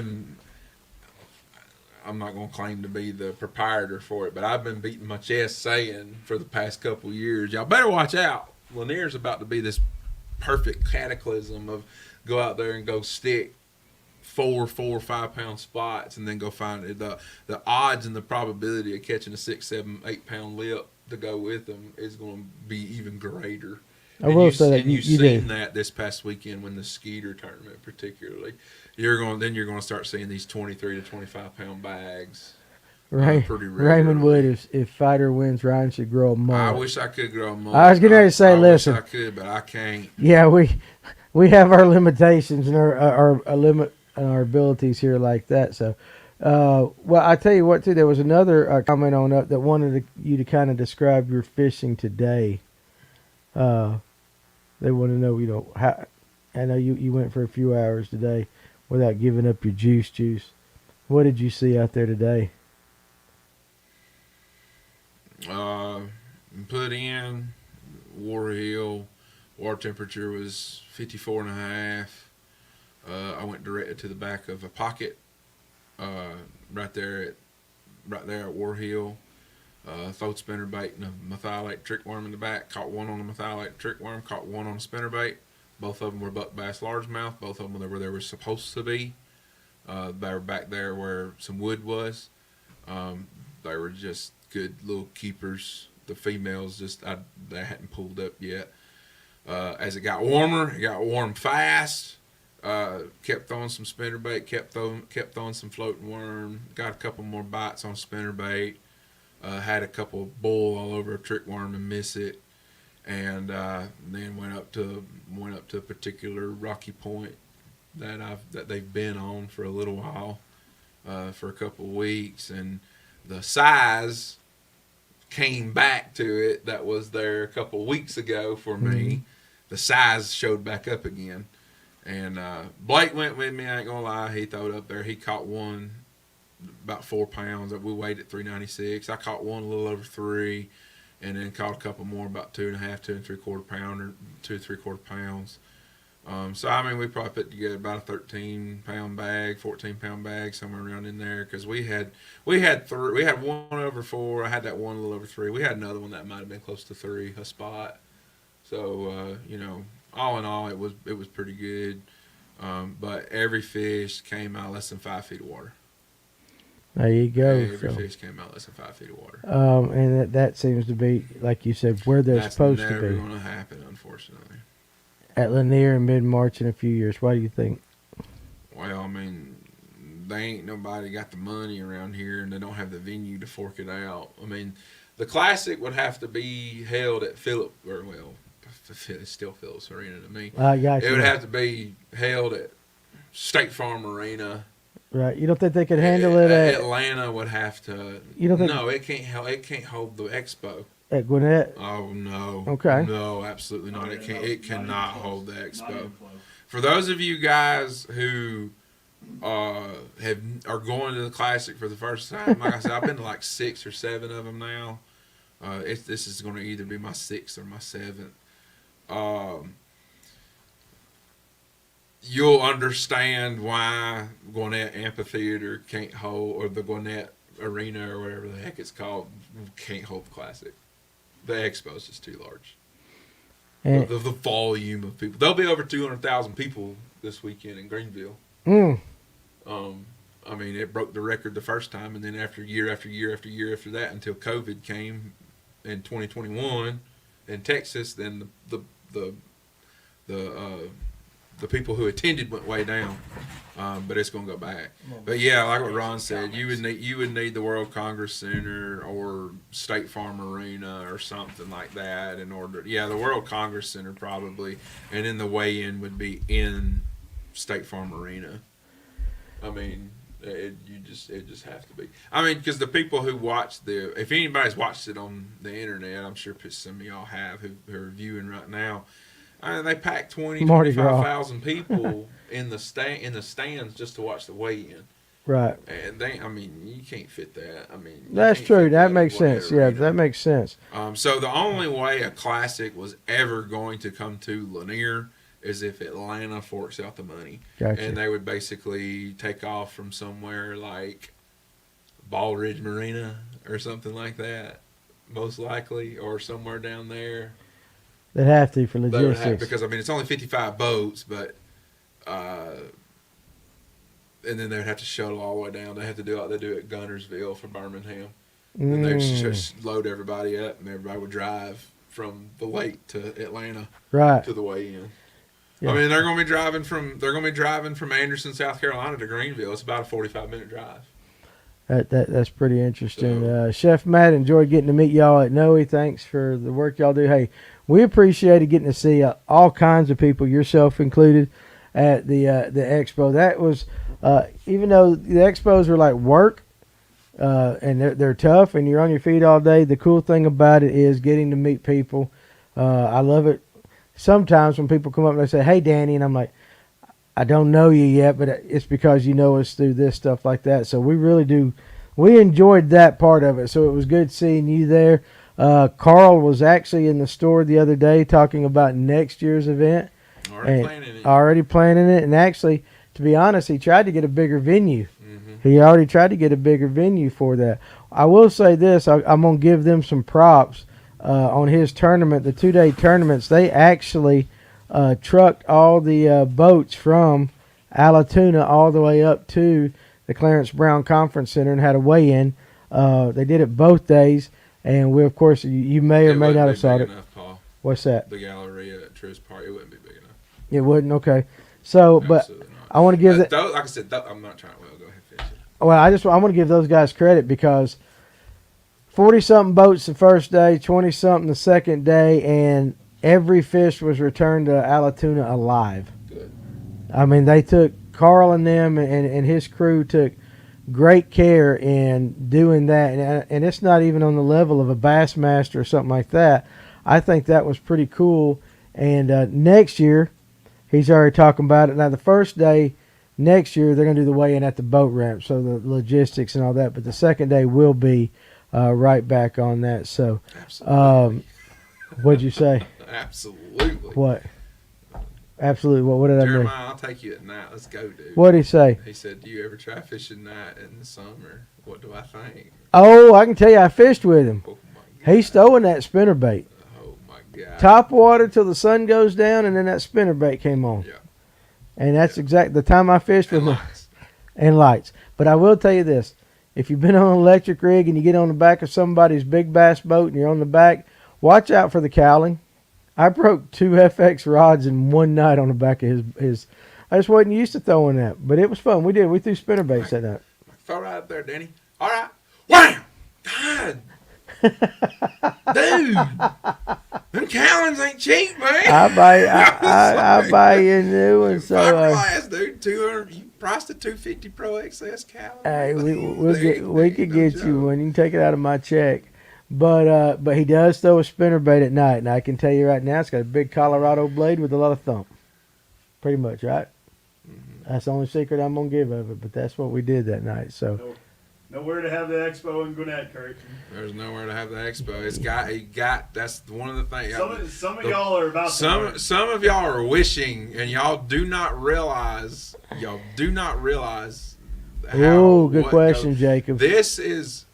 not going to claim to be the proprietor for it, but I've been beating my chest saying for the past couple of years, y'all better watch out. Lanier's about to be this perfect cataclysm of go out there and go stick 4 or 5 pound spots and then go find it. The odds and the probability of catching a 6, 7, 8 pound lip to go with them is going to be even greater. I will say that you've you seen did. that this past weekend when the Skeeter tournament particularly. You're going to start seeing these 23 to 25 pound bags. Right. Pretty Raymond regularly. Wood, if Fighter wins, Ryan should grow a mullet. I wish I could grow a mullet. I was getting ready to say, listen. I wish I could, but I can't. Yeah, we have our limitations and our limit and our abilities here like that. So, well, I tell you what, too. There was another comment on that wanted you to kind of describe your fishing today. They want to know, how. I know you went for a few hours today without giving up your juice. What did you see out there today? Put in War Hill. Water temperature was 54.5. I went directly to the back of a pocket, right there at War Hill. Throwed spinnerbait and a methylate trickworm in the back. Caught one on a methylate trickworm. Caught one on a spinnerbait. Both of them were buck bass largemouth. Both of them were where they were supposed to be. They were back there where some wood was. They were just good little keepers. The females they hadn't pulled up yet. As it got warmer, it got warm fast. Kept throwing some spinnerbait. Kept throwing some floating worm. Got a couple more bites on spinnerbait. Had a couple of bull all over a trickworm and miss it. And then went up to a particular rocky point that they've been on for a little while, for a couple of weeks, and the size came back to it that was there a couple of weeks ago for me. The size showed back up again, and Blake went with me. I ain't gonna lie, he threw it up there. He caught one about 4 pounds. We weighed at 396. I caught one a little over 3. And then caught a couple more, about 2.5, 2 3/4 pounder, 2 3/4 pounds. So I mean, we probably put together about a 13-pound bag, 14-pound bag, somewhere around in there. Because we had 1 over 4. I had that one a little over 3. We had another one that might have been close to 3 a spot. So all in all, it was pretty good. But every fish came out less than 5 feet of water. There you go. Every fish came out less than 5 feet of water. And that seems to be, like you said, where they're supposed to be. That's never going to happen, unfortunately. At Lanier in mid-March in a few years. Why do you think? Well, I mean, they ain't nobody got the money around here, and they don't have the venue to fork it out. I mean, the Classic would have to be held at it's still Phillips Arena to me. It would have to be held at State Farm Arena. Right. You don't think they could handle it at Atlanta would have to. You don't think? No, it can't hold the expo. At Gwinnett? Oh no. Okay. No, absolutely not. It cannot hold the expo. For those of you guys who are going to the Classic for the first time, like I said, I've been to like 6 or 7 of them now. This is going to either be my 6th or my 7th. You'll understand why Gwinnett Amphitheater can't hold, or the Gwinnett Arena, or whatever the heck it's called, can't hold the Classic. The expo is just too large. And The volume of people. There'll be over 200,000 people this weekend in Greenville. I mean, it broke the record the first time, and then after year after year after year after that, until COVID came in 2021 in Texas, then the people who attended went way down. But it's going to go back. But yeah, like what Ron said, you would need the World Congress Center or State Farm Arena or something like that in order. Yeah, the World Congress Center probably, and then the weigh-in would be in State Farm Arena. I mean, It just have to be. I mean, because the people who watch if anybody's watched it on the internet, I'm sure some of y'all have who are viewing right now. They pack 20, Mardi Gras. 25,000 people in the stands just to watch the weigh-in. Right. And you can't fit that. That's true. That makes sense. Yeah, that makes sense. So the only way a classic was ever going to come to Lanier is if Atlanta forks out the money. Gotcha. And they would basically take off from somewhere like Ball Ridge Marina or something like that, most likely, or somewhere down there. They'd have to for logistics. Because it's only 55 boats, but and then they'd have to shuttle all the way down. They have to do like they do at Gunnersville for Birmingham. And they'd just load everybody up, and everybody would drive from the lake to Atlanta, right, to the weigh-in. Yeah. They're going to be driving from Anderson, South Carolina to Greenville. It's about a 45-minute drive. That's pretty interesting. Chef Matt, enjoyed getting to meet y'all at Noe. Thanks for the work y'all do. Hey, we appreciated getting to see all kinds of people, yourself included, at the expo. That was even though the expos were like work, and they're tough, and you're on your feet all day. The cool thing about it is getting to meet people. I love it. Sometimes when people come up and they say, "Hey, Danny," and I'm like, "I don't know you yet, but it's because you know us through this stuff like that." So we really do. We enjoyed that part of it. So it was good seeing you there. Carl was actually in the store the other day talking about next year's event. Already planning it. And actually, to be honest, he tried to get a bigger venue. Mm-hmm. He already tried to get a bigger venue for that. I will say this. I'm going to give them some props on his tournament, the 2-day tournaments. They actually trucked all the boats from Allatoona all the way up to the Clarence Brown Conference Center and had a weigh-in. They did it both days. And we, of course, you may or may not have saw it. Paul. What's that? The Galleria at Truist Park. It wouldn't be big enough. It wouldn't? Okay. So, but I want to give that. Like I said, I'm not trying to. Well, go ahead, finish it. Well, I want to give those guys credit because 40-something boats the first day, 20-something the second day, and every fish was returned to Allatoona alive. Good. They took, Carl and them and his crew took great care in doing that, and it's not even on the level of a Bassmaster or something like that. I think that was pretty cool. And next year, he's already talking about it. Now, the first day next year, they're going to do the weigh-in at the boat ramp, so the logistics and all that. But the second day will be right back on that. So, what'd you say? Absolutely. What? Absolutely. What did I mean? Jeremiah, I'll take you at night. Let's go, dude. What'd he say? He said, "Do you ever try fishing night in the summer? What do I think?" Oh, I can tell you, I fished with him. Oh my God. He's throwing that spinnerbait. Oh my God. Top water till the sun goes down, and then that spinnerbait came on. Yeah. And that's exactly the time I fished with And him. lights. And lights. But I will tell you this. If you've been on an electric rig and you get on the back of somebody's big bass boat and you're on the back, watch out for the cowling. I broke 2 FX rods in one night on the back of his. I just wasn't used to throwing that. But it was fun. We threw spinnerbaits that night. Throw it out there, Danny. All right. Wham! God. Dude. Them cowlings ain't cheap, man. I buy you a new one. So, fiberglass, dude. 200. You priced a 250 Pro XS cowling. Hey, we could get you one. You can take it out of my check. But he does throw a spinnerbait at night, and I can tell you right now, it's got a big Colorado blade with a lot of thump. Pretty much, right? Mm-hmm. That's the only secret I'm gonna give of it. But that's what we did that night. So. Nowhere to have the expo in Gwinnett, Kurt. There's nowhere to have the expo. That's one of the things. Some of y'all are about to. Some of y'all are wishing, and y'all do not realize. How. Oh, good question, Jacob. This is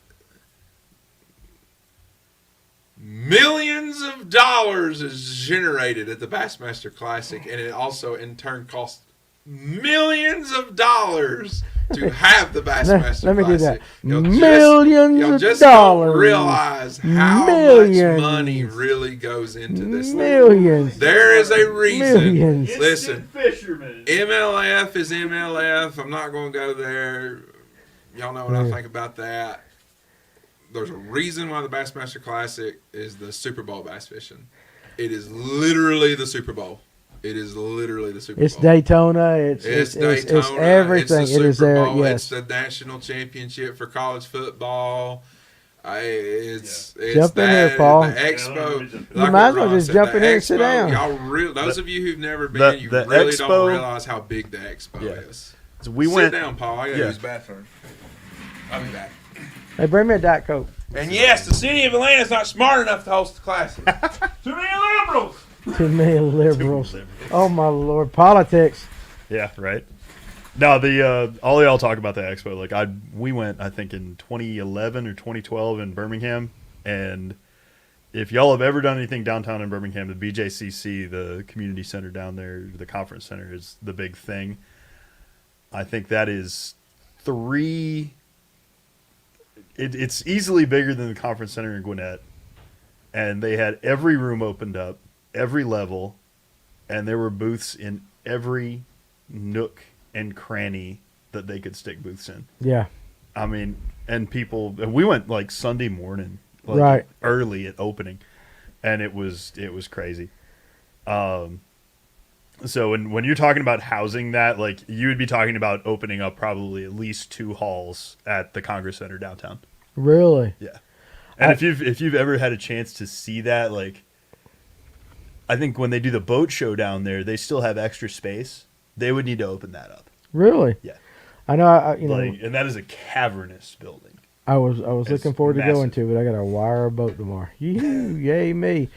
millions of dollars is generated at the Bassmaster Classic, and it also in turn costs millions of dollars to have the Bassmaster Let me Classic. do that. Millions of just dollars. Don't realize how Millions. much money really goes into this Millions. thing. There is a reason. Millions. Listen, Fisherman. MLF is MLF. I'm not going to go there. Y'all know what I think about that. There's a reason why the Bassmaster Classic is the Super Bowl bass fishing. It is literally the Super Bowl. It is literally the Super It's Bowl. Daytona. It's Daytona. It's everything. It's the It is Super there. Bowl. Yes. It's the national championship for college football. It's Jump in here, that, Paul. The expo. You might as well just jump in here and sit down. Those of you who've never been, you the really expo, don't realize how big the expo is. So we Sit went down, Paul. I gotta use the bathroom. I'll be back. Hey, bring me a Diet Coke. And yes, the city of Atlanta's not smart enough to host the Classic. Too many liberals. Too many liberals. Oh my Lord, politics. Yeah, right. No, the all y'all talk about the expo. Like we went, I think, in 2011 or 2012 in Birmingham, and if y'all have ever done anything downtown in Birmingham, the BJCC, the community center down there, the conference center is the big thing. I think that is it's easily bigger than the conference center in Gwinnett, and they had every room opened up, every level, and there were booths in every nook and cranny that they could stick booths in. Yeah. I mean, and we went like Sunday morning, like Right. early at opening, and it was crazy. So when you're talking about housing that, like, you would be talking about opening up probably at least 2 halls at the Congress Center downtown. Really? Yeah. And if you've ever had a chance to see that, like, I think when they do the boat show down there, they still have extra space. They would need to open that up. Really? Yeah. I know. And that is a cavernous building. I was It's looking forward to massive. going to, but I got to wire a boat tomorrow. Yay me!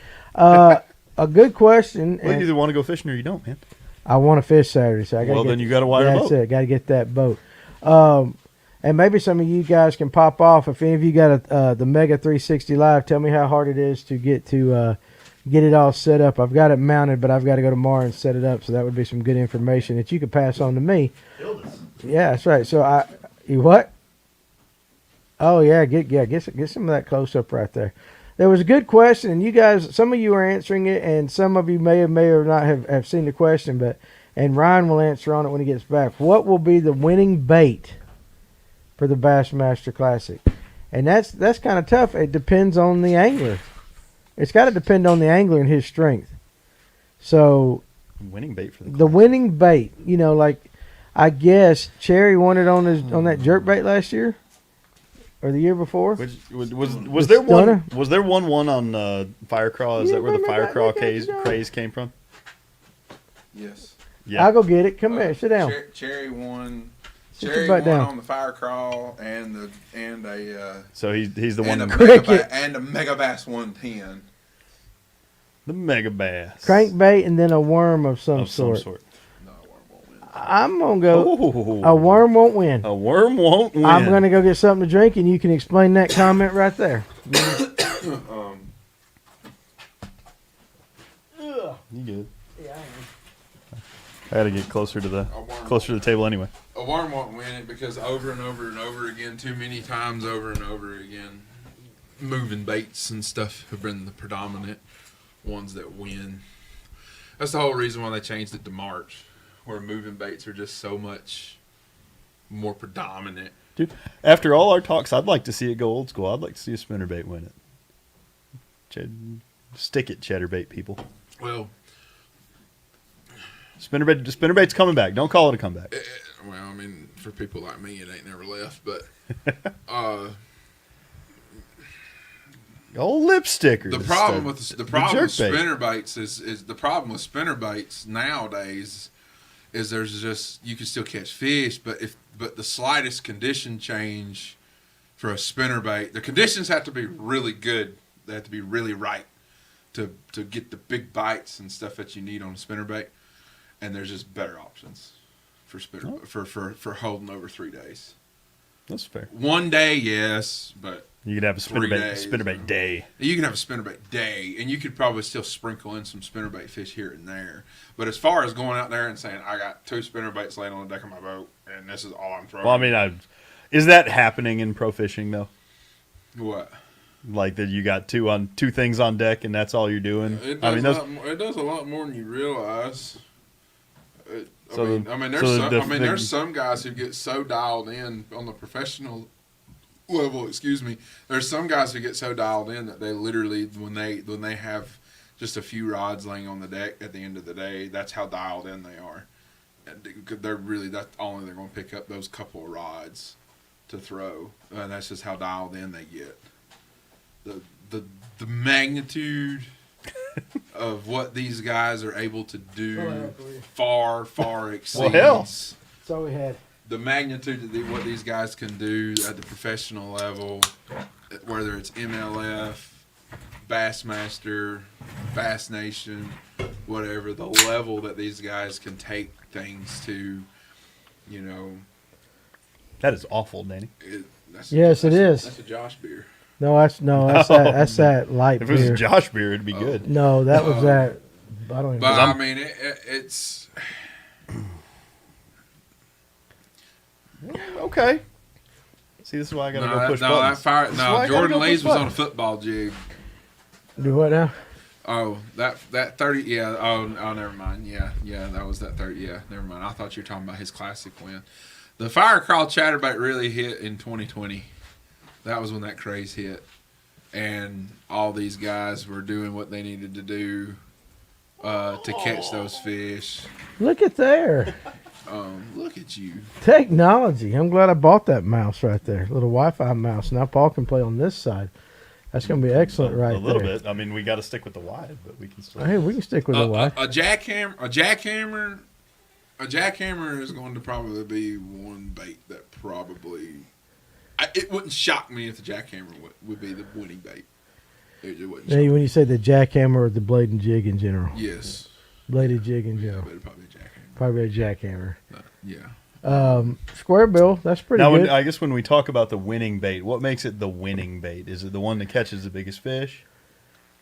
A good question. Well, you and either want to go fishing or you don't, man. I want to fish Saturday, so I got. Well, then you got to wire a That's boat. it. Got to get that boat. And maybe some of you guys can pop off. If any of you got the Mega 360 Live, tell me how hard it is to get it all set up. I've got it mounted, but I've got to go tomorrow and set it up. So that would be some good information that you could pass on to me. Yeah, that's right. So you what? Oh yeah, get some of that close up right there. There was a good question, and you guys, some of you are answering it, and some of you may or not have seen the question, and Ryan will answer on it when he gets back. What will be the winning bait for the Bassmaster Classic? And that's kind of tough. It depends on the angler. It's got to depend on the angler and his strength. So Winning bait for the winning bait, like I guess Cherry won it on that jerk bait last year or the year before. Was there one? Was there one on Fire Crawl? Is that where the Fire Crawl craze came from? Yes. Yeah. I'll go get it. Come here, sit down. Cherry won. Sit Cherry your butt won down. on the Fire Crawl and So he's the one. and a Mega Bass 110. The Mega Bass. Crankbait and then a worm of some sort. No, a worm won't win. I'm gonna go. Oh. A worm won't win. A worm won't win. I'm gonna go get something to drink, and you can explain that comment right there. You good? Yeah. I had to get closer to the table anyway. A worm won't win it because over and over and over again, too many times over and over again, moving baits and stuff have been the predominant ones that win. That's the whole reason why they changed it to March, where moving baits are just so much more predominant. Dude, after all our talks, I'd like to see it go old school. I'd like to see a spinnerbait win it. Stick it, chatterbait people. Well, Spinnerbait's coming back. Don't call it a comeback. well, I mean, for people like me, it ain't never left. But Old lip stickers. the problem with jerkbait. spinnerbaits is the problem with spinnerbaits nowadays is there's just you can still catch fish, but the slightest condition change for a spinnerbait, the conditions have to be really good. They have to be really right to get the big bites and stuff that you need on a spinnerbait. And there's just better options for for holding over 3 days. That's fair. 1 day, yes, but You could have a 3 days, spinnerbait day. You can have a spinnerbait day, and you could probably still sprinkle in some spinnerbait fish here and there. But as far as going out there and saying, I got 2 spinnerbaits laying on the deck of my boat, and this is all I'm throwing. Well, I mean, is that happening in pro fishing though? What? Like that you got two things on deck and that's all you're doing? It does a lot more than you realize. There's some guys who get so dialed in on the professional level. Excuse me. There's some guys who get so dialed in that they literally, when they have just a few rods laying on the deck at the end of the day. That's how dialed in they are. And they're really, that's only they're going to pick up those couple of rods to throw. And that's just how dialed in they get. The magnitude of what these guys are able to do far exceeds Well, hell. That's all we had. the magnitude of what these guys can do at the professional level, whether it's MLF, Bassmaster, Bass Nation, whatever, the level that these guys can take things to, you know. That is awful, Danny. Yes, it is. That's a Josh beer. That's that light If it was beer. Josh beer, it'd be good. No, that was that. I don't even. But know. I mean, it's Okay. See, this is why I gotta go push buttons. Jordan Lee's was on a football jig. Do what now? Oh, that 30, yeah. Oh, never mind. Yeah, that was that 30. Yeah, never mind. I thought you were talking about his classic win. The fire crawl chatterbait really hit in 2020. That was when that craze hit, and all these guys were doing what they needed to do to catch those fish. Look at there. Look at you. Technology. I'm glad I bought that mouse right there. Little Wi-Fi mouse. Now Paul can play on this side. That's going to be excellent right there. A little bit. I mean, we got to stick with the wide, but we can still. Hey, we can stick with the wide. A jackhammer is going to probably be one bait that probably. It wouldn't shock me if the jackhammer would be the winning bait. It wouldn't. Hey, when you say the jackhammer or the blade and jig in general? Yes. Bladed jig in Yeah, general. but it'd probably be a jackhammer. Probably a jackhammer. Yeah. Square bill. That's pretty Now, good. I guess when we talk about the winning bait, what makes it the winning bait? Is it the one that catches the biggest fish?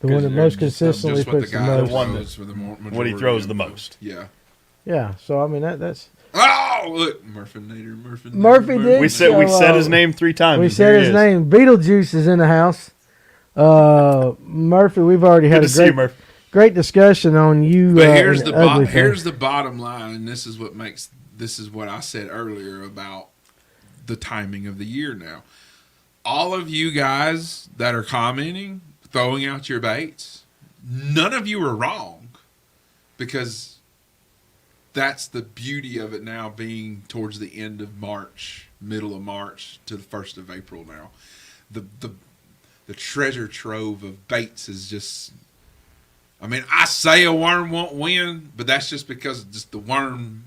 The one that most Just consistently what the puts the guy most. one throws for the what he throws the most. Yeah. Yeah. So I mean that's. Oh, look, Murphinator. Murphy did. We said his name 3 times. We and said here he his is. name. Beetlejuice is in the house. Murphy, we've already had Good a to see you, Murph. great discussion on you. But here's and the ugly thing. here's the bottom line, and this is what I said earlier about the timing of the year now. All of you guys that are commenting, throwing out your baits, none of you are wrong, because that's the beauty of it now being towards the end of March, middle of March to the 1st of April now. The treasure trove of baits is just, I mean, I say a worm won't win, but that's just because just the worm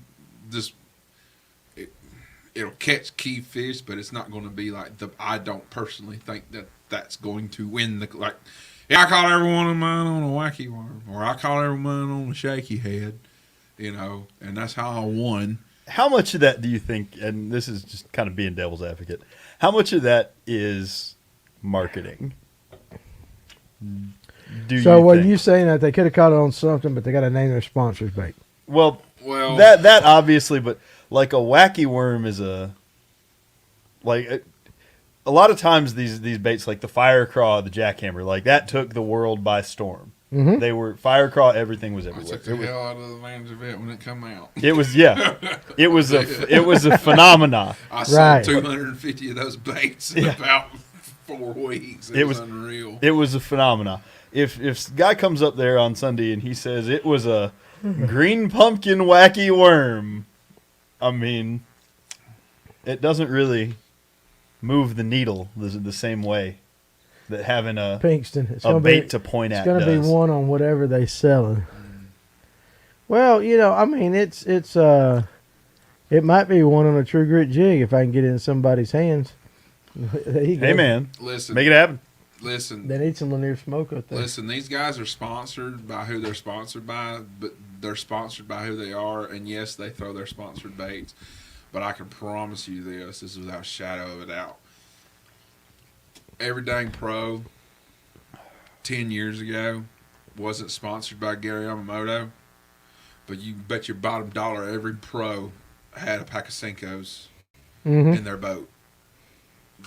it'll catch key fish, but it's not going to be like I don't personally think that's going to win I caught every one of mine on a wacky worm, or I caught every one on a shaky head, and that's how I won. How much of that do you think, and this is just kind of being devil's advocate, how much of that is marketing? So what you saying that they could have caught it on something, but they got to name their sponsors bait? Well, that obviously, but like a wacky worm is a lot of times these baits like the fire craw, the jackhammer, like that took the world by storm. Mm-hmm. They were fire craw, everything was I everywhere. took the hell out of the man's event when it come out. It was it was a phenomenon. I sold 250 of those baits in about 4 weeks. It was unreal. It was a phenomenon. If a guy comes up there on Sunday and he says it was a green pumpkin wacky worm, I mean, it doesn't really move the needle the same way that having a Pinkston, a bait to point at It's going to be one on whatever they selling. Well, I mean, it might be one on a True Grit jig if I can get it in somebody's hands. There you go. Hey man, listen, make it happen. Listen, they need some Lanier smoke up there. Listen, these guys are sponsored by who they're sponsored by, but they're sponsored by who they are. And yes, they throw their sponsored baits, but I can promise you this is without a shadow of a doubt. Every dang pro 10 years ago wasn't sponsored by Gary Yamamoto, but you bet your bottom dollar every pro had a pack of Senkos in their boat.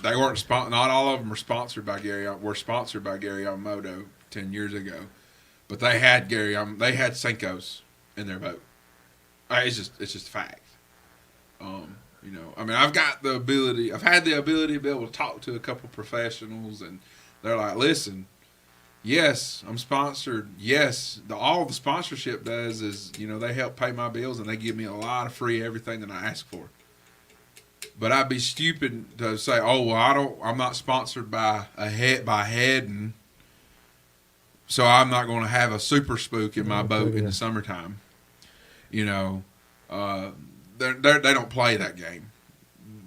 They weren't not all of them were sponsored by Gary Yamamoto 10 years ago, but they had they had Senkos in their boat. It's just fact. I mean, I've had the ability to be able to talk to a couple professionals, and they're like, listen, Yes, I'm sponsored. Yes, all the sponsorship does is, they help pay my bills and they give me a lot of free everything that I ask for. But I'd be stupid to say, oh well, I'm not sponsored by Head, so I'm not going to have a super spook in my boat in the summertime. They don't play that game.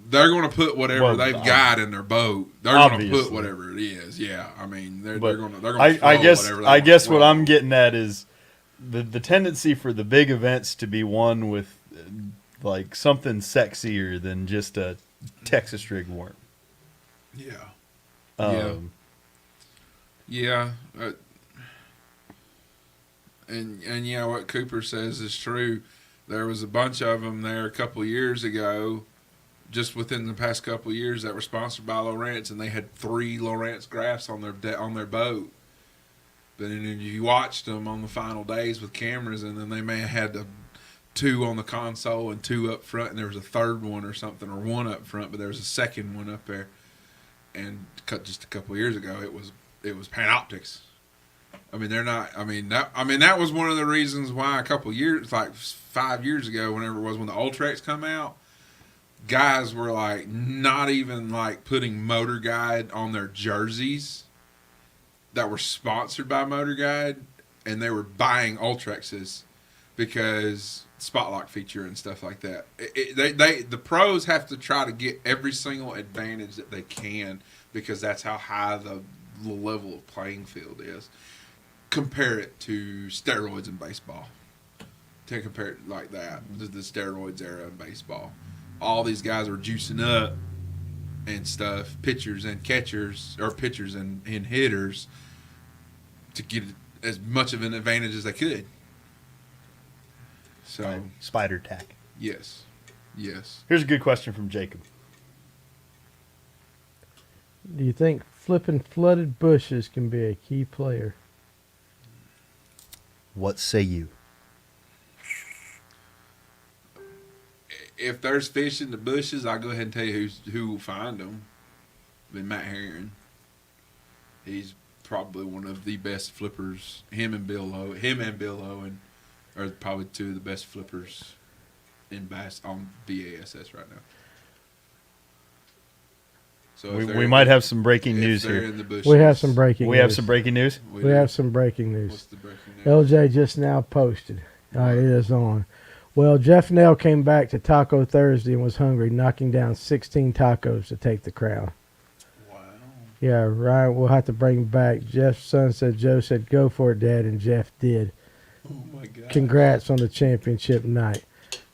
They're going to put whatever they've got in their boat. They're going to put whatever it is. Yeah, I mean they're going to. I guess what I'm getting at is the tendency for the big events to be won with like something sexier than just a Texas rig worm. Yeah. Yeah. And yeah, what Cooper says is true. There was a bunch of them there a couple of years ago, just within the past couple of years, that were sponsored by Lowrance, and they had 3 Lowrance graphs on their boat. But then you watched them on the final days with cameras, and then they may have had 2 on the console and 2 up front, and there was a third one or something, or 1 up front, but there was a second one up there. And just a couple of years ago, it was Panoptics. I mean, they're not. That was one of the reasons why a couple of years, like 5 years ago, whenever it was when the Ultrex come out, guys were like not even like putting Motor Guide on their jerseys that were sponsored by Motor Guide, and they were buying Ultrexes because spotlock feature and stuff like that. The pros have to try to get every single advantage that they can because that's how high the level of playing field is. Compare it to steroids in baseball. To compare it like that, the steroids era in baseball. All these guys were juicing up and stuff, pitchers and catchers, or pitchers and hitters, to get as much of an advantage as they could. So spider tack. Yes. Here's a good question from Jacob. Do you think flipping flooded bushes can be a key player? What say you? If there's fish in the bushes, I'll go ahead and tell you who will find them. Matt Herron. He's probably one of the best flippers. Him and Bill Owen are probably 2 of the best flippers in bass on BASS right now. So we might have some breaking news here. We have some breaking news. We have some breaking news? We have some breaking news. What's the breaking news? LJ just now posted. All right, it is on. Well, Jeff Nell came back to Taco Thursday and was hungry, knocking down 16 tacos to take the crown. Wow. Yeah, Ryan, we'll have to bring him back. Jeff's son said, Joe said, go for it, Dad, and Jeff did. Oh, my God. Congrats on the championship night.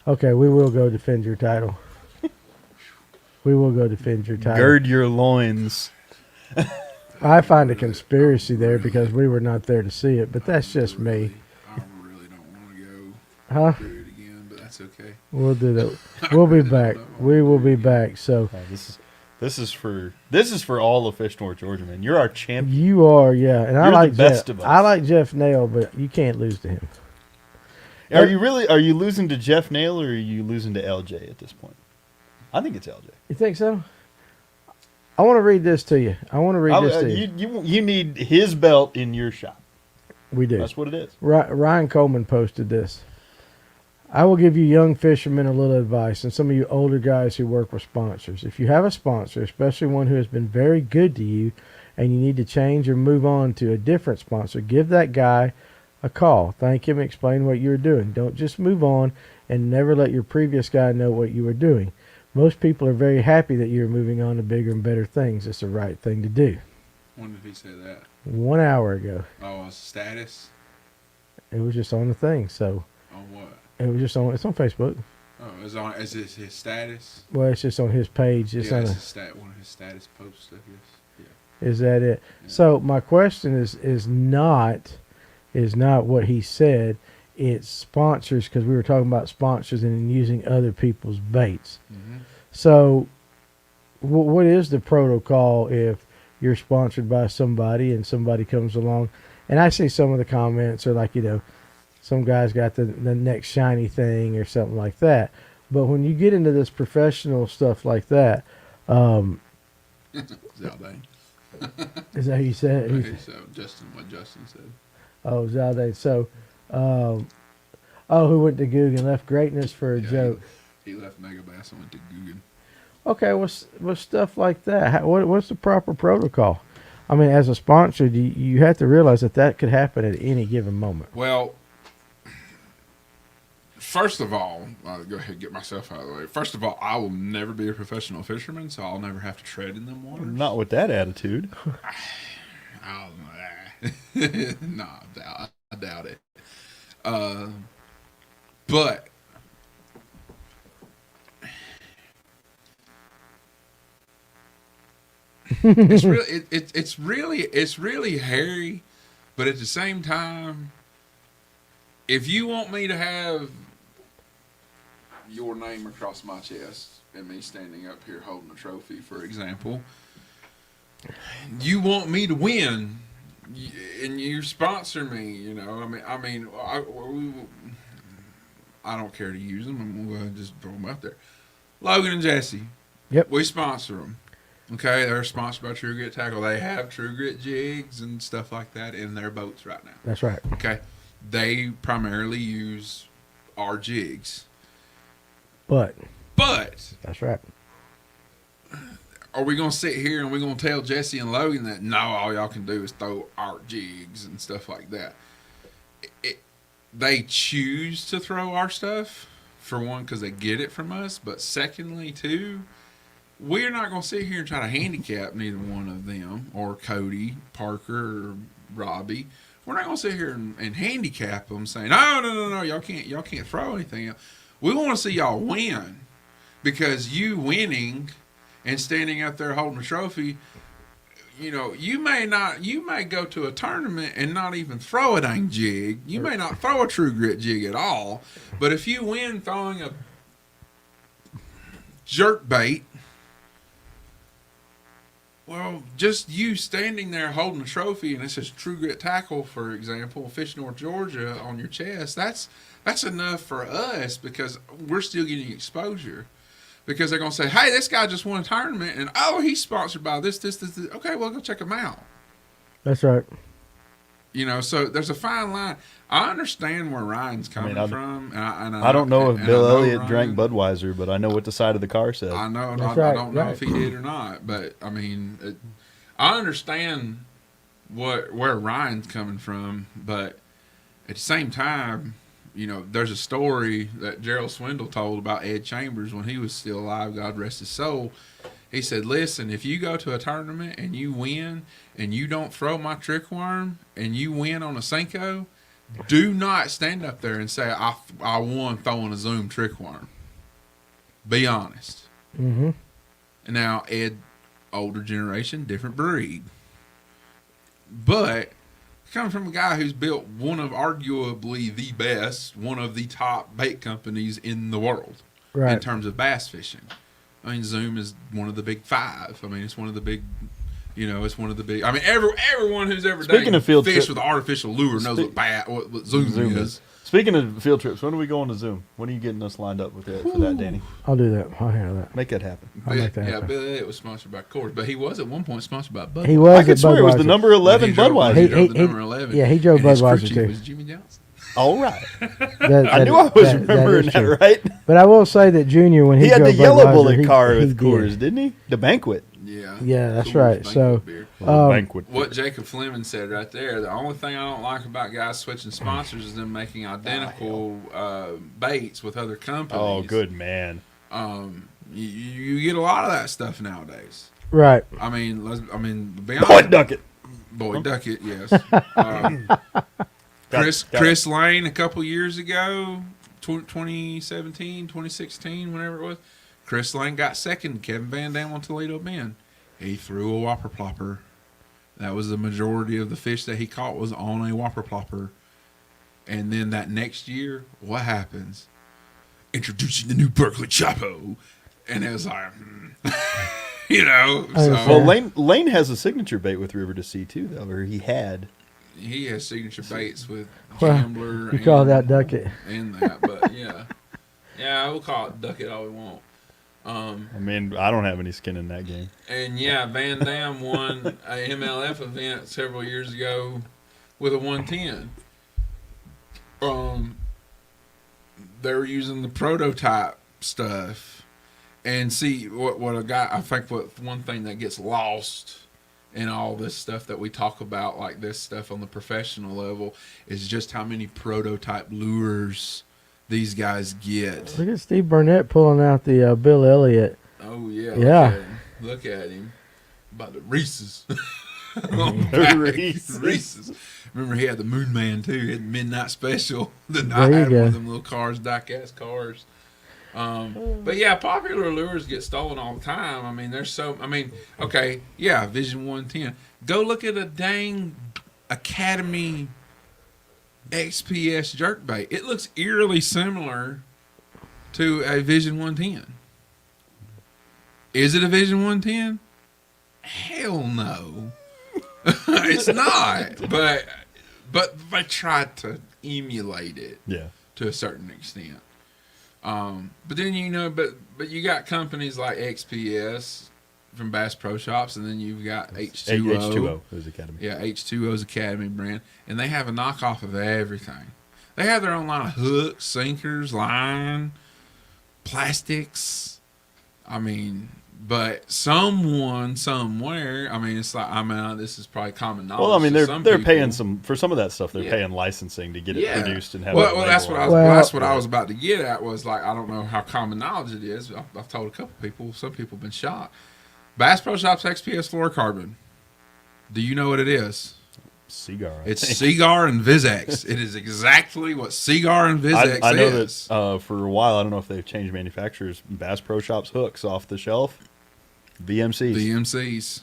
Okay, we will go defend your title. We will go defend your title. Gird your loins. I find a conspiracy there because we were not there to see it, but that's just me. I really don't want to go Huh? through it again, but that's okay. We'll do that. We'll be back. We will be back. So This is for all of Fish North Georgia, man. You're our champion. you are, yeah, and I You're the like best Jeff. of us. I like Jeff Nail, but you can't lose to him. Are you losing to Jeff Nail or are you losing to LJ at this point? I think it's LJ. You think so? I want to read this to you. You need his belt in your shop. We do. That's what it is. Ryan Coleman posted this. I will give you young fishermen a little advice, and some of you older guys who work with sponsors. If you have a sponsor, especially one who has been very good to you, and you need to change or move on to a different sponsor, give that guy a call. Thank him, explain what you're doing. Don't just move on and never let your previous guy know what you were doing. Most people are very happy that you're moving on to bigger and better things. It's the right thing to do. When did he say that? 1 hour ago. Oh, status? It was just on the thing, so On what? it was just on. It's on Facebook. Oh, is it his status? Well, it's just on his page. It's Yeah, on. it's one of his status posts, I guess. Yeah. Is that it? Yeah. So my question is not what he said. It's sponsors, because we were talking about sponsors and using other people's baits. Mm-hmm. So what is the protocol if you're sponsored by somebody and somebody comes along? And I see some of the comments are like, some guys got the next shiny thing or something like that. But when you get into this professional stuff like that, Zaldane. Is that who you said? Okay, so what Justin said. Oh, Zalday. So, who went to Guggen, left greatness for a Yeah, joke. He left Megabass and went to Guggen. Okay, what's stuff like that? What's the proper protocol? I mean, as a sponsor, you have to realize that could happen at any given moment. Well, first of all, I'll go ahead and get myself out of the way. First of all, I will never be a professional fisherman, so I'll never have to tread in them waters. Not with that attitude. No, I doubt it. But it's really hairy. But at the same time, if you want me to have your name across my chest and me standing up here holding a trophy, for example, you want me to win, and you sponsor me. You know, I don't care to use them. I'm going to just throw them out there. Logan and Jesse. Yep. We sponsor them. Okay, they're sponsored by True Grit Tackle. They have True Grit jigs and stuff like that in their boats right now. That's right. Okay, they primarily use our jigs. But that's right. Are we going to sit here and we're going to tell Jesse and Logan that no, all y'all can do is throw our jigs and stuff like that? They choose to throw our stuff, for one, because they get it from us. But secondly, too, we're not going to sit here and try to handicap neither one of them, or Cody, Parker, or Robbie. We're not going to sit here and handicap them, saying, no, y'all can't throw anything else. We want to see y'all win, because you winning and standing up there holding a trophy, you know, you may go to a tournament and not even throw a dang jig. You may not throw a True Grit jig at all, but if you win throwing a jerk bait, well, just you standing there holding a trophy and it says True Grit Tackle, for example, Fish North Georgia on your chest, that's enough for us, because we're still getting exposure. Because they're going to say, hey, this guy just won a tournament, and oh, he's sponsored by this. Okay, well, go check him out. That's right. You know, so there's a fine line. I understand where Ryan's coming from. I don't know if Bill Elliott drank Budweiser, but I know what the side of the car said. I know. That's I right, don't know right. if he did or not, but I mean, I understand where Ryan's coming from, but at the same time, you know, there's a story that Gerald Swindle told about Ed Chambers when he was still alive, God rest his soul. He said, listen, if you go to a tournament and you win and you don't throw my trick worm and you win on a Senko, do not stand up there and say, I won throwing a Zoom trick worm. Be honest. Mm-hmm. And now, Ed, older generation, different breed. But coming from a guy who's built one of arguably the best, one of the top bait companies in the world, Right. in terms of bass fishing. I mean, Zoom is one of the big five. I mean, it's one of the big, you know, it's one of the big. I mean, everyone who's ever Speaking of field fish trip- with artificial lure knows what Zoom is. Speaking of field trips, when are we going to Zoom? When are you getting us lined up with that for that, Danny? I'll do that. I'll handle that. Make that happen. I'll make that Yeah, happen. Bill Elliott was sponsored by Coors, but he was at one point sponsored by Budweiser. He was. I could at swear it was the Budweiser. number 11 He drove Budweiser. the number 11. Yeah, he drove And his crew Budweiser chief too. was Jimmy Johnson. All right. That- I that- knew I was that- remembering is that, true. right? But I will say that Junior, when he He had drove the yellow Budweiser, bullet car he with Coors, did. didn't he? The banquet. Yeah. Yeah, that's Coors right. banquet So, beer. banquet. What Jacob Fleming said right there, the only thing I don't like about guys switching sponsors is them making identical baits with other companies. Oh, good man. You get a lot of that stuff nowadays. Right. I mean, to be honest, Boyd Duckett. Boyd Duckett, yes. Chris Lane a couple years ago, 2017, 2016, whenever it was, Chris Lane got second. Kevin Van Dam on Toledo Bend. He threw a whopper plopper. That was the majority of the fish that he caught was on a whopper plopper. And then that next year, what happens? Introducing the new Berkeley Chapo. And it was like, you know. Well, Lane has a signature bait with River to Sea, too, though, or he had. He has signature baits with Well, Gambler. you call that Duckett. And that, but yeah. Yeah, we'll call it Duckett all we want. I mean, I don't have any skin in that game. And yeah, Van Dam won a MLF event several years ago with a 110. They were using the prototype stuff, and see what a guy. I think what one thing that gets lost in all this stuff that we talk about, like this stuff on the professional level, is just how many prototype lures these guys get. Look at Steve Burnett pulling out the Bill Elliott. Oh yeah, Yeah. Look at him. About the Reese's. Reese's. Remember, he had the Moon Man too. He had the Midnight Special. Then There I you had go. one of them little cars, die-cast cars. But yeah, popular lures get stolen all the time. I mean, okay, yeah, Vision 110. Go look at a dang Academy XPS jerkbait. It looks eerily similar to a Vision 110. Is it a Vision 110? Hell no. It's not. But they tried to emulate it to a certain extent. But then but you got companies like XPS from Bass Pro Shops, and then you've got H2O. H2O is Academy. Yeah, H2O's Academy brand, and they have a knockoff of everything. They have their own line of hooks, sinkers, line, plastics. I mean, but someone somewhere. I mean, it's like this is probably common knowledge. Well, I mean, to they're some paying people. for some of that stuff. They're Yeah. paying licensing to get it produced and have. Well, that's what Well- I was about to get at. Was like, I don't know how common knowledge it is. I've told a couple people. Some people have been shocked. Bass Pro Shops XPS fluorocarbon. Do you know what it is? Cigar. It's Cigar and Vizex. It is exactly what Cigar and Vizex I know is. that for a while. I don't know if they've changed manufacturers. Bass Pro Shops hooks off the shelf. VMCs. VMCs.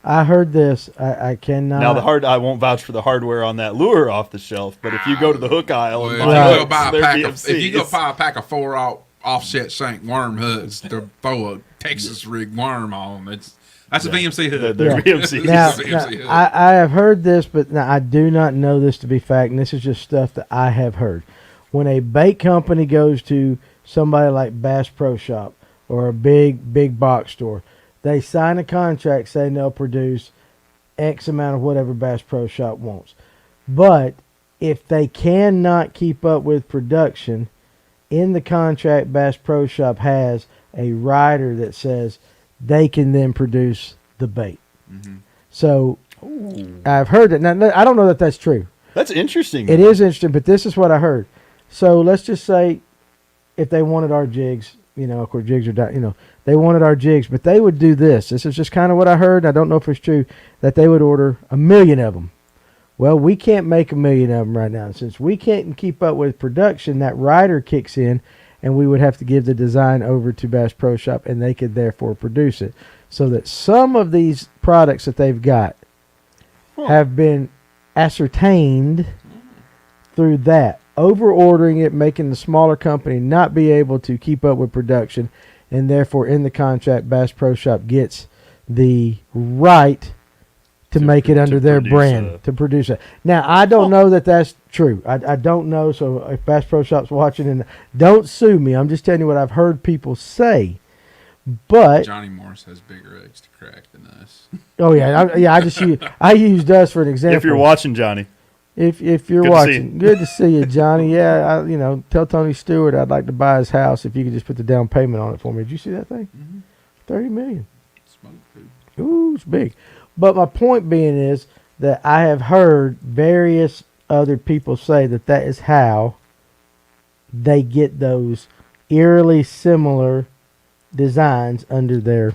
I heard this. I cannot. Now I won't vouch for the hardware on that lure off the shelf, but if you go to the hook aisle and Well, buy if you hooks, go buy a they're pack VMCs. if you go buy a pack of 4 offset shank worm hooks to throw a Texas rig worm on, that's a VMC hook. They're Yeah. VMCs. Now, VMC hook. I have heard this, but now I do not know this to be fact, and this is just stuff that I have heard. When a bait company goes to somebody like Bass Pro Shop or a big box store, they sign a contract saying they'll produce X amount of whatever Bass Pro Shop wants. But if they cannot keep up with production, in the contract Bass Pro Shop has a rider that says they can then produce the bait. Mm-hmm. So I've heard that. Now, I don't know that that's true. That's interesting. It is interesting, but this is what I heard. So let's just say if they wanted our jigs, of course, jigs are down, they wanted our jigs, but they would do this. This is just kind of what I heard. I don't know if it's true that they would order 1 million of them. Well, we can't make 1 million of them right now. Since we can't keep up with production, that rider kicks in, and we would have to give the design over to Bass Pro Shop, and they could therefore produce it. So that some of these products that they've got have been ascertained through that. Over-ordering it, making the smaller company not be able to keep up with production, and therefore in the contract, Bass Pro Shop gets the right to make it under their brand, to produce it. Now, I don't know that that's true. I don't know, so if Bass Pro Shop's watching, and don't sue me. I'm just telling you what I've heard people say. But Johnny Morris has bigger eggs to crack than us. oh yeah, I used us for an example. If you're watching, Johnny. If you're Good to see watching, you. good to see you, Johnny. Yeah, tell Tony Stewart I'd like to buy his house if you could just put the down payment on it for me. Did you see that thing? Mm-hmm. $30 million. Smoke food. Ooh, it's big. But my point being is that I have heard various other people say that is how they get those eerily similar designs under their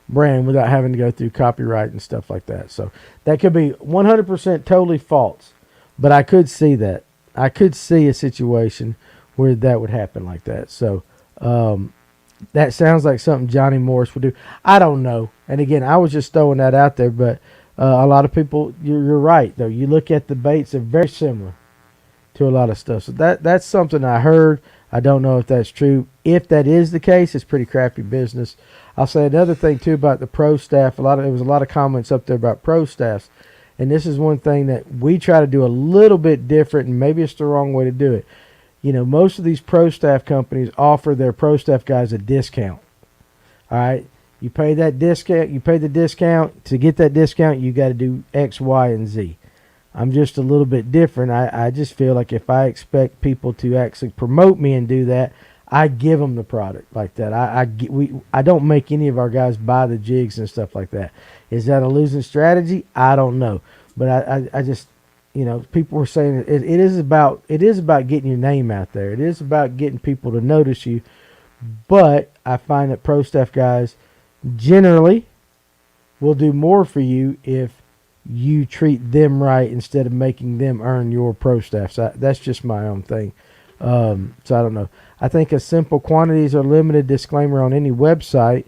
brand without having to go through copyright and stuff like that. So that could be 100% totally false, but I could see that. I could see a situation where that would happen like that. So that sounds like something Johnny Morris would do. I don't know. And again, I was just throwing that out there, but a lot of people, you're right, though. You look at the baits, they're very similar to a lot of stuff. So that's something I heard. I don't know if that's true. If that is the case, it's pretty crappy business. I'll say another thing, too, about the pro staff. There was a lot of comments up there about pro staffs. And this is one thing that we try to do a little bit different, and maybe it's the wrong way to do it. most of these pro staff companies offer their pro staff guys a discount. All right, you pay that discount. You pay the discount. To get that discount, you got to do X, Y, and Z. I'm just a little bit different. I just feel like if I expect people to actually promote me and do that, I give them the product like that. I don't make any of our guys buy the jigs and stuff like that. Is that a losing strategy? I don't know, but I just, people were saying it is about getting your name out there. It is about getting people to notice you. But I find that pro staff guys generally will do more for you if you treat them right instead of making them earn your pro staff. So that's just my own thing. So I don't know. I think a simple quantities or limited disclaimer on any website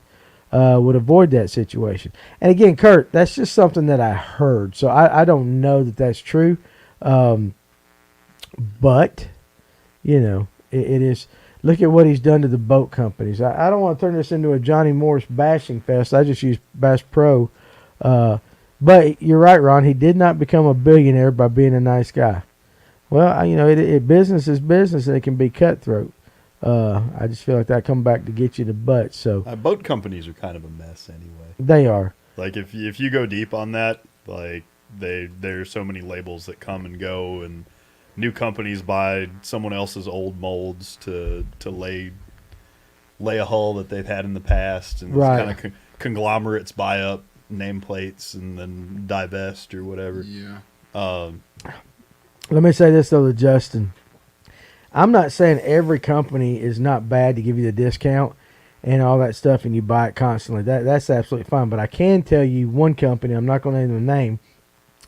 would avoid that situation. And again, Kurt, that's just something that I heard. So I don't know that that's true. But, it is. Look at what he's done to the boat companies. I don't want to turn this into a Johnny Morris bashing fest. I just use Bass Pro. But you're right, Ron. He did not become a billionaire by being a nice guy. Well, business is business, and it can be cutthroat. I just feel like that come back to get you the butt. So boat companies are kind of a mess anyway. They are. Like if you go deep on that, like there's so many labels that come and go, and new companies buy someone else's old molds to lay a hull that they've had in the past, and right. Kind of conglomerates buy up nameplates and then divest or whatever. Yeah. Let me say this though to Justin. I'm not saying every company is not bad to give you the discount and all that stuff and you buy it constantly. That's absolutely fine. But I can tell you one company, I'm not going to name the name,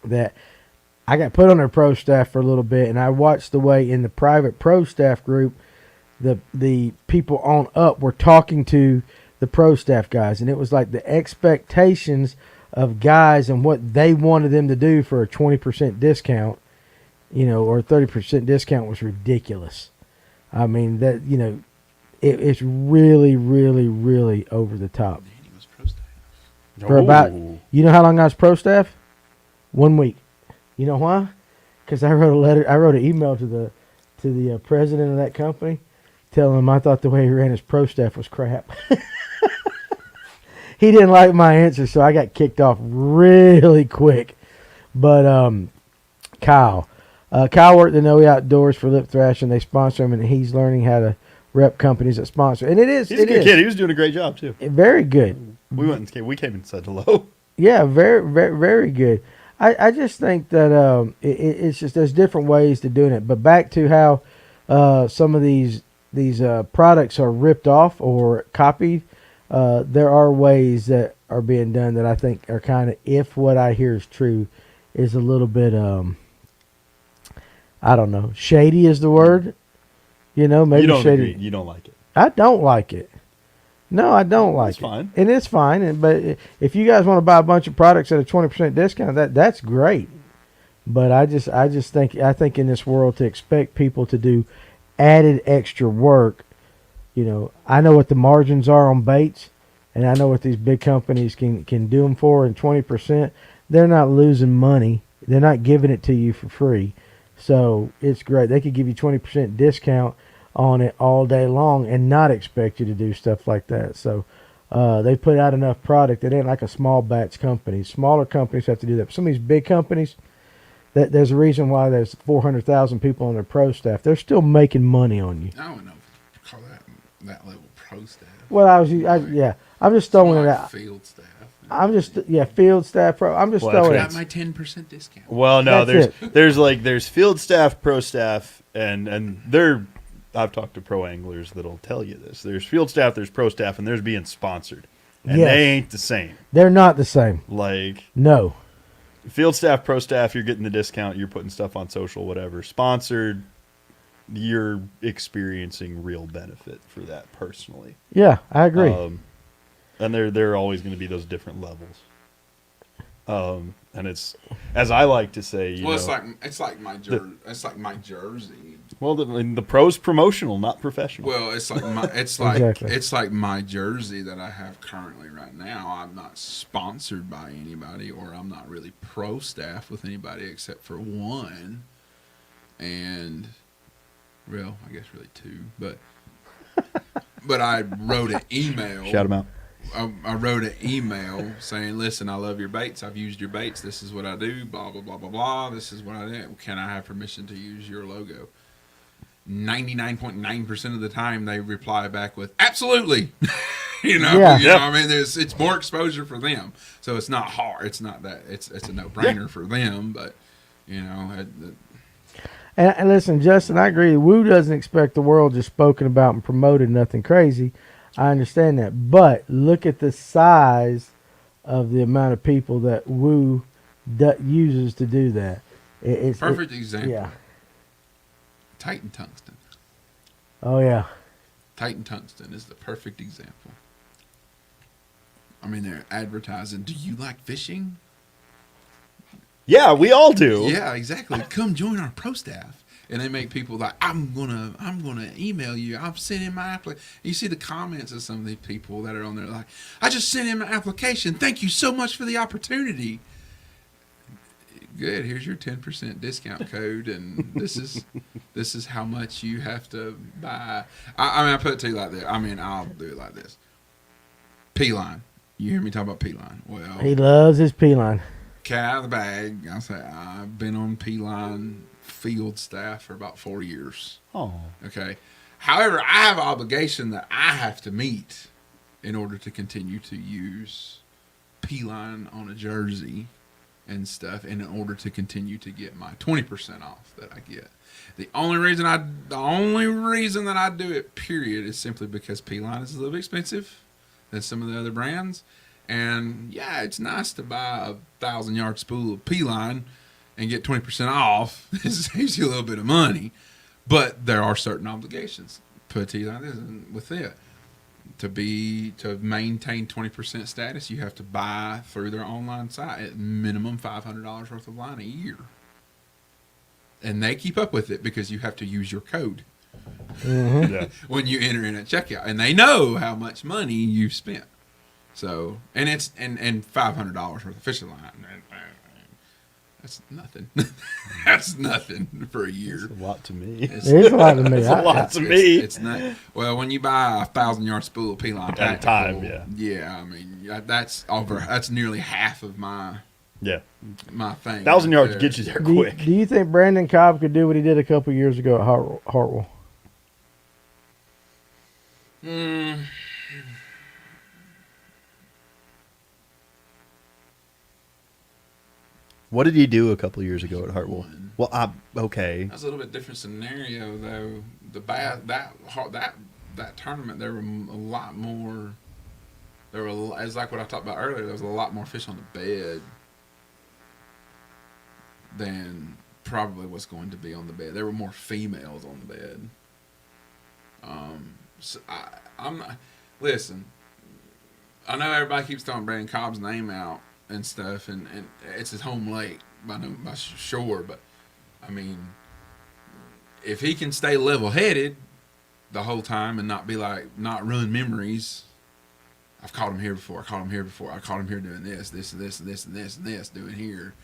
that I got put on their pro staff for a little bit, and I watched the way in the private pro staff group the people on up were talking to the pro staff guys, and it was like the expectations of guys and what they wanted them to do for a 20% discount, or a 30% discount was ridiculous. I mean, that, it's really, really, really over the top. He was pro staff. For about, how long I was pro staff? 1 week. You know why? Because I wrote an email to the president of that company telling him I thought the way he ran his pro staff was crap. He didn't like my answer, so I got kicked off really quick. But Kyle worked in OE Outdoors for Lip Thrashing. They sponsor him, and he's learning how to rep companies that sponsor. And he's a good kid. He was doing a great job too. Very good. We came and said hello. Yeah, very, very, very good. I just think that it's just there's different ways to doing it. But back to how some of these products are ripped off or copied. There are ways that are being done that I think are kind of, if what I hear is true, is a little bit, I don't know, shady is the word. Maybe you don't shady. Agree. You don't like it. I don't like it. No, I don't like it. Fine. And it's fine. But if you guys want to buy a bunch of products at a 20% discount, that's great. But I think in this world to expect people to do added extra work, I know what the margins are on baits, and I know what these big companies can do them for. And 20%, they're not losing money. They're not giving it to you for free. So it's great. They could give you 20% discount on it all day long and not expect you to do stuff like that. So they put out enough product. It ain't like a small batch company. Smaller companies have to do that. But some of these big companies, there's a reason why there's 400,000 people on their pro staff. They're still making money on you. I don't know if you call that level pro staff. Well, I'm just throwing it out. Field staff. Field staff pro. I'm just throwing it. I got my 10% discount. Well, no, That's there's field staff, pro staff, and they're. I've talked to pro anglers that'll tell you this. There's field staff, there's pro staff, and there's being sponsored. And Yes. they ain't the same. They're not the same. Like, No. field staff, pro staff, you're getting the discount, you're putting stuff on social, whatever. Sponsored, you're experiencing real benefit for that personally. Yeah, I agree. And there are always going to be those different levels. And it's, as I like to say, it's like my jersey. It's like my jersey. Well, the pro's promotional, not professional. Well, it's like Exactly. it's like my jersey that I have currently right now. I'm not sponsored by anybody, or I'm not really pro staff with anybody except for one. And Well, I guess really 2, but I wrote an email. Shout them out. I wrote an email saying, listen, I love your baits. I've used your baits. This is what I do. Blah, blah, blah, blah, blah. This is what I do. Can I have permission to use your logo? 99.9% of the time they reply back with, absolutely. You know what I mean? It's more exposure for them. So it's not hard. It's not that. It's a no-brainer for them. But, you know. And listen, Justin, I agree. Woo doesn't expect the world just spoken about and promoted, nothing crazy. I understand that. But look at the size of the amount of people that Woo uses to do that. It's perfect example. Yeah. Titan Tungsten. Oh, yeah. Titan Tungsten is the perfect example. I mean, they're advertising, do you like fishing? Yeah, we all do. Yeah, exactly. Come join our pro staff. And they make people like, I'm gonna email you. I've sent in my application. You see the comments of some of these people that are on there like, I just sent in my application. Thank you so much for the opportunity. Good. Here's your 10% discount code, and this is how much you have to buy. I mean, I put it to you like that. I mean, I'll do it like this. P-line. You hear me talk about P-line? Well, he loves his P-line. Cat out of the bag. I'll say I've been on P-line field staff for about 4 years. Oh. Okay. However, I have an obligation that I have to meet in order to continue to use P-line on a jersey and stuff, and in order to continue to get my 20% off that I get. The only reason that I do it, period, is simply because P-line is a little bit expensive than some of the other brands. And yeah, it's nice to buy a 1,000-yard spool of P-line and get 20% off. It saves you a little bit of money, but there are certain obligations. Put it to you like this, and with it, to maintain 20% status, you have to buy through their online site at minimum $500 worth of line a year, and they keep up with it because you have to use your code when you enter in at checkout, and they know how much money you've spent. So, and it's and $500 worth of fishing line. That's nothing. That's nothing for a year. It's a lot to me. It's a lot to me. It's a lot to me. It's not. Well, when you buy a 1,000-yard spool of P-line at a time, yeah. Yeah, I mean, that's over. That's nearly half of my thing. 1,000 yards to get you there quick. Do you think Brandon Cobb could do what he did a couple years ago at Hartwell? What did he do a couple of years ago at Hartwell? Well, okay. That's a little bit different scenario, though. That tournament, there were a lot more. It's like what I talked about earlier. There was a lot more fish on the bed than probably was going to be on the bed. There were more females on the bed. So I'm not. Listen, I know everybody keeps throwing Brandon Cobb's name out and stuff, and it's his home lake by shore, but I mean, if he can stay level-headed the whole time and not ruin memories. I've caught him here before. I caught him here doing this and this and this and this and this and this doing here.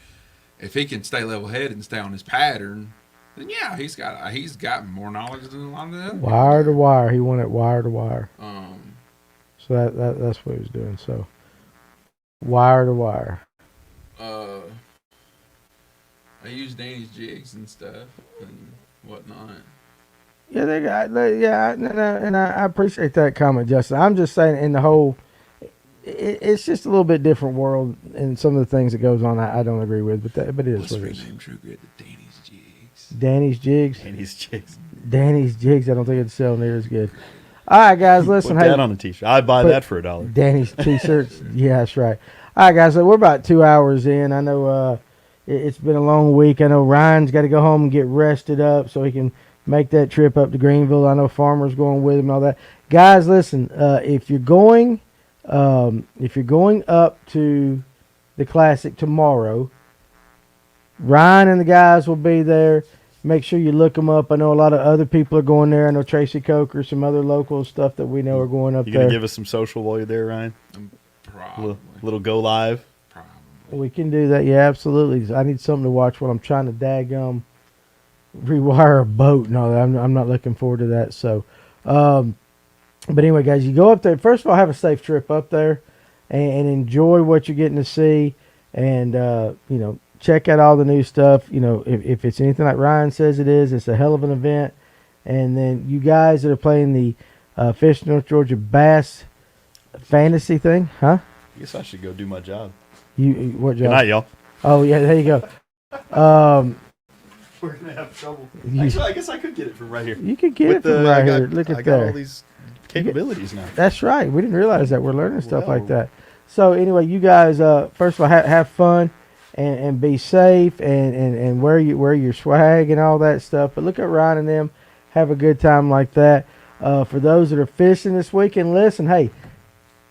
If he can stay level-headed and stay on his pattern, then yeah, he's got more knowledge than a lot of the other. Wire to wire, he won it wire to wire. So that's what he was doing. So. Wire to wire. I use Danny's jigs and stuff and whatnot. Yeah, and I appreciate that comment, Justin. I'm just saying, in the whole, it's just a little bit different world, and some of the things that goes on, I don't agree with, but it is What's what it is. Name True Grit? Danny's jigs. Danny's jigs. Danny's jigs. Danny's jigs. I don't think it'd sell near as good. All right, guys, listen. Put that on a t-shirt. I'd buy that for $1. Danny's t-shirts. Yeah, that's right. All right, guys, so we're about 2 hours in. I know it's been a long week. I know Ryan's got to go home and get rested up so he can make that trip up to Greenville. I know Farmer's going with him and all that. Guys, listen, if you're going up to the Classic tomorrow, Ryan and the guys will be there. Make sure you look them up. I know a lot of other people are going there. I know Tracy Coker, some other local stuff that we know are going up there. You going to give us some social while you're there, Ryan? Probably. Little go live? Probably. We can do that. Yeah, absolutely. I need something to watch while I'm trying to rewire a boat and all that. I'm not looking forward to that. So, but anyway, guys, you go up there. First of all, have a safe trip up there, and enjoy what you're getting to see, and check out all the new stuff. If it's anything like Ryan says it is, it's a hell of an event. And then you guys that are playing the Fish North Georgia Bass Fantasy thing, huh? I guess I should go do my job. What job? Good night, y'all. Oh yeah, there you go. We're gonna have trouble. You- Actually, I guess I could get it from right here. You could get it from right here. Look at I got all that. these capabilities now. That's right. We didn't realize that. We're learning stuff Well. like that. So anyway, you guys, first of all, have fun and be safe and wear your swag and all that stuff. But look at Ryan and them. Have a good time like that. For those that are fishing this weekend, listen, hey,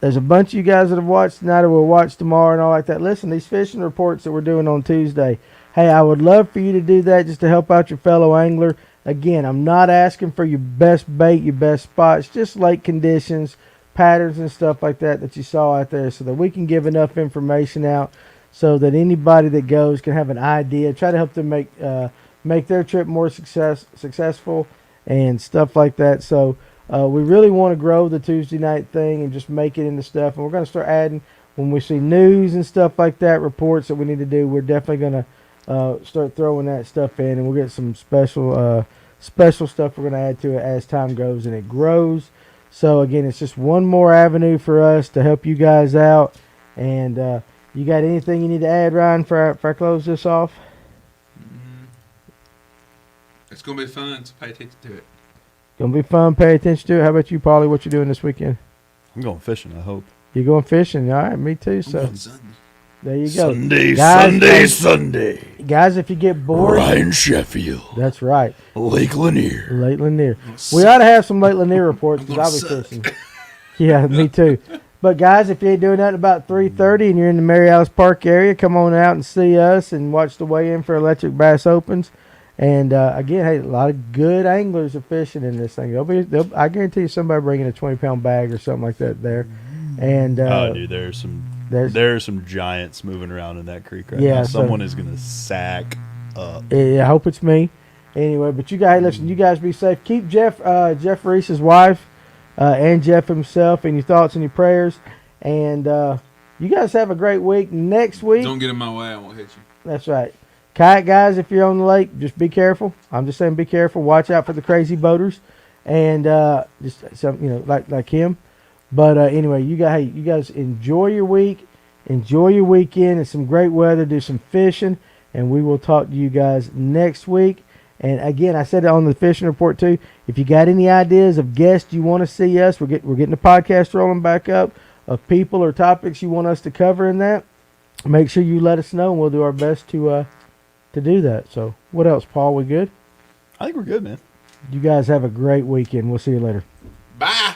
there's a bunch of you guys that have watched tonight or will watch tomorrow and all like that. Listen, these fishing reports that we're doing on Tuesday, hey, I would love for you to do that just to help out your fellow angler. Again, I'm not asking for your best bait, your best spots, just lake conditions, patterns and stuff like that you saw out there so that we can give enough information out so that anybody that goes can have an idea, try to help them make their trip more successful and stuff like that. So we really want to grow the Tuesday night thing and just make it into stuff. And we're going to start adding, when we see news and stuff like that, reports that we need to do, we're definitely going to start throwing that stuff in. And we'll get some special stuff we're going to add to it as time goes and it grows. So, again, it's just one more avenue for us to help you guys out. And you got anything you need to add, Ryan, for I close this off? It's going to be fun, so pay attention to it. Gonna be fun. Pay attention to it. How about you, Paulie? What you doing this weekend? I'm going fishing, I hope. You going fishing? All right, me too. So On Sunday. there you go. Sunday. Guys, if you get bored, Ryan Sheffield, that's right. Lake Lanier. Lake Lanier. We ought to have some Lake Lanier reports because I'll be suck. fishing. Yeah, me too. But guys, if you ain't doing nothing about 3:30 and you're in the Mary Alice Park area, come on out and see us and watch the weigh-in for Electric Bass Opens. And again, hey, a lot of good anglers are fishing in this thing. I guarantee you somebody bringing a 20-pound bag or something like that there. And Oh, dude, there's some giants moving around in that creek right Yeah, now. so- Someone is gonna sack up. I hope it's me. Anyway, but you guys, listen, you guys be safe. Keep Jeff Reese's wife and Jeff himself in your thoughts and your prayers. And you guys have a great week. Next week, Don't get in my way, I won't hit you. that's right. Kayak guys, if you're on the lake, just be careful. I'm just saying, be careful. Watch out for the crazy boaters, and just some, like him. But anyway, you guys enjoy your week, enjoy your weekend, and some great weather. Do some fishing, and we will talk to you guys next week. And again, I said it on the fishing report too. If you got any ideas of guests you want to see us, we're getting the podcast rolling back up of people or topics you want us to cover in that. Make sure you let us know, and we'll do our best to do that. So, what else, Paul? We good? I think we're good, man. You guys have a great weekend. We'll see you later. Bye.